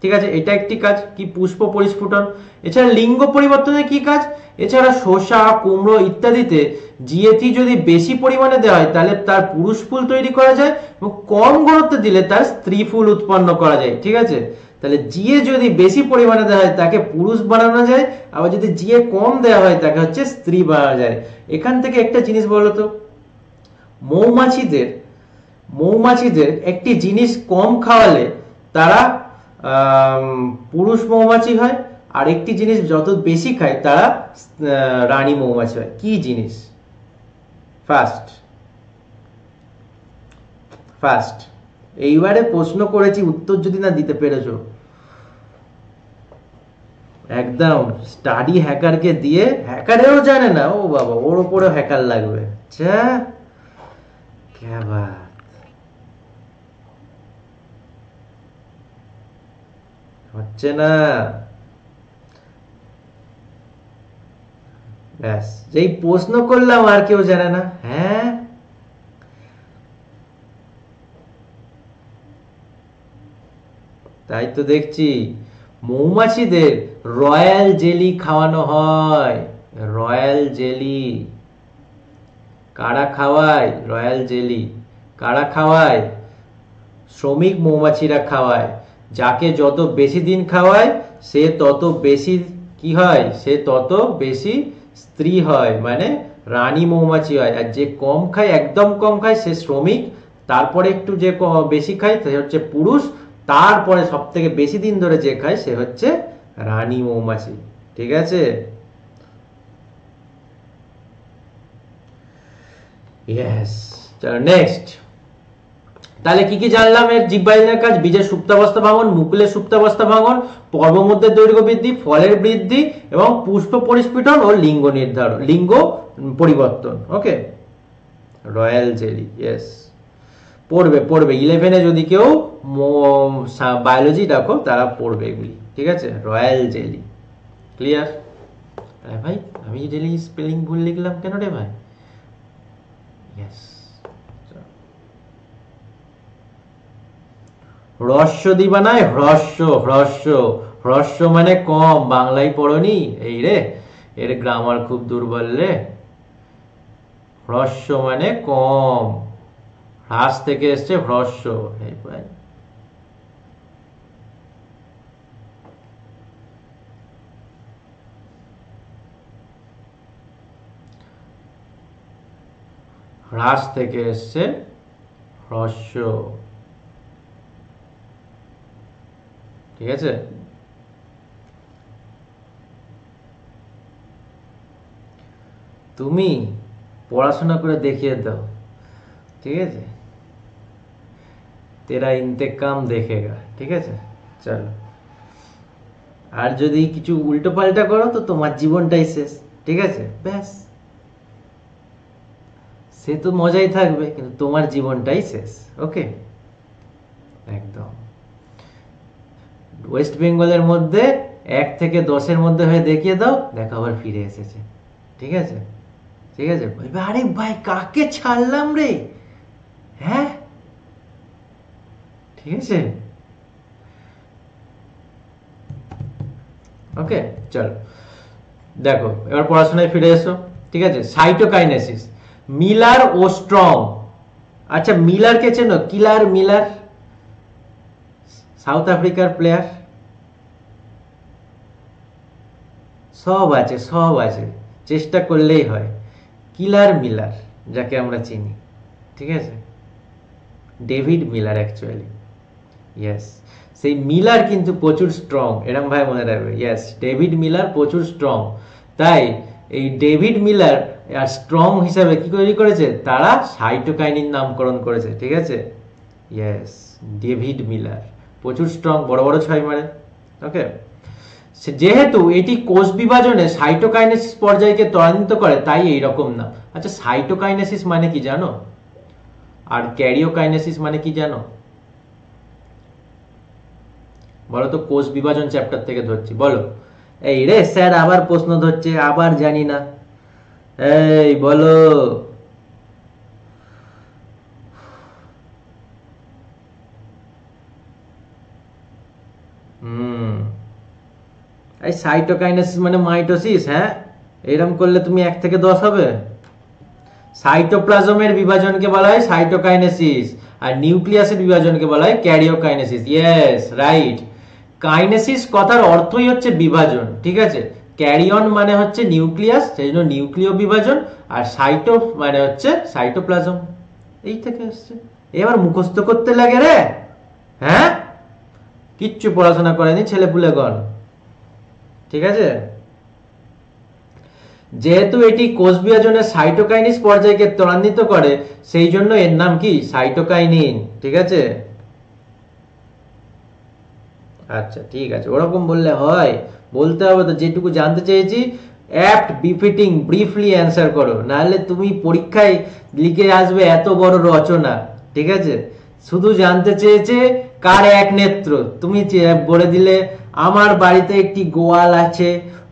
ঠিক আছে, এটা একটি কাজ কি পুষ্প পরিস্ফুটন। এছাড়া লিঙ্গ পরিবর্তনের কি কাজ? এছাড়া শসা, কুমড়ো ইত্যাদিতে জিএটি যদি বেশি পরিমাণে দেওয়া হয় তাহলে তার পুরুষ ফুল তৈরি করা যায়, এবং কম ঘনত্বে দিলে তার স্ত্রী ফুল উৎপন্ন করা যায়। ঠিক আছে, তাহলে জিএ যদি বেশি পরিমাণে দেওয়া হয় তাকে পুরুষ বানানো যায়, আবার যদি জিএ কম দেওয়া হয় তাকে হচ্ছে স্ত্রী বানানো যায়। এখান থেকে একটা জিনিস বলো তো, মৌমাছিদের একটি জিনিস কম খাওয়ালে তারা পুরুষ মৌমাছি হয়, আর একটি জিনিস যত বেশি খায় তারা রানী মৌমাছি হয়। কি জিনিস? ফার্স্ট এইবারে প্রশ্ন করেছি, উত্তর যদি না দিতে পেরেছো একদম স্টাডি হ্যাকারকে দিয়ে, হ্যাকারেও জানে না, ও বাবা ওর উপরে হ্যাকার লাগবে। আচ্ছা क्या बात, হচ্ছে না। ব্যাস, যেই প্রশ্ন করলাম আর কেউ জানে না। হ্যাঁ, তাই তো দেখছি মৌমাছিদের রয়্যাল জেলি খাওয়ানো হয়। রয়্যাল জেলি কারা খাওয়ায়? রয়্যাল জেলি কারা খাওয়ায়? শ্রমিক মৌমাছিরা খাওয়ায়। যাকে যত বেশি দিন খাওয়ায় সে তত বেশি কি হয়? সে তত বেশি স্ত্রী হয়, মানে রানী মৌমাছি হয়। আর যে কম খায়, একদম কম খায়, সে শ্রমিক। তারপরে একটু যে বেশি খায় সে হচ্ছে পুরুষ। তারপরে সব থেকে বেশি দিন ধরে যে খায় সে হচ্ছে রানী মৌমাছি। ঠিক আছে, ইয়েস। চলো নেক্সট। তাহলে কি কি জানলাম? এর জীববাহিনীর কাজ: বীজের সুপ্তাবস্থা ভাঙন, মুকুলের সুপ্তাবস্থা ভাঙন, পর্বমধ্যে দৈর্ঘ্য বৃদ্ধি, ফলের বৃদ্ধি এবং পুষ্প পরিস্ফুটন ও লিঙ্গ পরিবর্তন। ওকে, রয়্যাল জেলি, ইয়েস। পড়বে 11-এ যদি কেউ বায়োলজি ডাকো তারা পড়বে এগুলি। ঠিক আছে, রয়্যাল জেলি ক্লিয়ার? ভাই আমি জেলি স্পেলিং ভুল লিখলাম কেন রে ভাই? ইয়েস। হ্রস্ব দিবা নাই, হ্রস্ব মানে কম। বাংলায় পড়নি? এই রে, এর গ্রামার খুব দুর্বল রে। হ্রস্ব মানে কম, হ্রাস থেকে এসছে হ্রস্ব। হ্রাস থেকে এসছে হ্রস্ব। ঠিক আছে, তুমি পড়াশোনা করে দেখিয়ে দাও। ঠিক আছে, তেরা ইন্তেকাম দেখেগা। ঠিক আছে, চলো। আর যদি কিছু উল্টো পাল্টা করো তো তোমার জীবনটাই শেষ। ঠিক আছে, ব্যাস, সে তো মজাই থাকবে কিন্তু তোমার জীবনটাই শেষ। ওকে, একদম। ওয়েস্ট বেঙ্গলের মধ্যে 1 থেকে 10-এর মধ্যে হয়ে দেখিয়ে দাও, দেখো আবার ফিরে এসেছে। ঠিক আছে, ঠিক আছে। বলবে আরে ভাই কাকে ছাড়লাম রে? হ্যাঁ, ঠিক আছে, ওকে। চলো দেখো, এবার পড়াশোনায় ফিরে এসো। ঠিক আছে, সাইটোকাইনেসিস, মিলার ও স্ট্রং। আচ্ছা, মিলারকে চেনো? কিলার মিলার, সাউথ আফ্রিকার প্লেয়ার। সব আছে, চেষ্টা করলেই হয়। কিলার মিলার যাকে আমরা চিনি। ঠিক আছে, ডেভিড মিলার অ্যাকচুয়ালি। ইয়েস, সেই মিলার কিন্তু প্রচুর স্ট্রং, এরম ভাই মনে রাখবে। ইয়েস, ডেভিড মিলার প্রচুর স্ট্রং। তাই এই ডেভিড মিলার আর স্ট্রং হিসাবে কি তৈরি করেছে? তারা সাইটোকাইনিন নামকরণ করেছে। ঠিক আছে, ইয়েস, ডেভিড মিলার। প্রচুর স্ট্রং, বড় বড় ছয় মারে। ওকে, যেহেতু এটি কোষ বিভাজনে সাইটোকাইনেসিস পর্যায়কে ত্বরান্বিত করে তাই এইরকম না। আচ্ছা, সাইটোকাইনেসিস মানে কি জানো? আর ক্যারিওকাইনেসিস মানে কি জানো? বলো তো, কোষ বিভাজন চ্যাপ্টার থেকে ধরছি, বলো। এই রে স্যার আবার প্রশ্ন ধরছে, আবার জানি না, এই বলো। এই সাইটোকাইনেসিস মানে মাইটোসিস, হ্যাঁ? এরকম করলে তুমি 1 থেকে 10 হবে। সাইটোপ্লাজমের বিভাজনকে বলা হয় সাইটোকাইনেসিস, আর নিউক্লিয়াসের বিভাজনকে বলা হয় ক্যারিওকাইনেসিস। Yes, right. কাইনেসিস কথার অর্থই হচ্ছে বিভাজন, ঠিক আছে? ক্যারিয়ন মানে হচ্ছে নিউক্লিয়াস, সেই জন্য নিউক্লিয় বিভাজন, আর সাইটো মানে হচ্ছে সাইটোপ্লাজম, এই থেকে আসছে। এবার মুখস্থ করতে লাগে রে, হ্যাঁ? কিচ্ছু পড়াশোনা করেনি ছেলেপুলেগণ, ঠিক আছে? যেহেতু এটি কোষ বিভাজনের সাইটোকাইনিস পর্যায়কে ত্বরান্বিত করে, সেই জন্য এর নাম কি? সাইটোকাইনিন, ঠিক আছে? আচ্ছা, ঠিক আছে, ওরকম বললে হয়? বলতে হবে তো, যেটুকু জানতে চেয়েছি অ্যাপ্ট বিফিটিং ব্রিফলি অ্যান্সার করো, নাহলে তুমি পরীক্ষায় লিখে আসবে এত বড় রচনা, ঠিক আছে? শুধু জানতে চেয়েছে কার এক নেত্র, তুমি বলে দিলে আমার বাড়িতে একটি গোয়াল আছে,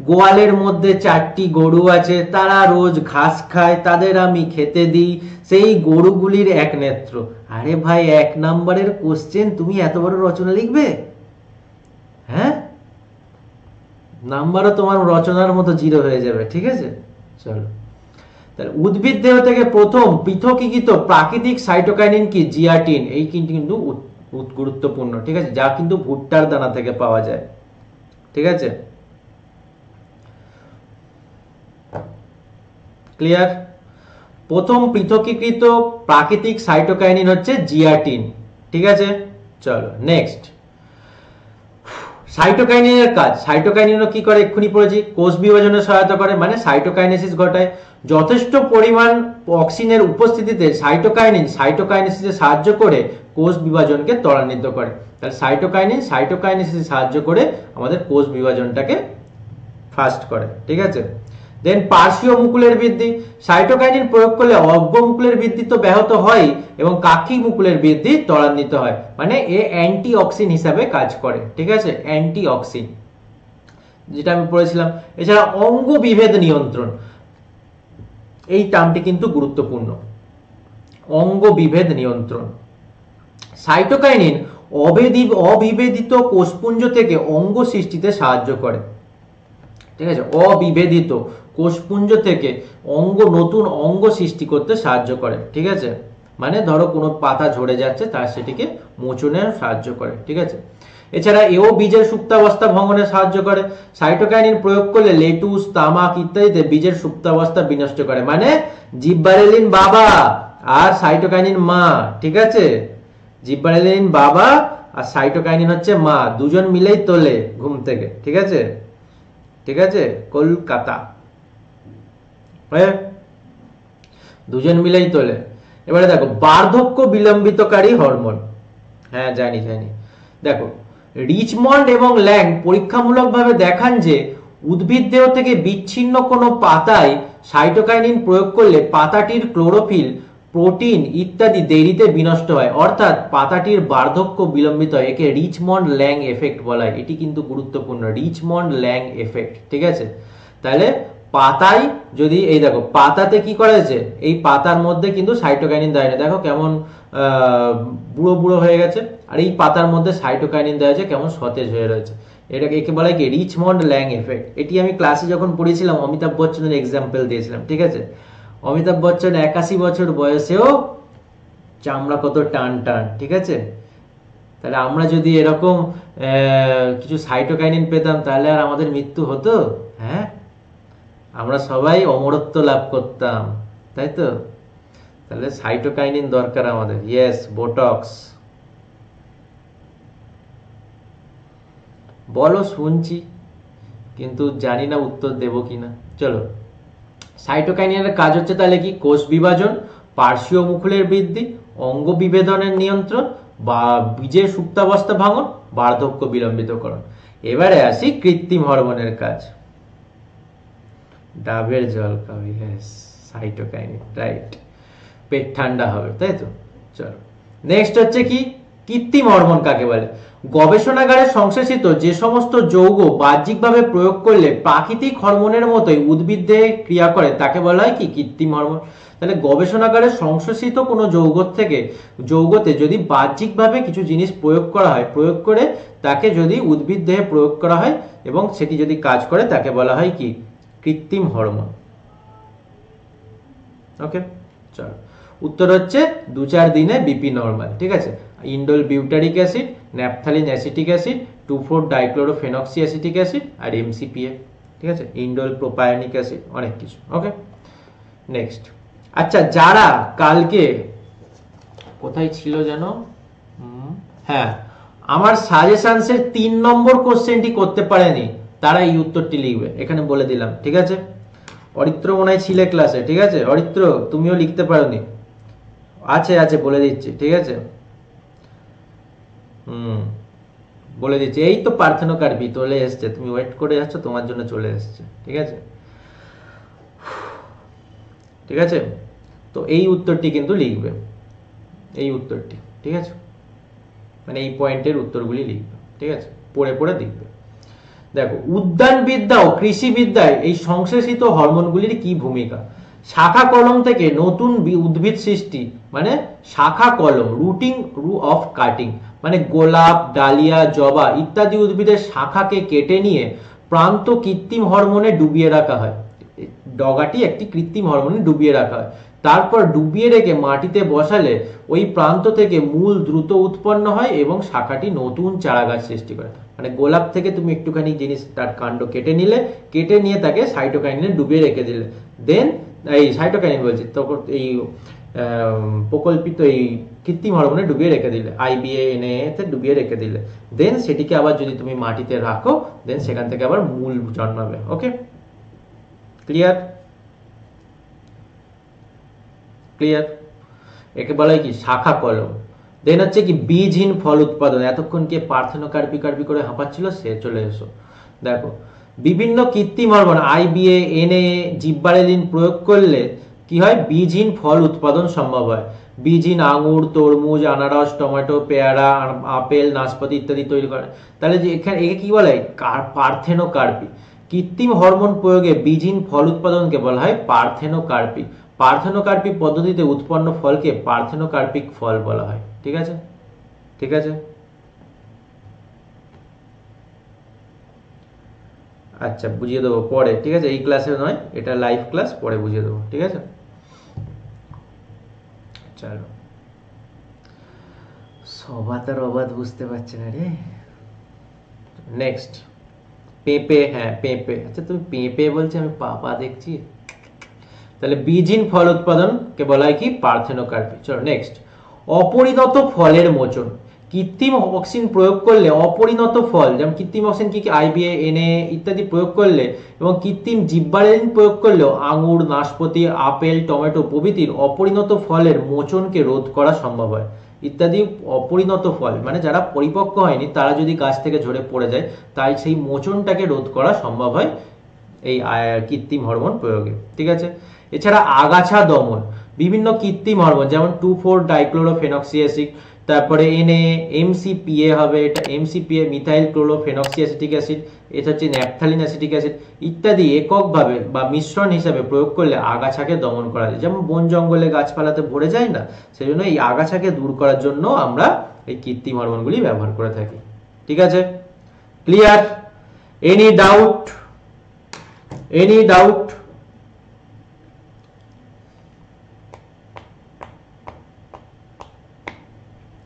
গোয়ালের মধ্যে 4টি গরু আছে, তারা রোজ ঘাস খায়, তাদের আমি খেতে দিই, সেই গরুগুলির এক নেত্র। আরে ভাই, 1 নাম্বারের কোশ্চেন, তুমি এত বড় রচনা লিখবে? হ্যাঁ, নাম্বারও তোমার রচনার মতো 0 হয়ে যাবে, ঠিক আছে? চলো, তাহলে উদ্ভিদ দেহ থেকে প্রথম পৃথকীকৃত প্রাকৃতিক সাইটোকাইনিন কি? জিয়াটিন। এই কিন্তু গুরুত্বপূর্ণ, ঠিক আছে? যা কিন্তু ভুট্টার দানা থেকে পাওয়া যায়, ঠিক আছে? ক্লিয়ার? প্রথম পৃথকীকৃত প্রাকৃতিক সাইটোকাইনিন হচ্ছে জিয়াটিন, ঠিক আছে? চলো নেক্সট, সাইটোকাইনিনের কাজ। সাইটোকাইনিনও কি করে? এক্ষুনি পড়েছি, কোষ বিভাজনে সহায়তা করে, মানে সাইটোকাইনেসিস ঘটায়। যথেষ্ট পরিমাণ অক্সিজেনের উপস্থিতিতে সাইটোকাইনিন সাইটোকাইনেসিসে সাহায্য করে কোষ বিভাজনকে ত্বরান্বিত করে। তাহলে সাইটোকাইনিন সাইটোকাইনেসিসে সাহায্য করে আমাদের কোষ বিভাজনটাকে ফাস্ট করে, ঠিক আছে? দেন পার্শ্বীয় মুকুলের বৃদ্ধি। সাইটোকাইনিন প্রয়োগ করলে অজ্ঞ মুকুলের বৃদ্ধি তো ব্যাহত হয় এবং কাক্ষিক মুকুলের বৃদ্ধি ত্বরান্বিত হয়, মানে এ অ্যান্টিঅক্সিন হিসাবে কাজ করে, ঠিক আছে? অ্যান্টিঅক্সিন, যেটা আমি পড়েছিলাম। এছাড়া অঙ্গ বিভেদ নিয়ন্ত্রণ, এই টার্মটি কিন্তু গুরুত্বপূর্ণ, অঙ্গ বিভেদ নিয়ন্ত্রণ। সাইটোকাইনিন অবিভেদিত কোষপুঞ্জ থেকে অঙ্গ সৃষ্টিতে সাহায্য করে, ঠিক আছে? অবিভেদিত কোষপুঞ্জ থেকে নতুন অঙ্গ সৃষ্টি করতে সাহায্য করে, ঠিক আছে? মানে ধরো কোনো পাতা ঝরে যাচ্ছে, তার সেটিকে মোচনে সাহায্য করে, ঠিক আছে? এছাড়া এও বীজের সুপ্তাবস্থা ভঙ্গনে সাহায্য করে। সাইটোকাইনিন প্রয়োগ করলে লেটুস, তামাক ইত্যাদিতে বীজের সুপ্তাবস্থা বিনষ্ট করে, মানে জিব্বারেলিন বাবা আর সাইটোকাইনিন মা, ঠিক আছে? জিব্বারেলিন বাবা আর সাইটোকাইনিন হচ্ছে মা, দুজন মিলেই তোলে ঘুম থেকে, ঠিক আছে? ঠিক আছে, কলকাতা, দুজন মিলেই তোলে। এবারে দেখো, বার্ধক্য বিলম্বিতকারী হরমোন। হ্যাঁ, জানি। দেখো, রিচমন্ড এবং ল্যাং পরীক্ষামূলকভাবে দেখান যে উদ্ভিদ দেহ থেকে বিচ্ছিন্ন কোনো পাতায় সাইটোকাইনিন প্রয়োগ করলে পাতাটির ক্লোরোফিল, প্রোটিন ইত্যাদি দেরিতে বিনষ্ট হয়, অর্থাৎ পাতাটির বার্ধক্য বিলম্বিত হয়। একে রিচমন্ড ল্যাং এফেক্ট বলা হয়। এটি কিন্তু গুরুত্বপূর্ণ, রিচমন্ড ল্যাং এফেক্ট, ঠিক আছে? তাহলে পাতায় যদি, এই দেখো পাতাতে কি করেছে, এই পাতার মধ্যে কিন্তু সাইটোকাইনিন দেয় না, দেখো কেমন বুড়ো বুড়ো হয়ে গেছে, আর এই পাতার মধ্যে সাইটোকাইনিন দেওয়া আছে, কেমন সতেজ হয়ে রয়েছে। এটাকে একে বলা হয় কি? রিচমন্ড ল্যাং এফেক্ট। এটি আমি ক্লাসে যখন পড়েছিলাম অমিতাভ বচ্চনের এক্সাম্পল দিয়েছিলাম, ঠিক আছে? অমিতাভ বচ্চন 81 বছর বয়সেও চামড়া কত টান টান, ঠিক আছে? তাহলে আমরা যদি এরকম কিছু সাইটোকাইনিন পেতাম, তাহলে আর আমাদের মৃত্যু হতো? হ্যাঁ, আমরা সবাই অমরত্ব লাভ করতাম, তাই তো? তাহলে সাইটোকাইনিন দরকার আমাদের। Yes, botox. বলো, শুনছি, কিন্তু জানি না উত্তর দেব কিনা। চলো, সাইটোকাইনিনের কাজ হচ্ছে তাহলে কি? কোষ বিভাজন, পার্শ্বীয় মুকুলের বৃদ্ধি, অঙ্গ বিভেদনের নিয়ন্ত্রণ, বা বীজের সুপ্তাবস্থা ভাঙন, বার্ধক্য বিলম্বিতকরণ। এবারে আসি কৃত্রিম হরমোনের কাজ। ডাবের জল খাবে, यस, সাইটোকাইনিন, রাইট, পেট ঠান্ডা হবে, তাই তো। চলো নেক্সট হচ্ছে কি কৃত্রিম হরমোন কাকে বলে? গবেষণাগারে সংশ্লেষিত যে সমস্ত যৌগ বাহ্যিকভাবে প্রয়োগ করলে প্রাকৃতিক হরমোনের মতোই উদ্ভিদে ক্রিয়া করে তাকে বলা হয় কি কৃত্রিম হরমোন। তাহলে গবেষণাগারে সংশ্লেষিত কোনো যৌগতে যদি বাহ্যিকভাবে কিছু জিনিস প্রয়োগ করা হয়, প্রয়োগ করে তাকে যদি উদ্ভিদ দেহে প্রয়োগ করা হয় এবং সেটি যদি কাজ করে তাকে বলা হয় কি কৃত্রিম হরমোন। ওকে, চলো উত্তর হচ্ছে 2-4 দিনে বিপি নরমাল, ঠিক আছে। Indole butyric acid, naphthalene acetic acid, two four dichlorophenoxy acetic acid আর এমসিপিএ, ঠিক আছে, ইন্ডোল প্রোপায়োনিক অ্যাসিড, অনেক কিছু। Okay next. আচ্ছা যারা কালকে কোথায় ছিল যেন, হ্যাঁ, আমার সাজেশনসের 3 নম্বর কোশ্চেনটি করতে পারেনি তারা এই উত্তরটি লিখবে, এখানে বলে দিলাম, ঠিক আছে। অরিত্র মনে হয় ছিলে ক্লাসে, ঠিক আছে। অরিত্র তুমিও লিখতে পারোনি, আছে বলে দিচ্ছি, ঠিক আছে। বলে দিচ্ছি, এই তো পার্থেনোকার্পি চলে এসছে, তুমি ওয়েট করে যাচ্ছ, তোমার জন্য চলে এসছে, ঠিক আছে, ঠিক আছে। তো এই উত্তরটি কিন্তু লিখবে, এই উত্তরটি, ঠিক আছে, মানে এই পয়েন্টের উত্তরগুলি লিখবে, ঠিক আছে, পড়ে পড়ে লিখবে। দেখো উদ্যানবিদ্যা ও কৃষিবিদ্যায় এই সংশ্লেষিত হরমোনগুলির কি ভূমিকা? শাখা কলম থেকে নতুন উদ্ভিদ সৃষ্টি, মানে শাখা কলম, রুটিং অফ কাটিং, মানে গোলাপ, ডালিয়া, জবা ইত্যাদি উদ্ভিদের শাখাকে কেটে নিয়ে প্রান্ত কৃত্রিম হরমোনে ডুবিয়ে রাখা হয়। ডগাটি একটি কৃত্রিম হরমোনে ডুবিয়ে রাখা হয়, তারপর ডুবিয়ে রেখে মাটিতে বসালে ওই প্রান্ত থেকে মূল দ্রুত উৎপন্ন হয় এবং শাখাটি নতুন চারাগাছ সৃষ্টি করে। মানে গোলাপ থেকে তুমি একটুখানি জিনিস তার কাণ্ড কেটে নিলে, কেটে নিয়ে তাকে সাইটোকাইনিনে ডুবিয়ে রেখে দিলে, দেন এই সাইটোকাইনিন বলছি তখন এই প্রকল্পিত এই কৃত্রিম হরমোনে ডুবিয়ে রেখে দিলে, IBA-NA তে ডুবিয়ে রেখে দিলে, দেন সেটিকে আবার যদি তুমি মাটিতে রাখো, দেন সেখান থেকে আবার মূল জন্মাবে। ওকে, ক্লিয়ার? ক্লিয়ার? একে বলা হয় কি শাখা কলম। দেন হচ্ছে কি বীজহীন ফল উৎপাদন। এতক্ষণ কে পার্থেনোকার্পি করে হাঁপাচ্ছিল, সে চলে এসো। দেখো বিভিন্ন কৃত্রিম হরমোন IBA-NA, জিব্বারেলিন প্রয়োগ করলে কি হয়? বীজহীন ফল উৎপাদন সম্ভব হয়। বীজহীন আঙুর, তরমুজ, আনারস, টমেটো, পেয়ারা, আপেল, নাশপাতি ইত্যাদি তৈরি করে। তাহলে যে এখানে একে কি বলে? পার্থেনোকার্পি। কৃত্রিম হরমোন প্রয়োগে বীজহীন ফল উৎপাদনকে বলা হয় পার্থেনোকার্পি। পার্থেনোকার্পি পদ্ধতিতে উৎপন্ন ফলকে পার্থেনোকার্পিক ফল বলা হয়। ঠিক আছে, ঠিক আছে। আচ্ছা বুঝিয়ে দেবো পরে, ঠিক আছে, এই ক্লাসে নয়, এটা লাইভ ক্লাস, পরে বুঝিয়ে দেবো, ঠিক আছে। চলো, সবাতার অবাধ বুঝতে পারছে না রে। নেক্সট পেঁপে। হ্যাঁ পেঁপে, আচ্ছা তুমি পেঁপে বলছো, আমি পাপা দেখছি। তাহলে বীজহীন ফল উৎপাদন কে বলা হয় কি? পার্থেনোকার্পি। চলো নেক্সট, অপরিণত ফলের মোচন। কৃত্রিম অক্সিন প্রয়োগ করলে অপরিণত ফল, যেমন কৃত্রিম অক্সিন কি IBA-NA ইত্যাদি প্রয়োগ করলে এবং কৃত্রিম জিব্বারেলিন প্রয়োগ করলেও আঙুর, নাশপাতি, আপেল, টমেটো প্রভৃতির অপরিণত ফলের মোচনকে রোধ করা সম্ভব হয়। ইত্যাদি অপরিণত ফল মানে যারা পরিপক্ক হয়নি, তারা যদি গাছ থেকে ঝরে পড়ে যায়, তাই সেই মোচনটাকে রোধ করা সম্ভব হয় এই কৃত্রিম হরমোন প্রয়োগে। ঠিক আছে। এছাড়া আগাছা দমন, বিভিন্ন কৃত্রিম হরমোন যেমন 2,4-ডাইক্লোরোফেনক্সি অ্যাসিড, তারপরে NA, MCPA হবে, এটা MCPA methyl chlorophenoxy acetic acid, এটা হচ্ছে ন্যাপথালিন অ্যাসিটিক অ্যাসিড ইত্যাদি এককভাবে বা মিশ্রণ হিসাবে প্রয়োগ করলে আগাছাকে দমন করা যায়। যেমন বন জঙ্গলে গাছপালাতে ভরে যায় না, সেই জন্য এই আগাছাকে দূর করার জন্য আমরা এই কৃত্রিম হরমোনগুলি ব্যবহার করে থাকি। ঠিক আছে, clear? Any doubt? Any doubt?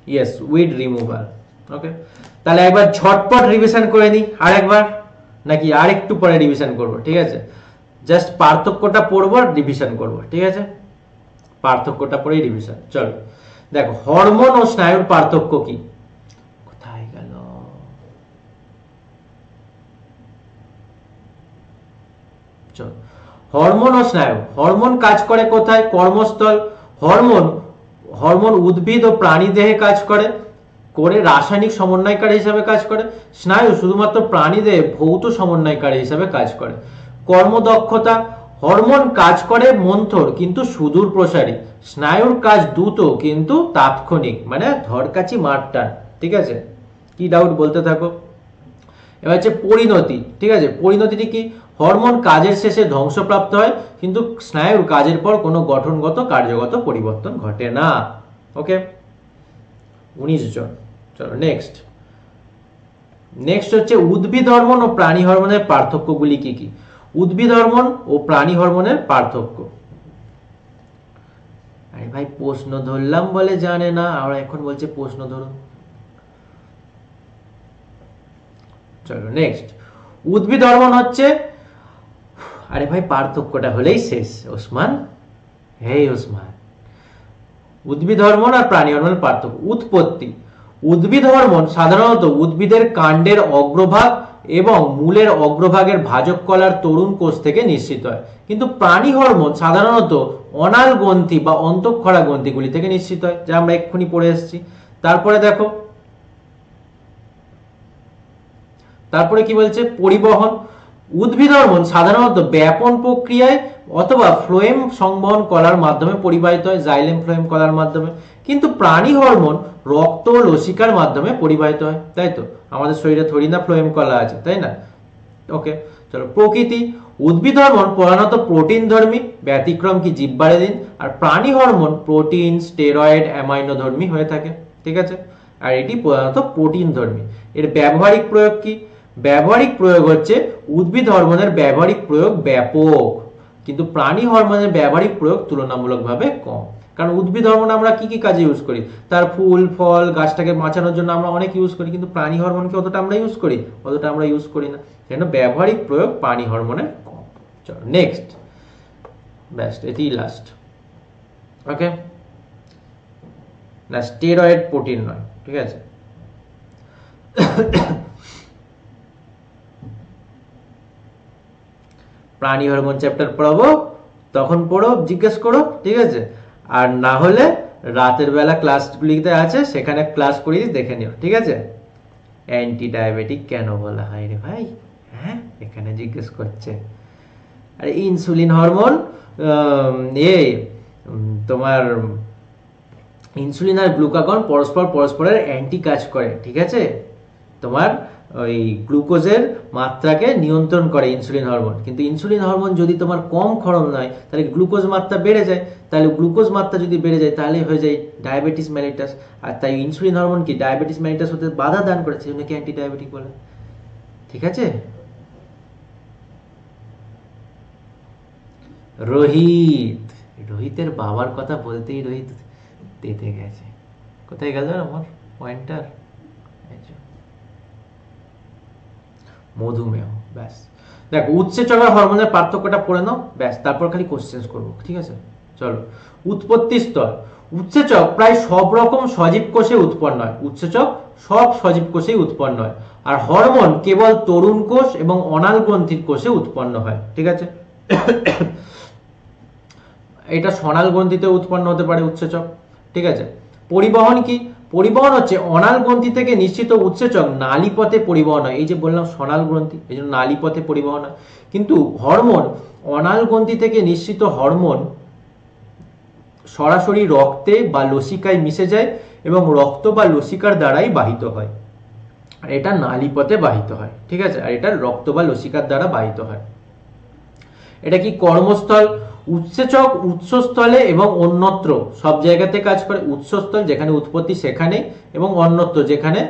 Yes, weed removal. Okay, তাহলে একবার ঝটপট রিভিশন করে নিই আরেকবার, নাকি আরেকটু পরে রিভিশন করব? ঠিক আছে, জাস্ট পার্থক্যটা পড়বো আর রিভিশন করব। ঠিক আছে, পার্থক্যটা পরেই রিভিশন। চলো দেখো, হরমোন ও স্নায়ুর পার্থক্য কি? কোথায় গেল? চলো, হরমোন ও স্নায়ু। হরমোন কাজ করে কোথায়? কর্মস্থল। হরমোন উদ্ভিদ ও প্রাণী দেহে কাজ করে। করে রাসায়নিক সমন্বয়কারী হিসাবে কাজ করে। স্নায়ু শুধুমাত্র প্রাণীদের ভৌত সমন্বয়কারী হিসাবে কাজ করে। কর্মদক্ষতা, হরমোন কাজ করে মন্থর কিন্তু সুদূর প্রসারী, স্নায়ুর কাজ দ্রুত কিন্তু তাৎক্ষণিক, মানে ধরকাচি মারটান। ঠিক আছে, কি ডাউট বলতে থাকো। এবার হচ্ছে পরিণতি। ঠিক আছে, পরিণতিটি কি? হরমোন কাজের শেষে ধ্বংসপ্রাপ্ত হয় কিন্তু স্নায়ুর কাজের পর কোনো গঠনগত কার্যগত পরিবর্তন ঘটে না। ওকে, 19 জন। চলো নেক্সট। নেক্সট হচ্ছে উদ্ভিদ হরমোন ও প্রাণী হরমোনের পার্থক্যগুলি কি কি? উদ্ভিদ হরমোন ও প্রাণী হরমোনের পার্থক্য। আরে ভাই প্রশ্ন ধরলাম বলে জানে না, আমরা এখন বলছে প্রশ্ন ধরুন। চলো নেক্সট। উদ্ভিদ হরমোন হচ্ছে, আরে ভাই পার্থক্যটা হলেই শেষ ওসমান। হে ওসমান, উদ্ভিদ হরমোন আর প্রাণী হরমোনের পার্থক্য। উৎপত্তি। উদ্ভিদ হরমোন সাধারণত উদ্ভিদের কাণ্ডের অগ্রভাগ এবং মূলের অগ্রভাগের ভাজক কলার তরুণ কোষ থেকে নিঃসৃত হয়, কিন্তু প্রাণী হরমোন সাধারণত অনাল গ্রন্থি বা অন্তঃক্ষরা গ্রন্থিগুলি থেকে নিঃসৃত হয়, যা আমরা এক্ষুনি পড়ে এসেছি। তারপরে দেখো, তারপরে কি বলছে? পরিবহন। উদ্ভিদ হরমোন সাধারণত ব্যাপন প্রক্রিয়ায় অথবা ফ্লোয়েম সংবহন কলার মাধ্যমে পরিবাহিত হয়, জাইলেম ফ্লোয়েম কলার মাধ্যমে, কিন্তু প্রাণী হরমোন রক্ত ও লসিকার মাধ্যমে পরিবাহিত হয়, তাই তো? আমাদের শরীরে থরি না ফ্লোয়েম কলা আছে, তাই না? ওকে, চলো প্রকৃতি। উদ্ভিদ হরমোন প্রধানত প্রোটিন ধর্মী, ব্যতিক্রম কি জিব্বারেলিন, আর প্রাণী হরমোন প্রোটিন, স্টেরয়েড, অ্যামাইনো ধর্মী হয়ে থাকে। ঠিক আছে, আর এটি প্রধানত প্রোটিন ধর্মী। এর ব্যবহারিক প্রয়োগ কি? ব্যবহারিক প্রয়োগ হচ্ছে উদ্ভিদ হরমোনের ব্যবহারিক প্রয়োগ ব্যাপক, কিন্তু প্রাণী হরমোনের ব্যবহারিক প্রয়োগ তুলনামূলকভাবে কম। কারণ উদ্ভিদ হরমোন আমরা কি কি কাজে ইউজ করি? তার ফুল ফল গাছটাকে বাঁচানোর জন্য আমরা অনেক ইউজ করি, কিন্তু প্রাণী হরমোনকে অতটা আমরা ইউজ করি? অতটা আমরা ইউজ করি না। সেজন্য ব্যবহারিক প্রয়োগ প্রাণী হরমোনের কম। চলো নেক্সট, ব্যাস এটাই লাস্ট। ওকে, না স্টেরয়েড প্রোটিন নয়, ঠিক আছে। প্রাণী হরমোন চ্যাপ্টার পড়াবো, তখন পড়ো, জিজ্ঞেস করো, ঠিক আছে। আর না হলে রাতের বেলা ক্লাসগুলিতে আছে, সেখানে ক্লাস করি, দেখে নিও, ঠিক আছে। অ্যান্টি ডায়াবেটিক কেন বলা হয় রে ভাই? হ্যাঁ, এখানে জিজ্ঞেস করছে। আর ইনসুলিন হরমোন, তোমার ইনসুলিন আর গ্লুকাগন পরস্পরের অ্যান্টি কাজ করে, ঠিক আছে। তোমার ওই গ্লুকোজের মাত্রাকে নিয়ন্ত্রণ করে ইনসুলিন হরমোন, কিন্তু ইনসুলিন হরমোন যদি তোমার কম ক্ষরণ হয় তাহলে গ্লুকোজ মাত্রা বেড়ে যায়, তাহলে গ্লুকোজ মাত্রা যদি বেড়ে যায় তাহলে হয়ে যায় ডায়াবেটিস মেলিটাস। আর তাই ইনসুলিন হরমোন কি ডায়াবেটিস মেলিটাস হতে বাধা দান করে, সেজন্য কি অ্যান্টি ডায়াবেটিক বলে, ঠিক আছে। রোহিতের বাবার কথা বলতেই রোহিত তেতে গেছে। কোথায় গেল আমার পয়েন্টার? মধুমেহ। ব্যাস দেখো, উৎসেচক আর হরমোনের পার্থক্যটা পড়ে নাও, ব্যাস তারপর খালি কোশ্চেন করবো, ঠিক আছে। চলো, উৎপত্তি স্তর। উৎসেচক প্রায় সব রকম সজীব কোষে উৎপন্ন হয়, উৎসেচক সব সজীব কোষেই উৎপন্ন হয়, আর হরমোন কেবল তরুণ কোষ এবং অনাল গ্রন্থির কোষে উৎপন্ন হয়, ঠিক আছে। এটা সনাল গ্রন্থিতে উৎপন্ন হতে পারে উৎসেচক, ঠিক আছে। পরিবহন কি? পরিবহন হচ্ছে অনাল গ্রন্থি থেকে নিশ্চিত উৎসেচক নালীপথে পরিবহন হয়, এই যে বললাম সনাল গ্রন্থি, এই জন্য নালীপথে পরিবহন হয়। কিন্তু হরমোন, অনাল গ্রন্থি থেকে নিশ্চিত হরমোন সরাসরি রক্তে বা লসিকায় মিশে যায় এবং রক্ত বা লসিকার দ্বারাই বাহিত হয়, আর এটা নালীপথে বাহিত হয়, ঠিক আছে। আর এটা রক্ত বা লসিকার দ্বারা বাহিত হয়। এটা কি কর্মস্থল? উৎসেচক উৎসস্থলে এবং অন্যত্র সব জায়গাতে কাজ করে। উৎসস্থল যেখানে উৎপত্তি সেখানে, এবং অন্যত্র যেখানে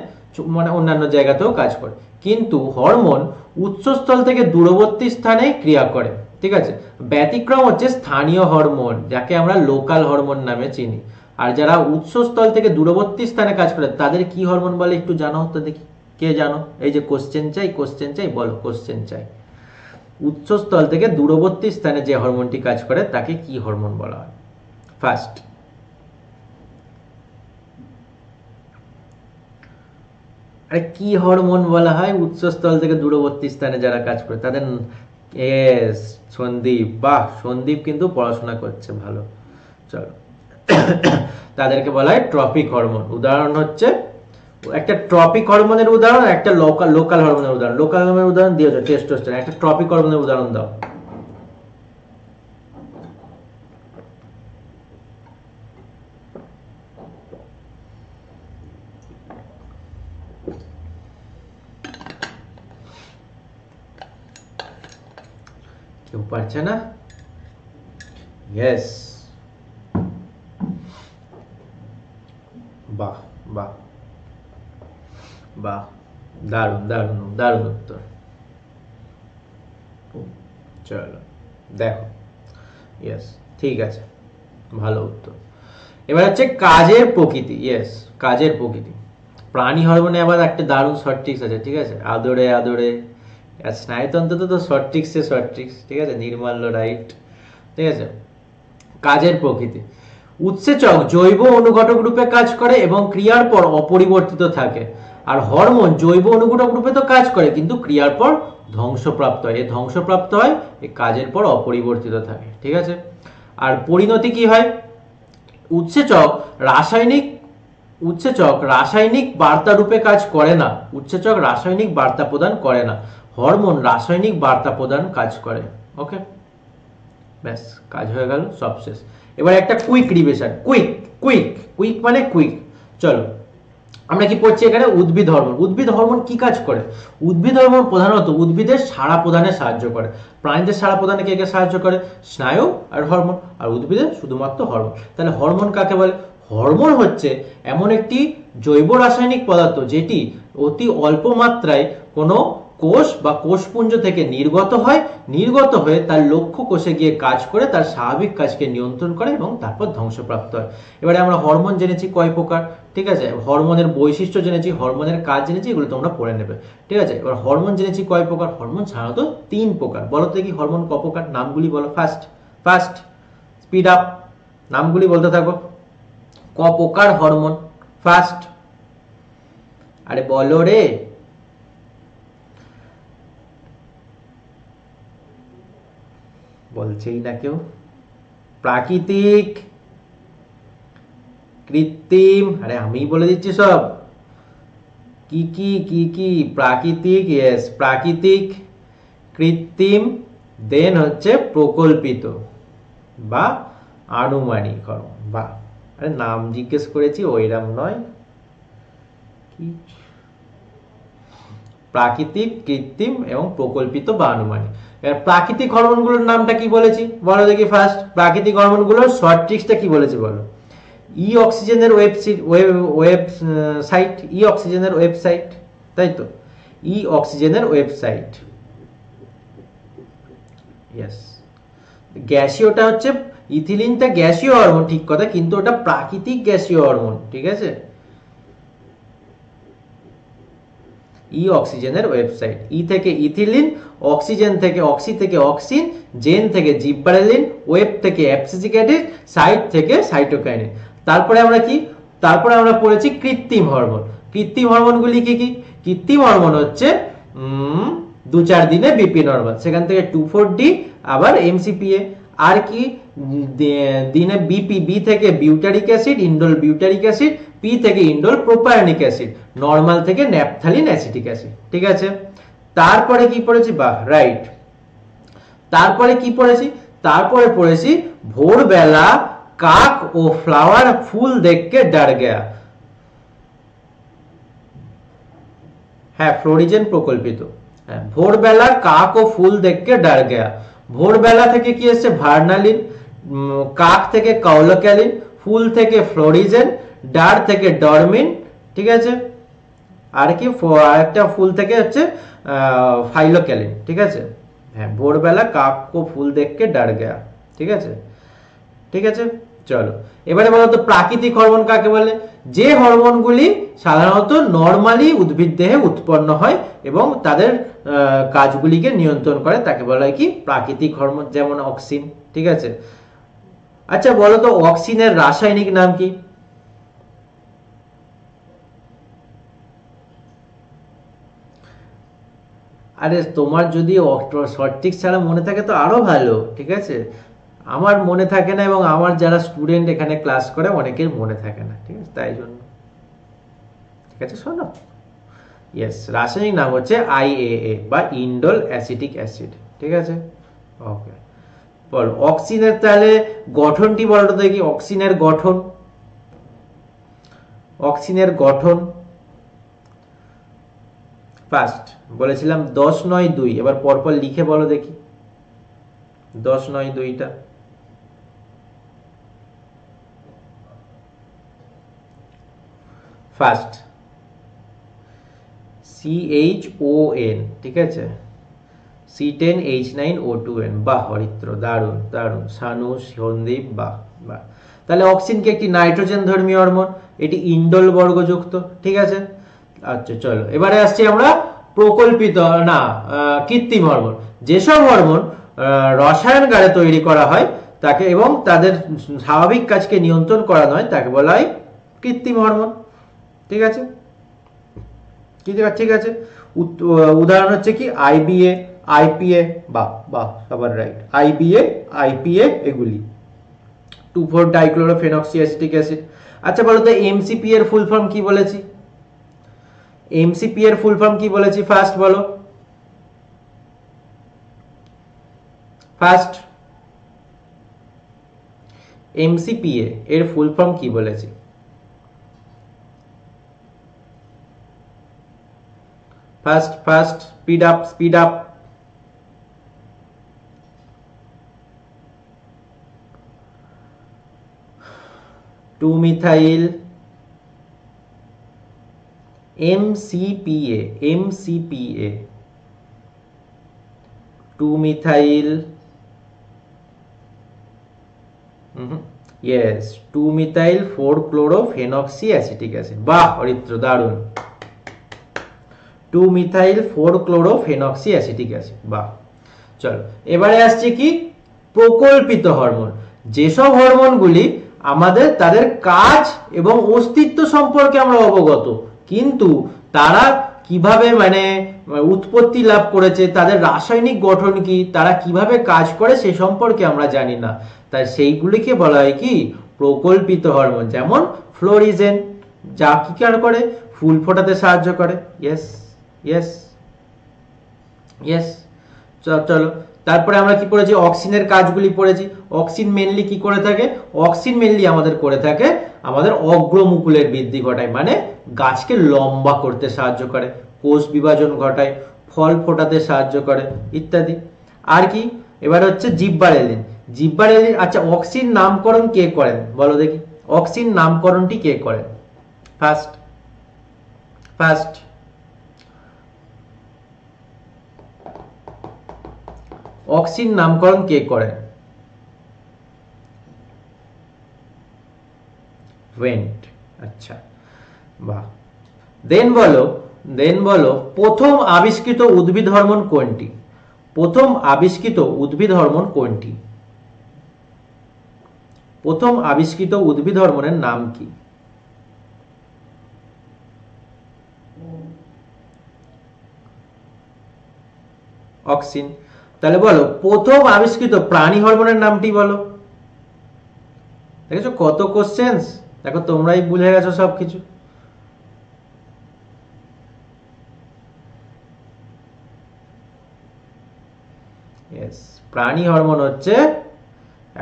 মানে অন্যান্য জায়গাতেও কাজ করে। কিন্তু হরমোন উৎসস্থল থেকে দূরবর্তী স্থানে ক্রিয়া করে, ঠিক আছে। ব্যতিক্রম হচ্ছে স্থানীয় হরমোন, যাকে আমরা লোকাল হরমোন নামে চিনি। আর যারা উৎসস্থল থেকে দূরবর্তী স্থানে কাজ করে তাদের কি হরমোন বলে একটু জানো তো দেখি, কে জানো? এই যে কোশ্চেন চাই, বলো কোশ্চেন চাই। উৎসস্থল থেকে দূরবর্তী স্থানে যে হরমোনটি কাজ করে তাকে কি হরমোন বলা হয়? ফার্স্ট, আরে কি হরমোন বলা হয় উৎসস্থল থেকে দূরবর্তী স্থানে যারা কাজ করে তাদের? এস সন্দীপ, বাহ সন্দীপ কিন্তু পড়াশোনা করছে ভালো। চলো, তাদেরকে বলা হয় ট্রপিক হরমোন। একটা ট্রপিক হরমোনের উদাহরণ, একটা লোকাল লোকাল হরমোনের উদাহরণ। লোকাল হরমোনের উদাহরণ দিয়েছো টেস্টোস্টেরন, একটা ট্রপিক হরমোনের উদাহরণ দাও। কেউ পারছে না? ইয়েস, বাহ বাহ বাহ, দারুণ দারুণ দারুণ উত্তর। চলো দেখো, ইয়েস ঠিক আছে, ভালো উত্তর। এবার হচ্ছে কাজের প্রকৃতি। ইয়েস, কাজের প্রকৃতি। প্রাণী হরমোনে আবার একটা দারুণ শর্ট ট্রিক্স আছে, ঠিক আছে? আদরে আদরে, আর স্নায়ুতন্ত্র তো শর্ট ট্রিক্সে শর্ট ট্রিক্স, ঠিক আছে? নির্মাল্য, রাইট, ঠিক আছে? কাজের প্রকৃতি। উৎসেচক জৈব অনুঘটক রূপে কাজ করে এবং ক্রিয়ার পর অপরিবর্তিত থাকে, আর হরমোন জৈব অনুঘটক রূপে তো কাজ করে কিন্তু ক্রিয়ার পর ধ্বংসপ্রাপ্ত হয়। এই ধ্বংসপ্রাপ্ত হয়, এই কাজের পর অপরিবর্তিত থাকে, ঠিক আছে? আর পরিণতি কি হয়? উৎসেচক রাসায়নিক বার্তা রূপে কাজ করে না। উৎসেচক রাসায়নিক বার্তা প্রদান করে না, হরমোন রাসায়নিক বার্তা প্রদান কাজ করে। ওকে, ব্যাস কাজ হয়ে গেল, সব শেষ। এবার একটা quick revision. Quick quick quick মানে কুইক। চলো আমরা কি পড়ছি এখানে? উদ্ভিদ হরমোন। উদ্ভিদ হরমোন কি কাজ করে? উদ্ভিদ হরমোন প্রধানত উদ্ভিদের সাড়া প্রদানে সাহায্য করে। প্রাণীদের সাড়া প্রদানে কে কে সাহায্য করে? স্নায়ু আর হরমোন। আর উদ্ভিদের শুধুমাত্র হরমোন। তাহলে হরমোন কাকে বলে? হরমোন হচ্ছে এমন একটি জৈব রাসায়নিক পদার্থ যেটি অতি অল্প মাত্রায় কোনো কোষ বা কোষপুঞ্জ থেকে নির্গত হয়ে তার লক্ষ্য কোষে গিয়ে কাজ করে, তার স্বাভাবিক কাজকে নিয়ন্ত্রণ করে এবং তারপর ধ্বংসপ্রাপ্ত হয়। এবারে আমরা হরমোন জেনেছি কয় প্রকার, ঠিক আছে? হরমোনের বৈশিষ্ট্য জেনেছি, হরমোনের কাজ জেনেছি, এগুলো তোমরা পড়ে নেবে, ঠিক আছে? এবার হরমোন জেনেছি কয় প্রকার। হরমোন সাধারণত 3 প্রকার। বলো তো দেখি হরমোন ক প্রকার, নামগুলি বলো। ফার্স্ট স্পিড আপ, নামগুলি বলতে থাকো। ক প্রকার হরমোন? ফার্স্ট, আরে বলো রে। বলছেই না কেউ। প্রাকৃতিক, কৃত্রিম, আরে আমি বলে দিচ্ছি সব। কি কি কি কি? প্রাকৃতিক, ইয়েস প্রাকৃতিক, কৃত্রিম, দেন হচ্ছে প্রকল্পিত বা আনুমানিক হরমোন। বা আরে নাম জিজ্ঞেস করেছি, ওইরাম নয়। কি? প্রাকৃতিক, কৃত্রিম এবং প্রকল্পিত বা আনুমানিক। প্রাকৃতিক হরমোনগুলোর নামটা কি বলেছি বলো দেখি। ফার্স্ট প্রাকৃতিক হরমোনগুলোর শর্ট ট্রিক্সটা কি বলেছি বলো। ই অক্সিজেনের ওয়েবসাইট, ই অক্সিজেনের ওয়েবসাইট, তাই তো? ই অক্সিজেনের ওয়েবসাইট, ইয়েস। গ্যাসীয়টা হচ্ছে ইথিলিনটা গ্যাসীয় হরমোন, ঠিক কথা, কিন্তু ওটা প্রাকৃতিক গ্যাসীয় হরমোন, ঠিক আছে? ই অক্সিজেনের ওয়েবসাইট। ই থেকে ইথিলিন, অক্সিজেন থেকে অক্সিন, জেন থেকে জিব্বারেলিন, ওয়েব থেকে অ্যাবসিসিক অ্যাসিড, সাইট থেকে সাইটোকাইনিন। তারপরে আমরা পড়েছি কৃত্রিম হরমোন। কৃত্রিম হরমোনগুলি কি কি? কৃত্রিম হরমোন হচ্ছে 2-4 দিনে বিপি নরমাল, সেখান থেকে 2,4-D, আবার এমসিপিএ। আর কি? দিনে বিপি, বি থেকে butyric acid, indole butyric acid, P থেকে ইন্ডোল প্রোপায়োনিক অ্যাসিড, নরমাল থেকে ন্যাপথালিন অ্যাসিটিক অ্যাসিড, ঠিক আছে? তারপরে কি পড়েছি? বাহ, রাইট। তারপরে কি পড়েছি? তারপরে পড়েছি ভোরবেলা কাক ও ফ্লাওয়ার ফুল দেখকে ডর গয়া। হ্যাঁ, ফ্লোরিজেন প্রকল্পিত। হ্যাঁ, ভোরবেলা কাক ও ফুল দেখকে ডর গয়া। ভোরবেলা থেকে কি এসছে? ভার্নালিন, কাক থেকে কাউলোক্যালিন, ফুল থেকে ফ্লোরিজেন, ডার থেকে ডরমিন, ঠিক আছে? আর কি? আরেকটা ফুল থেকে হচ্ছে ফাইলোক্যালিন, ঠিক আছে? হ্যাঁ, ভোরবেলা কাক ও ফুল দেখকে ডর গয়া, ঠিক আছে? ঠিক আছে, চলো এবারে বলো তো প্রাকৃতিক হরমোন কাকে বলে? যে হরমোনগুলি সাধারণত নরমালি উদ্ভিদ দেহে উৎপন্ন হয় এবং তাদের কাজগুলিকে নিয়ন্ত্রণ করে, তাকে বলা হয় কি? প্রাকৃতিক হরমোন। যেমন অক্সিন, ঠিক আছে? আচ্ছা বলো তো অক্সিনের রাসায়নিক নাম কি? আরে তোমার যদি সঠিক ছাড়া মনে থাকে তো আরো ভালো, ঠিক আছে? আমার মনে থাকে না এবং আমার যারা স্টুডেন্ট এখানে ক্লাস করে অনেকের মনে থাকে না, ঠিক আছে? তাই জন্য ঠিক আছে, শোনো। ইয়েস, রাসায়নিক নাম হচ্ছে IAA বা ইন্ডোল অ্যাসিটিক অ্যাসিড। ঠিক আছে, ওকে। বলো অক্সিনের তাহলে গঠনটি বলো তো দেখি, অক্সিনের গঠন। অক্সিনের গঠন ফার্স্ট বলেছিলাম 10-9-2, এবার পরপর লিখে বলো দেখি 10-9-2টা। ফার্স্ট CHON, ঠিক আছে, C10H9O2N। বাহ হরিত্র, দারুণ দারুণ। শানু, সন্দীপ, বাহ বাহ। তাহলে অক্সিনকে একটি নাইট্রোজেন ধর্মী হরমোন, এটি ইন্ডোল বর্গযুক্ত। ঠিক আছে, আচ্ছা চলো এবারে আসছি আমরা প্রকল্পিত না কৃত্রিম হরমোন। যেসব হরমোন রসায়নগারে তৈরি করা হয় তাকে এবং তাদের স্বাভাবিক কাজকে নিয়ন্ত্রণ করা নয় তাকে বলা হয় কৃত্রিম হরমোন। ঠিক আছে, ঠিক আছে। উদাহরণ হচ্ছে কি IBA, IPA, বাহ বাহ, সবার রাইট, IBA, IPA এগুলি 2,4-ডাইক্লোরোফেনক্সিঅ্যাসিটিক অ্যাসিড। আচ্ছা বলো তো MCP এর ফুল ফর্ম কি বলেছি? MCP এর ফুল ফর্ম কি বলেছি ফার্স্ট বলো, ফার্স্ট MCPA এর ফুল ফর্ম কি বলেছি? First speed up. Two methyl MCPA, two methyl yes two methyl four chlorophenoxyacetic acid. বাহ হরিত্র, দারুণ। 2-মিথাইল 4-ক্লোরোফেনক্সিঅ্যাসিটিক অ্যাসিড, বাহ। চলো এবারে আসছে কি প্রকল্পিত হরমোন। যেসব হরমোনগুলি আমাদের তাদের কাজ এবং অস্তিত্ব সম্পর্কে আমরা অবগত, কিন্তু তারা কিভাবে মানে উৎপত্তি লাভ করেছে, তাদের রাসায়নিক গঠন কি, তারা কিভাবে কাজ করে সে সম্পর্কে আমরা জানি না, তাই সেইগুলিকে বলা হয় কি প্রকল্পিত হরমোন। যেমন ফ্লোরিজেন, যা কি করে ফুল ফোটাতে সাহায্য করে। Yes yes yes. চলো তারপরে আমরা কি পড়েছি, অক্সিনের কাজগুলি পড়েছি। অক্সিন মেনলি কি করে থাকে? অক্সিন মেনলি আমাদের করে থাকে আমাদের অগ্রমুকুলের বৃদ্ধি ঘটায়, মানে গাছকে লম্বা করতে সাহায্য করে, কোষ বিভাজন ঘটায়, ফল ফোটাতে সাহায্য করে ইত্যাদি। আর কি এবার হচ্ছে জিব্বারেলিন। জিব্বারেলিন, আচ্ছা অক্সিন নামকরণ কে করেন বলো দেখি, অক্সিন নামকরণটি কে করেন? ফার্স্ট অক্সিন নামকরণ কে করেন? ওয়েন্ট, আচ্ছা বাহ। দেন বলো প্রথম আবিষ্কৃত উদ্ভিদ হরমোন কোনটি? প্রথম আবিষ্কৃত উদ্ভিদ হরমোন কোনটি? প্রথম আবিষ্কৃত উদ্ভিদ হরমোনের নাম কি? অক্সিন। তাহলে বলো প্রথম আবিষ্কৃত প্রাণী হরমোনের নামটি বলো। দেখেছো কত কোশ্চেন্স, দেখো তোমরাই ভুলে গেছো সবকিছু। ইয়েস, প্রাণী হরমোন হচ্ছে,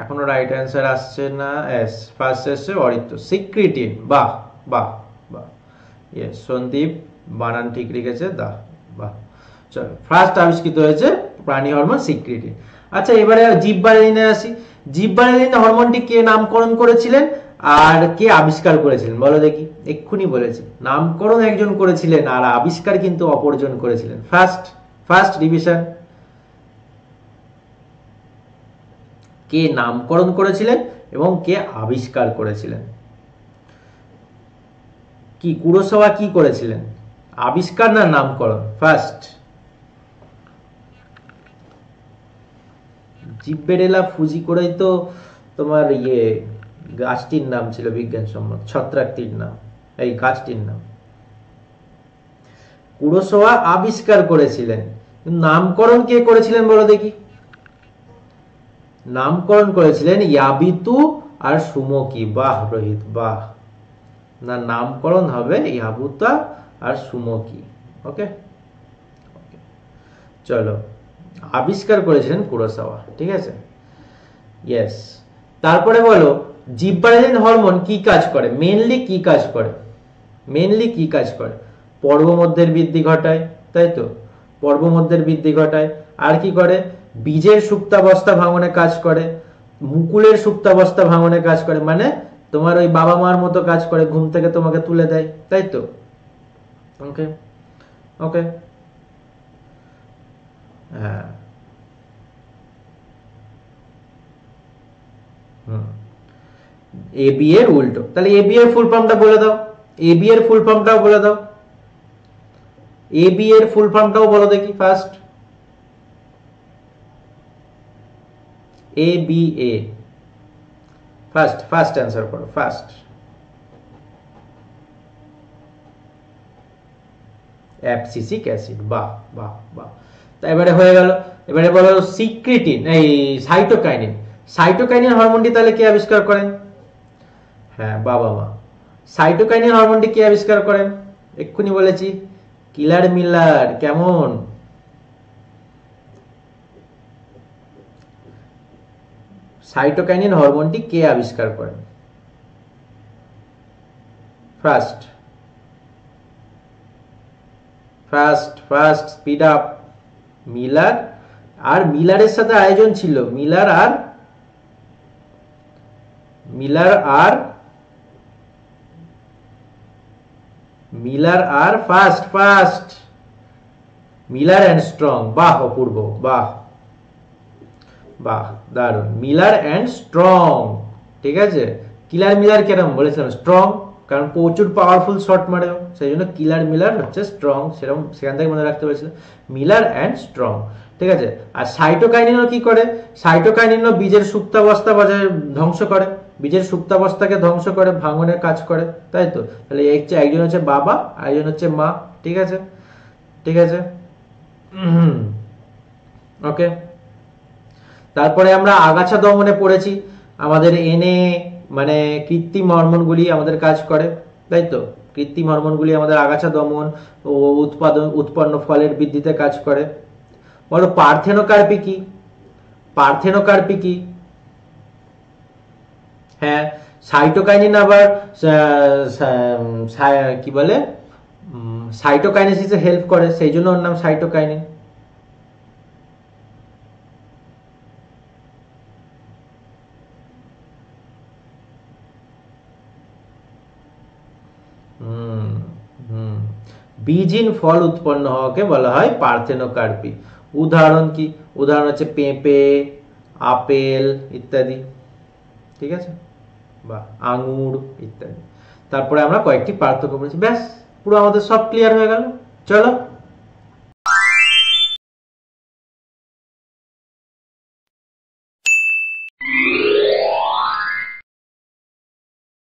এখনো রাইট অ্যান্সার আসছে না। এস ফার্স্ট এসছে অরিত্র, সিক্রিটিন। বাহ বাহ বাহ। ইয়েস সন্দীপ বানান ঠিক লিখেছে, বাহ। চলো ফার্স্ট আবিষ্কৃত হয়েছে প্রাণী হরমোন সিক্রিটিন। আচ্ছা এবারে জিব্বারেলিনে আসি। জিব্বারেলিন হরমোনটি কে নামকরণ করেছিলেন আর কে আবিষ্কার করেছিলেন বলো দেখি? এক্ষুনি বলেছি, নামকরণ একজন করেছিলেন আর আবিষ্কার কিন্তু অপরজন করেছিলেন। ফার্স্ট রিভিশন, কে নামকরণ করেছিলেন এবং কে আবিষ্কার করেছিলেন? কি কুরোসাওয়া কি করেছিলেন, আবিষ্কার না নামকরণ? ফার্স্ট জিব্বেরেলা ফুজি করেই তো তোমার গাছটির নাম ছিল বিজ্ঞানসম্মত, ছত্রাকটির নাম, এই গাছটির নাম। কুরোসাওয়া আবিষ্কার করেছিলেন, নামকরণ কে করেছিলেন বলো দেখি? নামকরণ করেছিলেন ইয়াবিতু আর সুমোকি। বাহ রোহিত বাহ, না নামকরণ হবে ইয়াবুতা আর সুমকি। ওকে, চলো, আবিষ্কার করেছিলেন কুরোসাওয়া, ঠিক আছে। ইয়েস, তারপরে বলো জিব্বারেলিন হরমোন কি কাজ করে, মেনলি কি কাজ করে, মেনলি কি কাজ করে? পর্বমধ্যের বৃদ্ধি ঘটায়, তাই তো, পর্বমধ্যের বৃদ্ধি ঘটায়। আর কি করে? বীজের সুপ্তাবস্থা ভাঙনে কাজ করে, মুকুলের সুপ্তাবস্থা ভাঙনে কাজ করে, মানে তোমার ওই বাবা মার মতো কাজ করে, ঘুম থেকে তোমাকে তুলে দেয়, তাই তো। ওকে ওকে, হ্যাঁ, এ বি এর উল্টো। তাহলে এ বি এর ফুল ফর্মটা বলে দাও, এ বি এর ফুল ফর্মটাও বলে দাও, এ বি এর ফুল ফর্মটাও বলো দেখি first. A B A, first first answer করো, ফার্স্ট। অ্যাবসিসিক অ্যাসিড, বাহ বাহ বাহ। তা এবারে হয়ে গেল, এবারে বলো সিক্রিটিন, এই সাইটোকাইনিন। সাইটোকাইনিন হরমোনটি তাহলে কে আবিষ্কার করেন? হ্যাঁ, বাবা মা। সাইটোকাইনিন হরমোনটি কে আবিষ্কার করেন? এক্ষুনি বলেছি, কিলার মিলার। কেমন? সাইটোকাইনিন হরমোনটি কে আবিষ্কার করেন? First first first, speed up. Miller, আর মিলারের সাথে আয়োজন ছিল মিলার আর মিলার আর মিলার আর first first, Miller and Strong. বাহ অপূর্ব, বাহ বাহ, দারুন, মিলার অ্যান্ড স্ট্রং, ঠিক আছে। কিলার মিলার কেরম বলেছিলাম? স্ট্রং, কারণ প্রচুর পাওয়ারফুল শট মারে, সেই জন্য কিলার মিলার হচ্ছে স্ট্রং, সেরকম সেখান থেকে মনে রাখতে পেরেছিল, মিলার অ্যান্ড স্ট্রং, ঠিক আছে। আর সাইটোকাইনিনও কি করে? সাইটোকাইনিনও বীজের সুপ্তাবস্থা বজায় ধ্বংস করে, বীজের সুপ্তাবস্থাকে ধ্বংস করে, ভাঙনের কাজ করে, তাই তো। তাহলে একজন হচ্ছে বাবা আর একজন হচ্ছে মা, ঠিক আছে, ঠিক আছে। ওকে, তারপরে আমরা আগাছা দমনে পড়েছি, আমাদের এনে মানে কৃত্রিম হরমোনগুলি আমাদের কাজ করে, তাই তো। কৃত্রিম হরমোনগুলি আমাদের আগাছা দমন ও উৎপন্ন ফলের বৃদ্ধিতে কাজ করে। বলো পার্থেনোকার্পি কি? পার্থেনোকার্পি কি? হ্যাঁ, সাইটোকাইনিন আবার কি বলে, সাইটোকাইনেসিসে হেল্প করে, সেই জন্য ওর নাম সাইটোকাইনিন। বীজহীন ফল উৎপন্ন হওয়াকে বলা হয় পার্থেনোকার্পি। উদাহরণ কি? উদাহরণ হচ্ছে পেঁপে, আপেল ইত্যাদি, ঠিক আছে, বা আঙুর ইত্যাদি। তারপরে আমরা কয়েকটি পার্থক্য বলেছি, ব্যাস পুরো আমাদের সব ক্লিয়ার হয়ে গেল। চলো